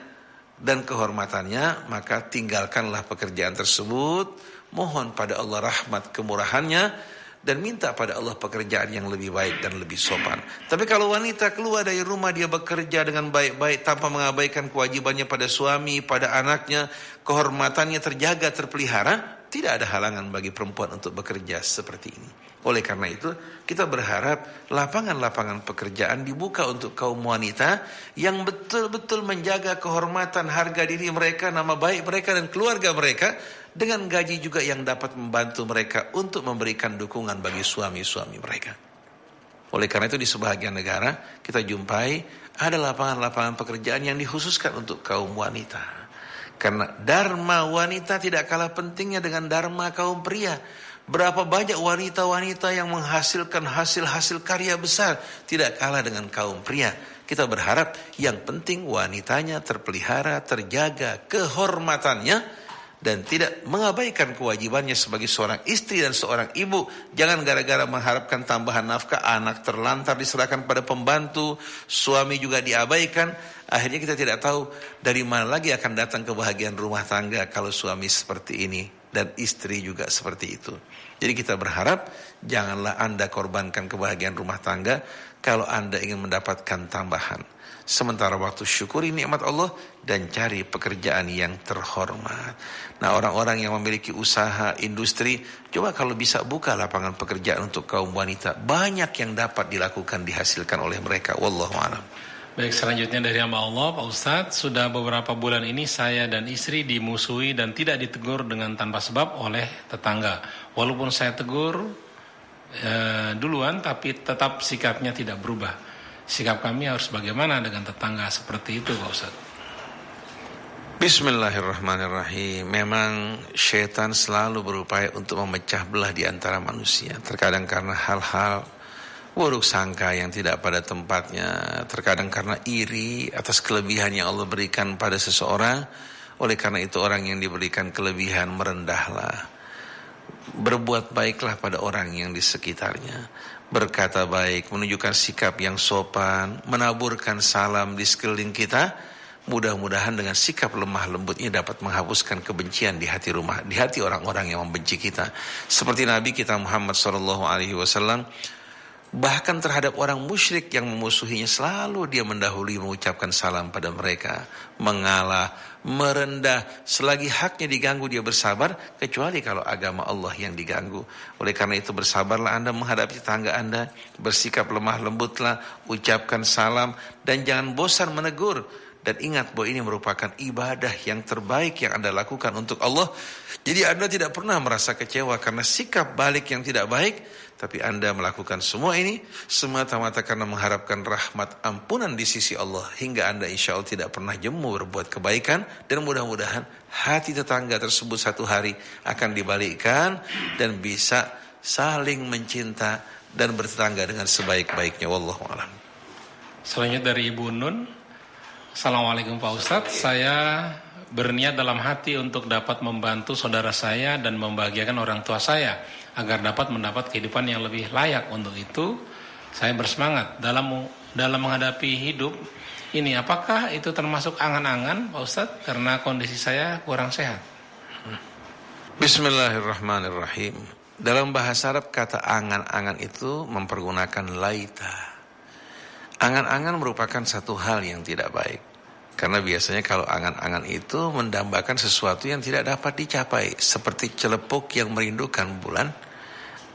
dan kehormatannya, maka tinggalkanlah pekerjaan tersebut, mohon pada Allah rahmat kemurahannya, dan minta pada Allah pekerjaan yang lebih baik dan lebih sopan. Tapi kalau wanita keluar dari rumah, dia bekerja dengan baik-baik tanpa mengabaikan kewajibannya pada suami, pada anaknya, kehormatannya terjaga, terpelihara, tidak ada halangan bagi perempuan untuk bekerja seperti ini. Oleh karena itu, kita berharap lapangan-lapangan pekerjaan dibuka untuk kaum wanita yang betul-betul menjaga kehormatan, harga diri mereka, nama baik mereka dan keluarga mereka, dengan gaji juga yang dapat membantu mereka untuk memberikan dukungan bagi suami-suami mereka. Oleh karena itu di sebahagian negara kita jumpai ada lapangan-lapangan pekerjaan yang dikhususkan untuk kaum wanita. Karena dharma wanita tidak kalah pentingnya dengan dharma kaum pria. Berapa banyak wanita-wanita yang menghasilkan hasil-hasil karya besar tidak kalah dengan kaum pria. Kita berharap yang penting wanitanya terpelihara, terjaga kehormatannya, dan tidak mengabaikan kewajibannya sebagai seorang istri dan seorang ibu. Jangan gara-gara mengharapkan tambahan nafkah, anak terlantar diserahkan pada pembantu, suami juga diabaikan. Akhirnya kita tidak tahu dari mana lagi akan datang kebahagiaan rumah tangga kalau suami seperti ini dan istri juga seperti itu. Jadi kita berharap janganlah Anda korbankan kebahagiaan rumah tangga kalau Anda ingin mendapatkan tambahan. Sementara waktu syukuri nikmat Allah dan cari pekerjaan yang terhormat. Nah, orang-orang yang memiliki usaha, industri, coba kalau bisa buka lapangan pekerjaan untuk kaum wanita. Banyak yang dapat dilakukan, dihasilkan oleh mereka. Wallahu a'lam. Baik, selanjutnya dari hamba Allah, Pak Ustadz, sudah beberapa bulan ini saya dan istri dimusuhi dan tidak ditegur dengan tanpa sebab oleh tetangga. Walaupun saya tegur duluan, tapi tetap sikapnya tidak berubah. Sikap kami harus bagaimana dengan tetangga seperti itu, Pak Ustaz? Bismillahirrahmanirrahim. Memang syaitan selalu berupaya untuk memecah belah di antara manusia. Terkadang karena hal-hal buruk sangka yang tidak pada tempatnya. Terkadang karena iri atas kelebihan yang Allah berikan pada seseorang. Oleh karena itu orang yang diberikan kelebihan merendahlah. Berbuat baiklah pada orang yang di sekitarnya. Berkata baik, menunjukkan sikap yang sopan, menaburkan salam di sekeliling kita. Mudah-mudahan dengan sikap lemah lembutnya dapat menghapuskan kebencian di hati orang-orang yang membenci kita. Seperti Nabi kita Muhammad SAW, bahkan terhadap orang musyrik yang memusuhinya selalu dia mendahului mengucapkan salam pada mereka, mengalah, merendah, selagi haknya diganggu dia bersabar, kecuali kalau agama Allah yang diganggu. Oleh karena itu bersabarlah Anda menghadapi tetangga Anda, bersikap lemah lembutlah, ucapkan salam dan jangan bosan menegur. Dan ingat bahwa ini merupakan ibadah yang terbaik yang Anda lakukan untuk Allah. Jadi Anda tidak pernah merasa kecewa karena sikap balik yang tidak baik, tapi Anda melakukan semua ini semata-mata karena mengharapkan rahmat ampunan di sisi Allah, hingga Anda insya Allah tidak pernah jemu berbuat kebaikan. Dan mudah-mudahan hati tetangga tersebut satu hari akan dibalikkan dan bisa saling mencinta dan bertetangga dengan sebaik-baiknya. Wallahu a'lam. Selanjutnya dari Ibu Nun. Assalamualaikum Pak Ustadz, saya berniat dalam hati untuk dapat membantu saudara saya dan membahagiakan orang tua saya agar dapat mendapat kehidupan yang lebih layak. Untuk itu saya bersemangat dalam menghadapi hidup ini. Apakah itu termasuk angan-angan Pak Ustadz karena kondisi saya kurang sehat? Bismillahirrahmanirrahim. Dalam bahasa Arab kata angan-angan itu mempergunakan laita. Angan-angan merupakan satu hal yang tidak baik. Karena biasanya kalau angan-angan itu mendambakan sesuatu yang tidak dapat dicapai. Seperti celepuk yang merindukan bulan.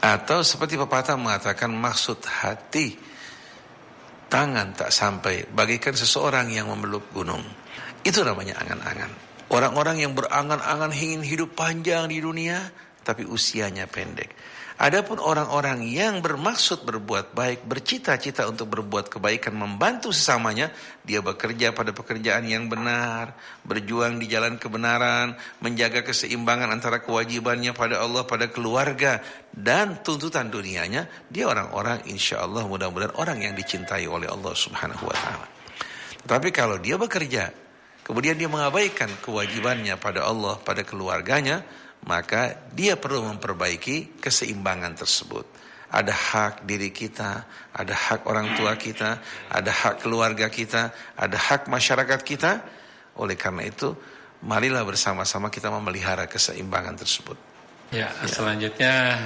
Atau seperti pepatah mengatakan maksud hati tangan tak sampai, bagaikan seseorang yang memeluk gunung. Itu namanya angan-angan. Orang-orang yang berangan-angan ingin hidup panjang di dunia, tapi usianya pendek. Adapun orang-orang yang bermaksud berbuat baik, bercita-cita untuk berbuat kebaikan, membantu sesamanya, dia bekerja pada pekerjaan yang benar, berjuang di jalan kebenaran, menjaga keseimbangan antara kewajibannya pada Allah, pada keluarga, dan tuntutan dunianya, dia orang-orang insya Allah mudah-mudahan orang yang dicintai oleh Allah Subhanahu wa ta'ala. Tapi kalau dia bekerja, kemudian dia mengabaikan kewajibannya pada Allah, pada keluarganya, maka dia perlu memperbaiki keseimbangan tersebut. Ada hak diri kita, ada hak orang tua kita, ada hak keluarga kita, ada hak masyarakat kita. Oleh karena itu, marilah bersama-sama kita memelihara keseimbangan tersebut. Ya, selanjutnya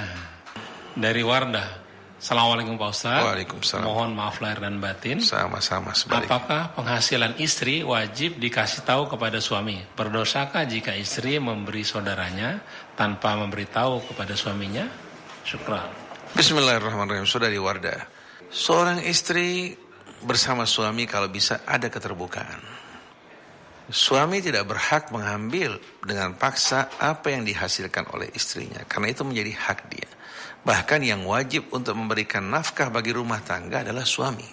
dari Wardah. Assalamualaikum Pak Ustaz. Waalaikumsalam. Mohon maaf lahir dan batin. Sama-sama sebaliknya. Apakah penghasilan istri wajib dikasih tahu kepada suami? Berdosakah jika istri memberi saudaranya tanpa memberitahu kepada suaminya? Syukran. Bismillahirrahmanirrahim. Saudari Wardah, seorang istri bersama suami kalau bisa ada keterbukaan. Suami tidak berhak mengambil dengan paksa apa yang dihasilkan oleh istrinya, karena itu menjadi hak dia. Bahkan yang wajib untuk memberikan nafkah bagi rumah tangga adalah suami.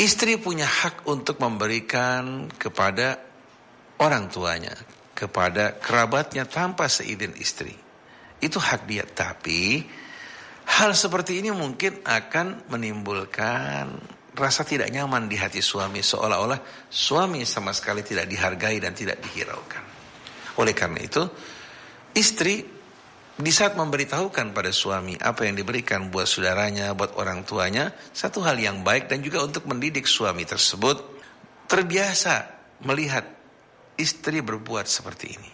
Istri punya hak untuk memberikan kepada orang tuanya, kepada kerabatnya tanpa seizin istri. Itu hak dia. Tapi hal seperti ini mungkin akan menimbulkan rasa tidak nyaman di hati suami, seolah-olah suami sama sekali tidak dihargai dan tidak dihiraukan. Oleh karena itu, istri di saat memberitahukan pada suami apa yang diberikan buat saudaranya, buat orang tuanya, satu hal yang baik dan juga untuk mendidik suami tersebut terbiasa melihat istri berbuat seperti ini.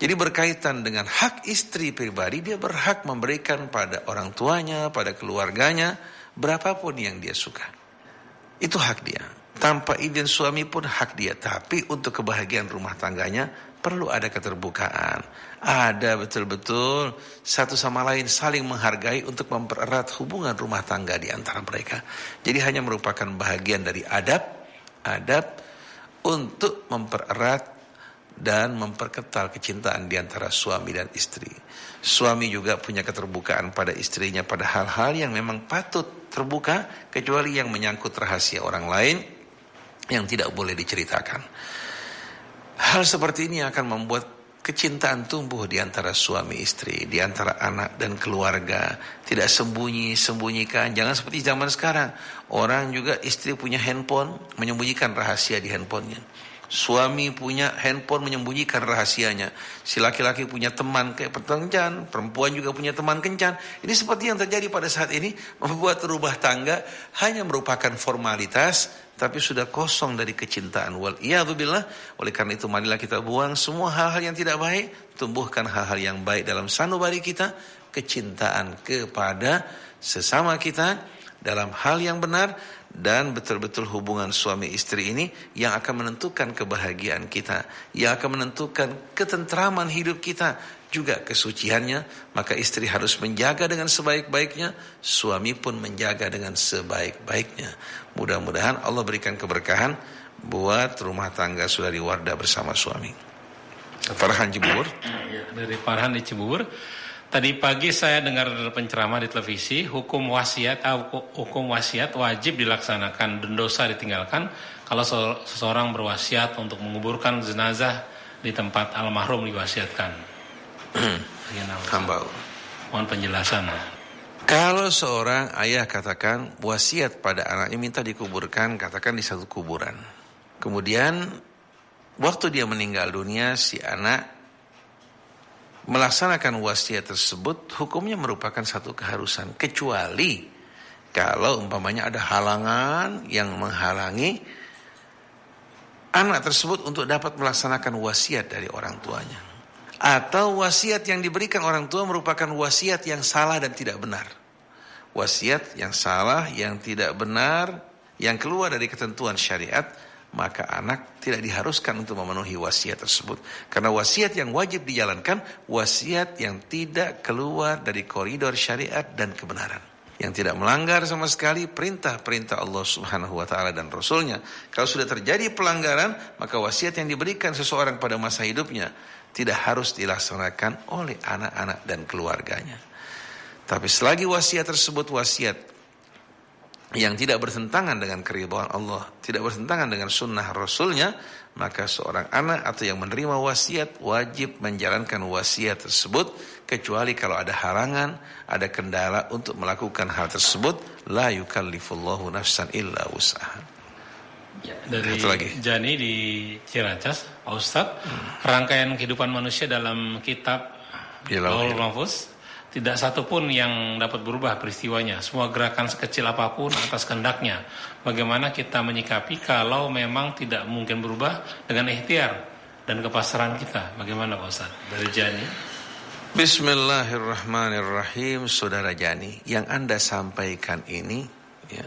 Jadi berkaitan dengan hak istri pribadi, dia berhak memberikan pada orang tuanya, pada keluarganya, berapapun yang dia suka. Itu hak dia. Tanpa izin suami pun hak dia. Tapi untuk kebahagiaan rumah tangganya perlu ada keterbukaan. Ada betul-betul satu sama lain saling menghargai untuk mempererat hubungan rumah tangga di antara mereka. Jadi hanya merupakan bahagian dari adab untuk mempererat dan memperkental kecintaan di antara suami dan istri. Suami juga punya keterbukaan pada istrinya pada hal-hal yang memang patut terbuka, kecuali yang menyangkut rahasia orang lain yang tidak boleh diceritakan. Hal seperti ini akan membuat kecintaan tumbuh di antara suami istri, di antara anak dan keluarga. Tidak sembunyi-sembunyikan. Jangan seperti zaman sekarang. Orang juga istri punya handphone, menyembunyikan rahasia di handphonenya. Suami punya handphone, menyembunyikan rahasianya. Si laki-laki punya teman kayak kencan, perempuan juga punya teman kencan. Ini seperti yang terjadi pada saat ini, membuat rumah tangga hanya merupakan formalitas, tapi sudah kosong dari kecintaan. Wal'iyadzubillah. Oleh karena itu marilah kita buang semua hal-hal yang tidak baik, tumbuhkan hal-hal yang baik dalam sanubari kita, kecintaan kepada sesama kita dalam hal yang benar, dan betul-betul hubungan suami istri ini yang akan menentukan kebahagiaan kita, yang akan menentukan ketentraman hidup kita, juga kesuciannya. Maka istri harus menjaga dengan sebaik-baiknya, suami pun menjaga dengan sebaik-baiknya. Mudah-mudahan Allah berikan keberkahan buat rumah tangga saudari Wardah bersama suami. Farhan Cibubur. Dari Farhan di Cibubur. Tadi pagi saya dengar penceramah di televisi, hukum wasiat wajib dilaksanakan dan dosa ditinggalkan kalau seseorang berwasiat untuk menguburkan jenazah di tempat almarhum diwasiatkan. Hamba. Mohon penjelasan. Kalau seorang ayah katakan wasiat pada anaknya minta dikuburkan, katakan di satu kuburan. Kemudian waktu dia meninggal dunia, si anak melaksanakan wasiat tersebut, hukumnya merupakan satu keharusan. Kecuali kalau umpamanya ada halangan yang menghalangi anak tersebut untuk dapat melaksanakan wasiat dari orang tuanya. Atau wasiat yang diberikan orang tua merupakan wasiat yang salah dan tidak benar. Wasiat yang salah, yang tidak benar, yang keluar dari ketentuan syariat, maka anak tidak diharuskan untuk memenuhi wasiat tersebut. Karena wasiat yang wajib dijalankan, wasiat yang tidak keluar dari koridor syariat dan kebenaran. Yang tidak melanggar sama sekali perintah-perintah Allah Subhanahu wa ta'ala dan Rasulnya. Kalau sudah terjadi pelanggaran, maka wasiat yang diberikan seseorang pada masa hidupnya tidak harus dilaksanakan oleh anak-anak dan keluarganya. Tapi selagi wasiat tersebut wasiat yang tidak bertentangan dengan keridhaan Allah, tidak bertentangan dengan sunnah Rasulnya, maka seorang anak atau yang menerima wasiat wajib menjalankan wasiat tersebut, kecuali kalau ada halangan, ada kendala untuk melakukan hal tersebut. La yukallifullahu nafsan illa wus'aha. Ya, dari Jani di Ciracas, Pak Ustadz, rangkaian kehidupan manusia dalam kitab Lauhul Mahfuz, tidak satu pun yang dapat berubah peristiwanya. Semua gerakan sekecil apapun atas kehendaknya. Bagaimana kita menyikapi kalau memang tidak mungkin berubah dengan ikhtiar dan kepasrahan kita? Bagaimana Pak Ustaz? Dari Jani. Bismillahirrahmanirrahim. Saudara Jani, yang Anda sampaikan ini ya,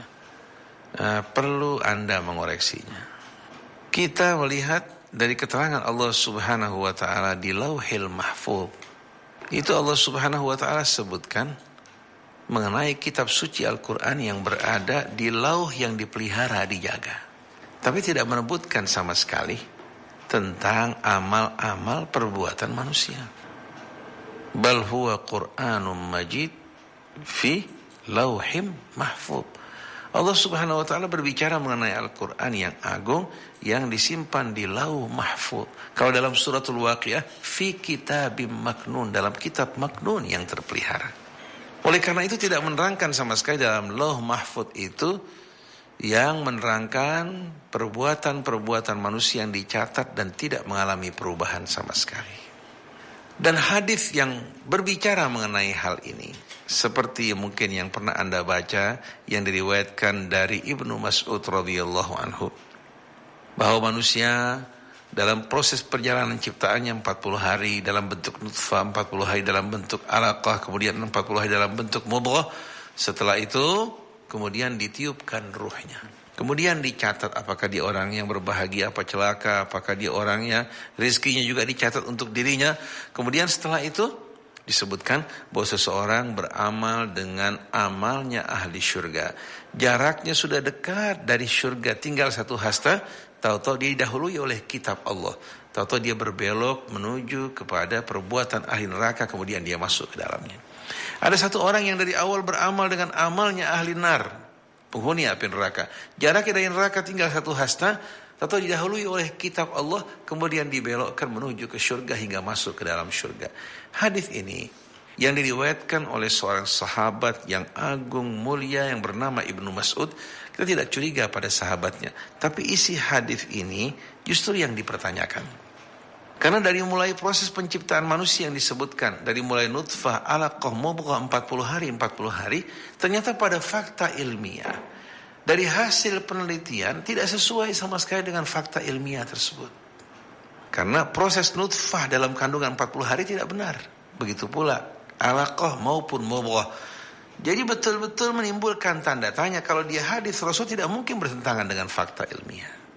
perlu Anda mengoreksinya. Kita melihat dari keterangan Allah Subhanahu wa ta'ala di Lauhil Mahfuz. Itu Allah Subhanahu wa ta'ala sebutkan mengenai kitab suci Al-Quran yang berada di lauh yang dipelihara, dijaga. Tapi tidak menyebutkan sama sekali tentang amal-amal perbuatan manusia. Bal huwa Qur'anun majid fi lauhim mahfuz. Allah Subhanahu wa ta'ala berbicara mengenai Al-Quran yang agung yang disimpan di lauh mahfuz. Kalau dalam suratul Waqiah, fi kitabim maknun, dalam kitab maknun yang terpelihara. Oleh karena itu tidak menerangkan sama sekali dalam lauh mahfuz itu yang menerangkan perbuatan-perbuatan manusia yang dicatat dan tidak mengalami perubahan sama sekali. Dan hadis yang berbicara mengenai hal ini, seperti mungkin yang pernah Anda baca, yang diriwayatkan dari Ibnu Mas'ud radhiyallahu anhu, bahwa manusia dalam proses perjalanan ciptaannya 40 hari dalam bentuk nutfah, 40 hari dalam bentuk alaqah, kemudian 40 hari dalam bentuk mudghah. Setelah itu kemudian ditiupkan ruhnya. Kemudian dicatat apakah dia orang yang berbahagia, apa celaka, apakah dia orangnya rezekinya juga dicatat untuk dirinya. Kemudian setelah itu disebutkan bahwa seseorang beramal dengan amalnya ahli syurga. Jaraknya sudah dekat dari syurga, tinggal satu hasta. Tahu-tahu dia didahului oleh kitab Allah. Tahu-tahu dia berbelok menuju kepada perbuatan ahli neraka, kemudian dia masuk ke dalamnya. Ada satu orang yang dari awal beramal dengan amalnya ahli nar, penghuni api neraka. Jaraknya dari neraka tinggal satu hasta. Tahu-tahu didahului oleh kitab Allah, kemudian dibelokkan menuju ke syurga hingga masuk ke dalam syurga. Hadis ini yang diriwayatkan oleh seorang sahabat yang agung mulia yang bernama Ibnu Mas'ud. Kita tidak curiga pada sahabatnya, tapi isi hadis ini justru yang dipertanyakan. Karena dari mulai proses penciptaan manusia yang disebutkan, dari mulai nutfah, alaqah, mudghah 40 hari, ternyata pada fakta ilmiah, dari hasil penelitian tidak sesuai sama sekali dengan fakta ilmiah tersebut. Karena proses nutfah dalam kandungan 40 hari tidak benar. Begitu pula alaqah maupun mudghah. Jadi betul-betul menimbulkan tanda tanya kalau dia hadis Rasul tidak mungkin bertentangan dengan fakta ilmiah.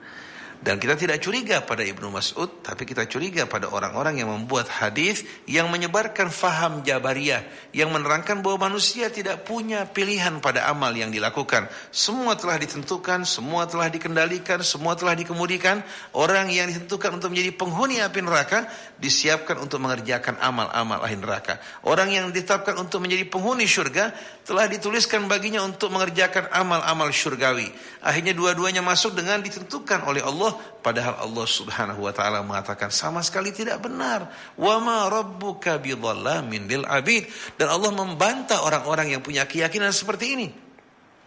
Dan kita tidak curiga pada Ibnu Mas'ud, tapi kita curiga pada orang-orang yang membuat hadis yang menyebarkan faham Jabariyah, yang menerangkan bahwa manusia tidak punya pilihan pada amal yang dilakukan. Semua telah ditentukan, semua telah dikendalikan, semua telah dikemudikan. Orang yang ditentukan untuk menjadi penghuni api neraka disiapkan untuk mengerjakan amal-amal ahli neraka. Orang yang ditetapkan untuk menjadi penghuni syurga telah dituliskan baginya untuk mengerjakan amal-amal syurgawi. Akhirnya dua-duanya masuk dengan ditentukan oleh Allah, padahal Allah Subhanahu wa ta'ala mengatakan sama sekali tidak benar. Wa ma rabbuka bidhallamin lil abid. Dan Allah membantah orang-orang yang punya keyakinan seperti ini.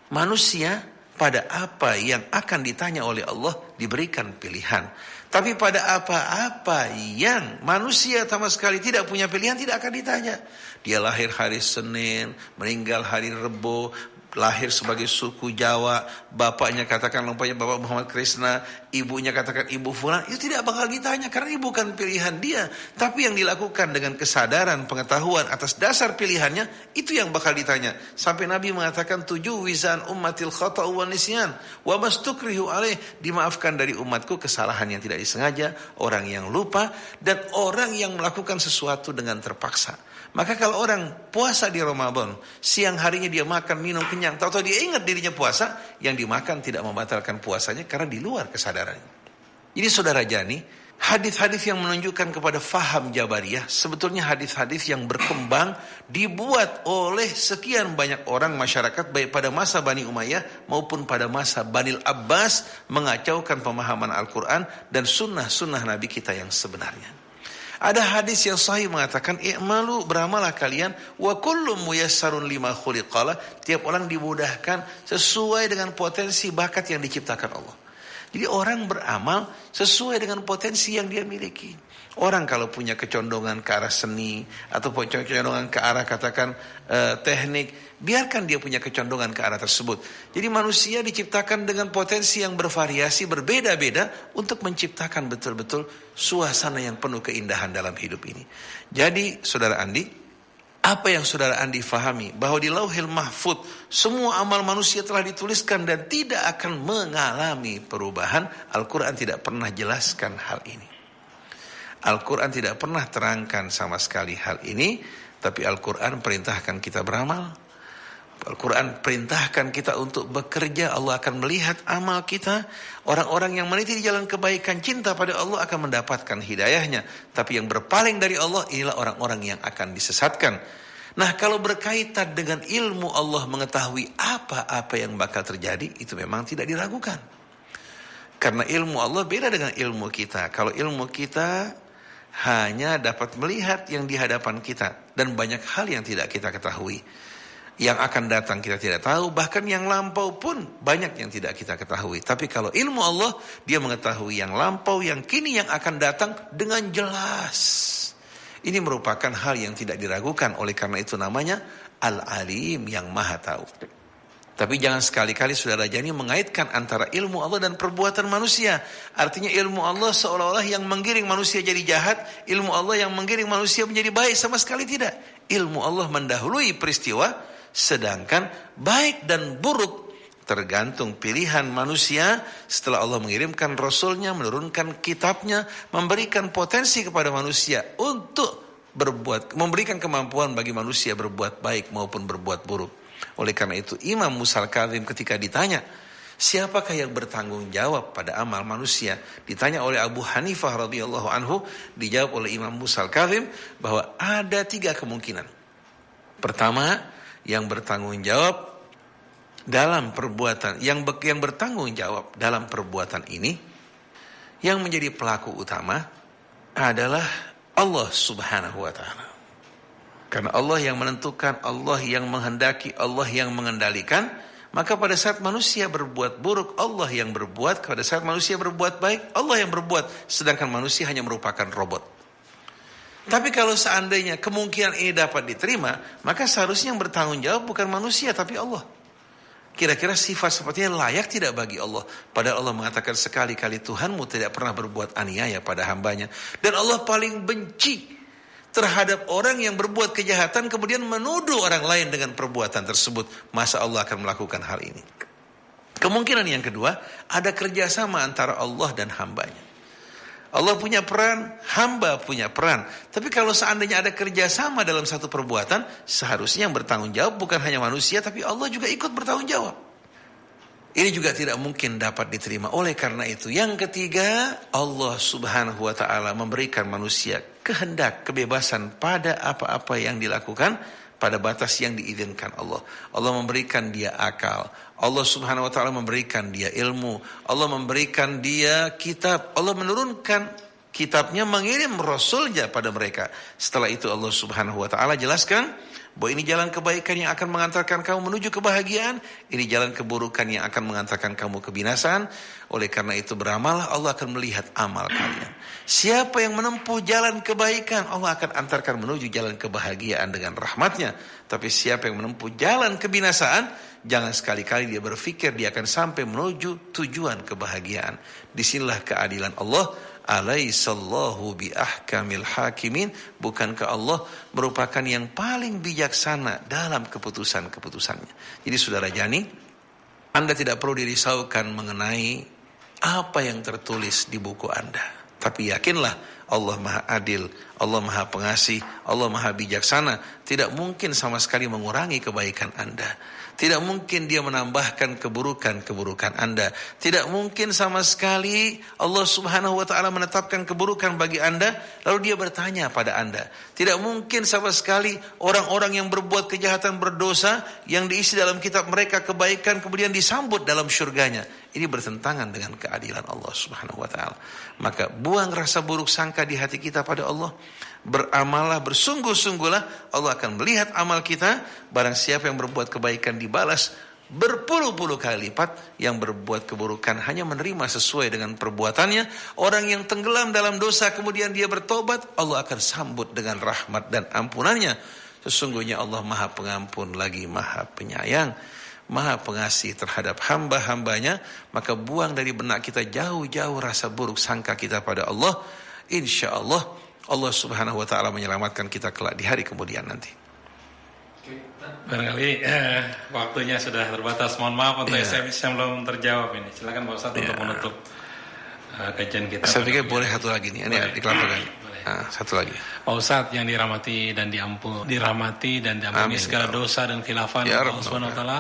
Manusia pada apa yang akan ditanya oleh Allah diberikan pilihan. Tapi pada apa-apa yang manusia sama sekali tidak punya pilihan tidak akan ditanya. Dia lahir hari Senin, meninggal hari Rebo, lahir sebagai suku Jawa, bapaknya katakan umpamanya Bapak Muhammad Krisna, ibunya katakan Ibu Fulan, itu tidak bakal ditanya karena ini bukan pilihan dia. Tapi yang dilakukan dengan kesadaran, pengetahuan atas dasar pilihannya, itu yang bakal ditanya. Sampai Nabi mengatakan 7 wizan ummatil khata'u wa nisyan wa mastukrihu alaih, dimaafkan dari umatku kesalahan yang tidak disengaja, orang yang lupa, dan orang yang melakukan sesuatu dengan terpaksa. Maka kalau orang puasa di Ramadan, siang harinya dia makan, minum, kenyang, tahu-tahu dia ingat dirinya puasa, yang dimakan tidak membatalkan puasanya karena di luar kesadarannya. Jadi saudara Jani, hadis-hadis yang menunjukkan kepada faham Jabariyah, sebetulnya hadis-hadis yang berkembang, dibuat oleh sekian banyak orang masyarakat, baik pada masa Bani Umayyah maupun pada masa Banil Abbas, mengacaukan pemahaman Al-Quran dan sunnah-sunnah Nabi kita yang sebenarnya. Ada hadis yang sahih mengatakan, i'malu, beramalah kalian, wa kullu muyassarun lima khuliqala, tiap orang dimudahkan sesuai dengan potensi bakat yang diciptakan Allah. Jadi orang beramal sesuai dengan potensi yang dia miliki. Orang kalau punya kecondongan ke arah seni, atau kecondongan ke arah katakan teknik, biarkan dia punya kecondongan ke arah tersebut. Jadi manusia diciptakan dengan potensi yang bervariasi, berbeda-beda, untuk menciptakan betul-betul suasana yang penuh keindahan dalam hidup ini. Jadi saudara Andi, apa yang saudara Andi fahami, bahwa di Lauhil Mahfuz semua amal manusia telah dituliskan dan tidak akan mengalami perubahan. Al-Quran tidak pernah jelaskan hal ini. Al-Quran tidak pernah terangkan sama sekali hal ini, tapi Al-Quran perintahkan kita beramal. Al-Quran perintahkan kita untuk bekerja. Allah akan melihat amal kita. Orang-orang yang meniti di jalan kebaikan, cinta pada Allah, akan mendapatkan hidayahnya. Tapi yang berpaling dari Allah, inilah orang-orang yang akan disesatkan. Nah, kalau berkaitan dengan ilmu Allah, mengetahui apa-apa yang bakal terjadi, itu memang tidak diragukan. Karena ilmu Allah beda dengan ilmu kita. Kalau ilmu kita hanya dapat melihat yang di hadapan kita, dan banyak hal yang tidak kita ketahui. Yang akan datang kita tidak tahu, bahkan yang lampau pun banyak yang tidak kita ketahui. Tapi kalau ilmu Allah, dia mengetahui yang lampau, yang kini, yang akan datang dengan jelas. Ini merupakan hal yang tidak diragukan. Oleh karena itu namanya Al-Alim, yang maha tahu. Tapi jangan sekali-kali saudara Jani mengaitkan antara ilmu Allah dan perbuatan manusia. Artinya ilmu Allah seolah-olah yang menggiring manusia jadi jahat, ilmu Allah yang menggiring manusia menjadi baik. Sama sekali tidak. Ilmu Allah mendahului peristiwa, sedangkan baik dan buruk tergantung pilihan manusia. Setelah Allah mengirimkan Rasulnya, menurunkan kitabnya, memberikan potensi kepada manusia untuk berbuat, memberikan kemampuan bagi manusia berbuat baik maupun berbuat buruk. Oleh karena itu Imam Musa Al-Kadzim ketika ditanya, siapakah yang bertanggung jawab pada amal manusia, ditanya oleh Abu Hanifah radhiyallahu anhu, dijawab oleh Imam Musa Al-Kadzim bahwa ada 3 kemungkinan. Pertama, yang bertanggung jawab dalam perbuatan, yang bertanggung jawab dalam perbuatan ini, yang menjadi pelaku utama adalah Allah Subhanahu wa taala. Karena Allah yang menentukan, Allah yang menghendaki, Allah yang mengendalikan. Maka pada saat manusia berbuat buruk, Allah yang berbuat. Pada saat manusia berbuat baik, Allah yang berbuat. Sedangkan manusia hanya merupakan robot. Tapi kalau seandainya kemungkinan ini dapat diterima, maka seharusnya yang bertanggung jawab bukan manusia, tapi Allah. Kira-kira sifat sepertinya layak tidak bagi Allah. Padahal Allah mengatakan sekali-kali Tuhanmu tidak pernah berbuat aniaya pada hambanya. Dan Allah paling benci terhadap orang yang berbuat kejahatan kemudian menuduh orang lain dengan perbuatan tersebut. Masa Allah akan melakukan hal ini? Kemungkinan yang kedua, ada kerjasama antara Allah dan hambanya. Allah punya peran, hamba punya peran. Tapi kalau seandainya ada kerjasama dalam satu perbuatan, seharusnya yang bertanggung jawab bukan hanya manusia, tapi Allah juga ikut bertanggung jawab. Ini juga tidak mungkin dapat diterima. Oleh karena itu, yang ketiga, Allah Subhanahu wa ta'ala memberikan manusia kehendak, kebebasan pada apa-apa yang dilakukan pada batas yang diizinkan Allah. Allah memberikan dia akal. Allah Subhanahu wa ta'ala memberikan dia ilmu. Allah memberikan dia kitab. Allah menurunkan kitabnya, mengirim rasulnya pada mereka. Setelah itu Allah Subhanahu wa ta'ala jelaskan bahwa ini jalan kebaikan yang akan mengantarkan kamu menuju kebahagiaan, ini jalan keburukan yang akan mengantarkan kamu kebinasaan. Oleh karena itu beramalah, Allah akan melihat amal kalian. Siapa yang menempuh jalan kebaikan, Allah akan antarkan menuju jalan kebahagiaan dengan rahmatnya. Tapi siapa yang menempuh jalan kebinasaan, jangan sekali-kali dia berpikir dia akan sampai menuju tujuan kebahagiaan. Disinilah keadilan Allah. Alaihissallahu biahkamil hakimin. Bukankah Allah merupakan yang paling bijaksana dalam keputusan-keputusannya. Jadi saudara Jani, Anda tidak perlu dirisaukan mengenai apa yang tertulis di buku Anda. Tapi yakinlah Allah Maha Adil, Allah Maha Pengasih, Allah Maha Bijaksana. Tidak mungkin sama sekali mengurangi kebaikan Anda. Tidak mungkin dia menambahkan keburukan-keburukan Anda. Tidak mungkin sama sekali Allah Subhanahu wa ta'ala menetapkan keburukan bagi Anda, lalu dia bertanya pada Anda. Tidak mungkin sama sekali orang-orang yang berbuat kejahatan berdosa, yang diisi dalam kitab mereka kebaikan, kemudian disambut dalam syurganya. Ini bertentangan dengan keadilan Allah Subhanahu wa ta'ala. Maka buang rasa buruk sangka di hati kita pada Allah. Beramallah, bersungguh-sungguhlah, Allah akan melihat amal kita. Barang siapa yang berbuat kebaikan dibalas berpuluh-puluh kali lipat, yang berbuat keburukan hanya menerima sesuai dengan perbuatannya. Orang yang tenggelam dalam dosa kemudian dia bertobat, Allah akan sambut dengan rahmat dan ampunannya. Sesungguhnya Allah Maha Pengampun lagi Maha Penyayang, Maha Pengasih terhadap hamba-hambanya. Maka buang dari benak kita jauh-jauh rasa buruk sangka kita pada Allah. Insya Allah Allah Subhanahu wa ta'ala menyelamatkan kita kelak di hari kemudian nanti. Barangkali waktunya sudah terbatas. Mohon maaf untuk SMS yang belum terjawab ini. Silakan Pak Ustadz untuk menutup kajian kita. Saya pikir boleh satu lagi nih. Ini dikelampukan. Satu lagi. Pak Ustadz yang dirahmati dan diampuni segala dosa dan khilafan Allah Subhanahu wa ta'ala.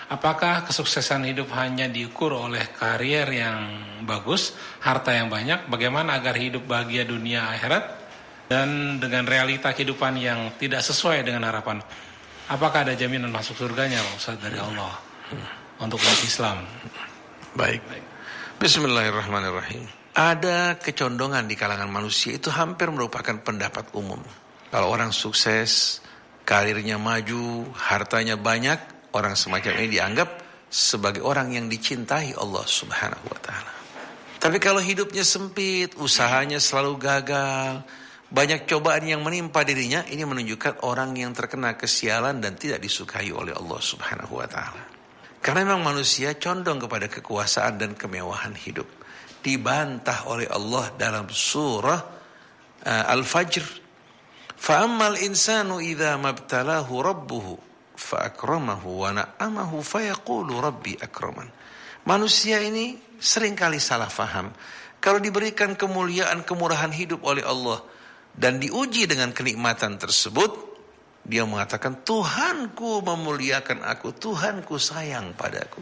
Apakah kesuksesan hidup hanya diukur oleh karier yang bagus, harta yang banyak? Bagaimana agar hidup bahagia dunia akhirat? Dan dengan realita kehidupan yang tidak sesuai dengan harapan, apakah ada jaminan masuk surganya Ustaz dari Allah untuk umat Islam? Baik. Bismillahirrahmanirrahim. Ada kecondongan di kalangan manusia, itu hampir merupakan pendapat umum. Kalau orang sukses, karirnya maju, hartanya banyak, orang semacam ini dianggap sebagai orang yang dicintai Allah Subhanahu wa ta'ala. Tapi kalau hidupnya sempit, usahanya selalu gagal, banyak cobaan yang menimpa dirinya, ini menunjukkan orang yang terkena kesialan dan tidak disukai oleh Allah Subhanahu wa ta'ala. Karena memang manusia condong kepada kekuasaan dan kemewahan hidup. Dibantah oleh Allah dalam surah Al-Fajr. Fa'ammal insanu idza mabtalahu rabbuhu fa'akramahu wa na'amahu fayaqulu rabbi akraman. Manusia ini seringkali salah faham. Kalau diberikan kemuliaan, kemurahan hidup oleh Allah dan diuji dengan kenikmatan tersebut, dia mengatakan, Tuhanku memuliakan aku, Tuhanku sayang padaku.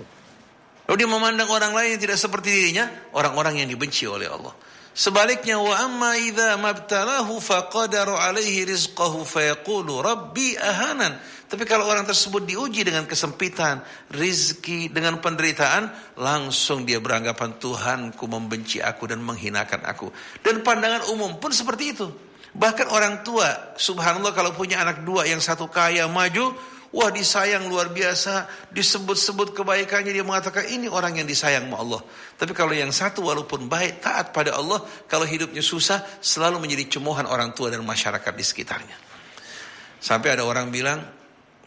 Lalu dia memandang orang lain yang tidak seperti dirinya, orang-orang yang dibenci oleh Allah. Sebaliknya, wa amma idza mabtalahu faqadara alaihi rizqahu fayaqulu rabbi ahanan. Tapi kalau orang tersebut diuji dengan kesempitan, rizki, dengan penderitaan, langsung dia beranggapan Tuhanku membenci aku dan menghinakan aku. Dan pandangan umum pun seperti itu. Bahkan orang tua, subhanallah, kalau punya anak dua, yang satu kaya maju, wah disayang luar biasa, disebut-sebut kebaikannya, dia mengatakan ini orang yang disayang sama Allah. Tapi kalau yang satu walaupun baik, taat pada Allah, kalau hidupnya susah, selalu menjadi cemoohan orang tua dan masyarakat di sekitarnya. Sampai ada orang bilang,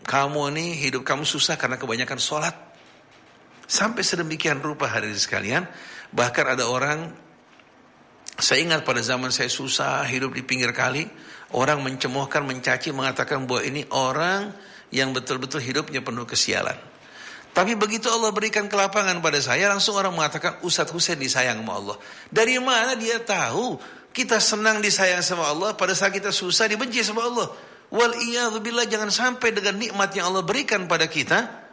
kamu nih hidup kamu susah karena kebanyakan sholat. Sampai sedemikian rupa hadirin sekalian. Bahkan ada orang, saya ingat pada zaman saya susah, hidup di pinggir kali, orang mencemoohkan, mencaci, mengatakan bahwa ini orang yang betul-betul hidupnya penuh kesialan. Tapi begitu Allah berikan kelapangan pada saya, langsung orang mengatakan Ustadz Husain disayang sama Allah. Dari mana dia tahu kita senang disayang sama Allah, pada saat kita susah dibenci sama Allah? Wal'iyadzubillah, jangan sampai dengan nikmat yang Allah berikan pada kita,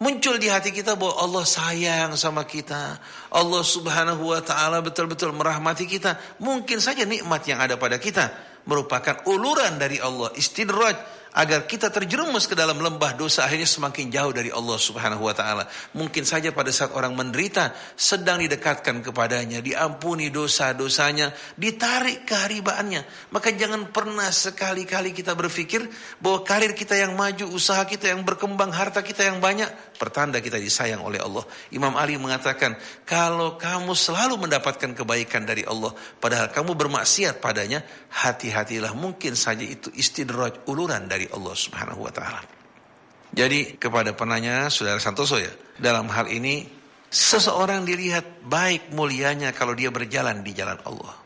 muncul di hati kita bahwa Allah sayang sama kita, Allah Subhanahu wa ta'ala betul-betul merahmati kita. Mungkin saja nikmat yang ada pada kita merupakan uluran dari Allah, istidraj, agar kita terjerumus ke dalam lembah dosa, akhirnya semakin jauh dari Allah Subhanahu wa ta'ala. Mungkin saja pada saat orang menderita, sedang didekatkan kepadanya, diampuni dosa-dosanya, ditarik keharibaannya. Maka jangan pernah sekali-kali kita berpikir bahwa karir kita yang maju, usaha kita yang berkembang, harta kita yang banyak, pertanda kita disayang oleh Allah. Imam Ali mengatakan, kalau kamu selalu mendapatkan kebaikan dari Allah, padahal kamu bermaksiat padanya, hati-hatilah, mungkin saja itu istidraj, uluran dari Allah Subhanahu wa ta'ala. Jadi kepada penanya, Saudara Santoso ya, dalam hal ini seseorang dilihat baik mulianya kalau dia berjalan di jalan Allah.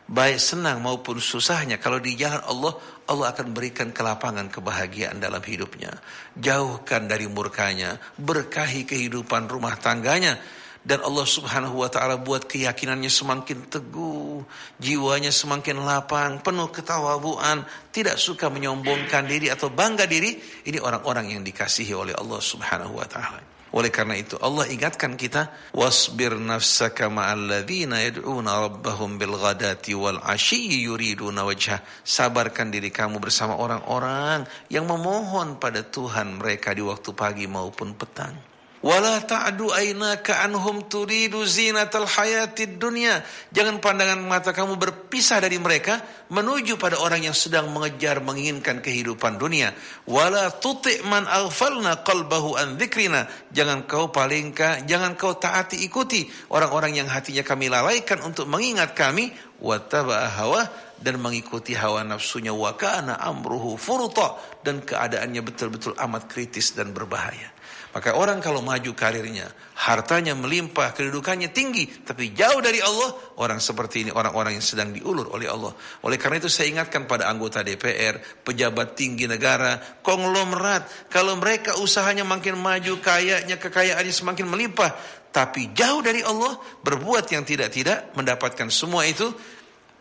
Baik senang maupun susahnya kalau di jalan Allah, Allah akan berikan kelapangan kebahagiaan dalam hidupnya. Jauhkan dari murkanya, berkahi kehidupan rumah tangganya. Dan Allah subhanahu wa ta'ala buat keyakinannya semakin teguh, jiwanya semakin lapang, penuh ketawaduan, tidak suka menyombongkan diri atau bangga diri. Ini orang-orang yang dikasihi oleh Allah subhanahu wa ta'ala. Oleh karena itu Allah ingatkan kita, wasbir nafsaka ma'al ladzina yad'una rabbahum bil ghadati wal 'ashyi yuriduna wajhah. Sabarkan diri kamu bersama orang-orang yang memohon pada Tuhan mereka di waktu pagi maupun petang. Wala ta'du aynaka anhum turidu zinatal hayatid dunya. Jangan pandangan mata kamu berpisah dari mereka menuju pada orang yang sedang mengejar menginginkan kehidupan dunia. Wala tuti' man aghfalna qalbahu an dzikrina. Jangan kau taati ikuti orang-orang yang hatinya kami lalaikan untuk mengingat kami. Wattaba'a hawa, dan mengikuti hawa nafsunya. Wa kana amruhu furuta, dan keadaannya betul-betul amat kritis dan berbahaya. Maka orang kalau maju karirnya, hartanya melimpah, kedudukannya tinggi, tapi jauh dari Allah, orang seperti ini orang-orang yang sedang diulur oleh Allah. Oleh karena itu saya ingatkan pada anggota DPR, pejabat tinggi negara, konglomerat, kalau mereka usahanya makin maju, kekayaannya semakin melimpah, tapi jauh dari Allah, berbuat yang tidak-tidak, mendapatkan semua itu,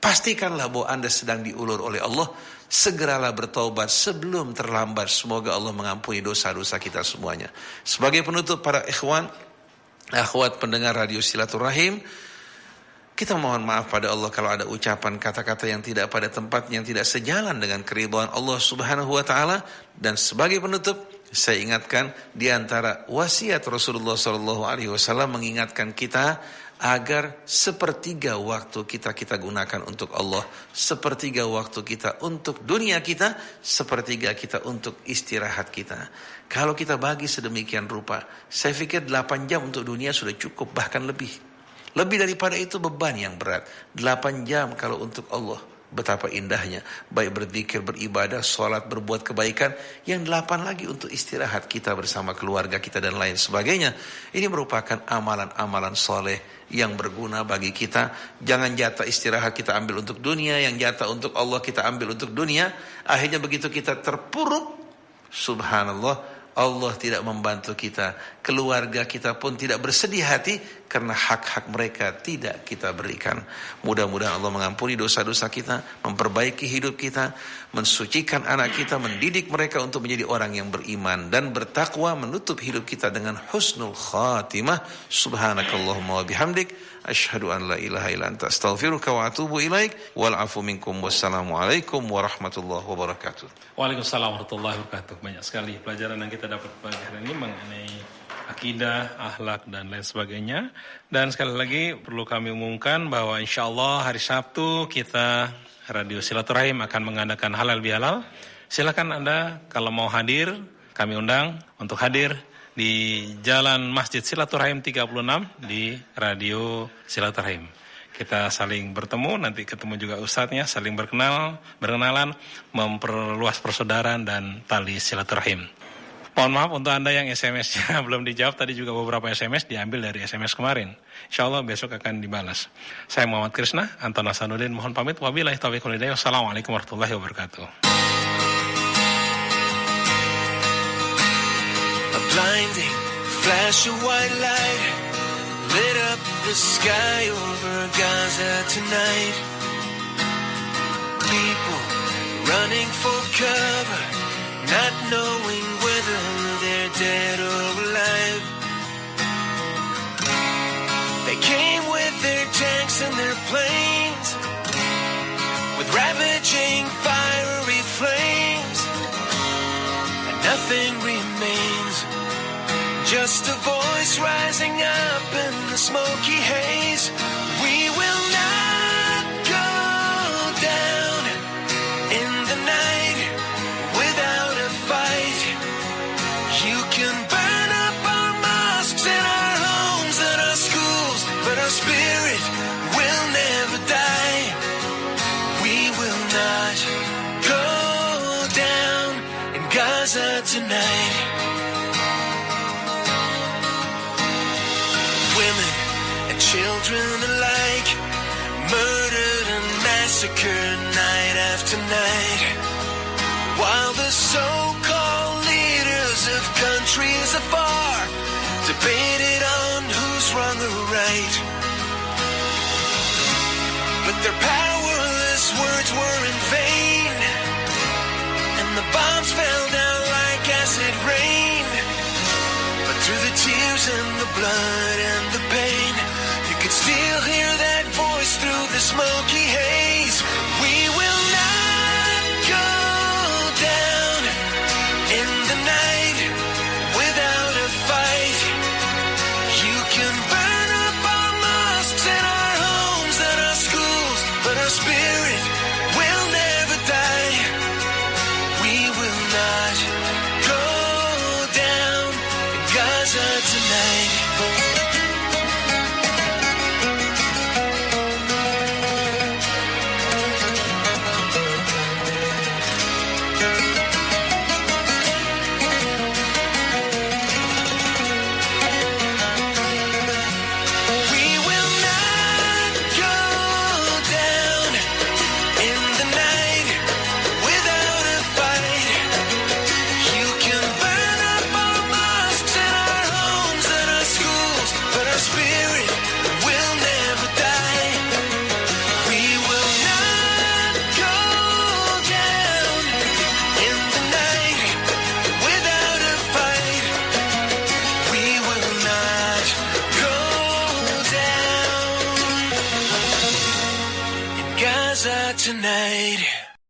pastikanlah bahwa Anda sedang diulur oleh Allah. Segeralah bertaubat sebelum terlambat. Semoga Allah mengampuni dosa-dosa kita semuanya. Sebagai penutup, para ikhwan, akhwat pendengar radio Silaturahim, kita mohon maaf pada Allah kalau ada ucapan kata-kata yang tidak pada tempatnya, yang tidak sejalan dengan keridhaan Allah subhanahu wa ta'ala. Dan sebagai penutup, saya ingatkan di antara wasiat Rasulullah SAW mengingatkan kita agar sepertiga waktu kita gunakan untuk Allah, sepertiga waktu kita untuk dunia kita, sepertiga kita untuk istirahat kita. Kalau kita bagi sedemikian rupa, saya pikir 8 jam untuk dunia sudah cukup, bahkan lebih daripada itu beban yang berat. 8 jam kalau untuk Allah, betapa indahnya, baik berzikir, beribadah, sholat, berbuat kebaikan. Yang 8 lagi untuk istirahat kita bersama keluarga kita dan lain sebagainya. Ini merupakan amalan-amalan soleh yang berguna bagi kita. Jangan jatah istirahat kita ambil untuk dunia, yang jatah untuk Allah kita ambil untuk dunia. Akhirnya begitu kita terpuruk, subhanallah, Allah tidak membantu kita, keluarga kita pun tidak bersedih hati karena hak-hak mereka tidak kita berikan. Mudah-mudahan Allah mengampuni dosa-dosa kita, memperbaiki hidup kita, mensucikan anak kita, mendidik mereka untuk menjadi orang yang beriman dan bertakwa, menutup hidup kita dengan husnul khatimah. Subhanakallahumma wa bihamdik, asyhadu an la ilaha illa anta, astaghfiruka wa atubu ilaik, wal afu minkum, wassalamu alaikum warahmatullahi wabarakatuh. Waalaikumsalam warahmatullahi wabarakatuh. Banyak sekali pelajaran yang kita dapat pada hari ini mengenai akidah, akhlak, dan lain sebagainya. Dan sekali lagi perlu kami umumkan bahwa insya Allah hari Sabtu kita Radio Silaturahim akan mengadakan halal bihalal. Silakan Anda kalau mau hadir, kami undang untuk hadir di Jalan Masjid Silaturahim 36 di Radio Silaturahim. Kita saling bertemu, nanti ketemu juga ustadznya, saling berkenalan, memperluas persaudaraan dan tali silaturahim. Mohon maaf untuk Anda yang SMS-nya belum dijawab, tadi juga beberapa SMS diambil dari SMS kemarin. Insya Allah besok akan dibalas. Saya Muhammad Krishna, Anton Hasanuddin, mohon pamit. Wabillahi taufiq wal hidayah. Wassalamualaikum warahmatullahi wabarakatuh. A blinding flash of white light lit up the sky over Gaza tonight. People running for cover, not knowing whether they're dead or alive. They came with their tanks and their planes, with ravaging fiery flames, and nothing remains, just a voice rising up in the smoky haze. We will not go down in the night without a fight. You can burn up our mosques and our homes and our schools, but our spirit will never die. We will not go down in Gaza tonight. children alike, murdered and massacred night after night, while the so-called leaders of countries afar debated on who's wrong or right. But their powerless words were in vain, and the bombs fell down like acid rain. But through the tears and the blood and the pain, you could still hear that voice through the smoky haze. We will not go down in the night without a fight. You can burn up our mosques and our homes and our schools, but our spirit will never die. We will not go down in Gaza tonight. Tonight.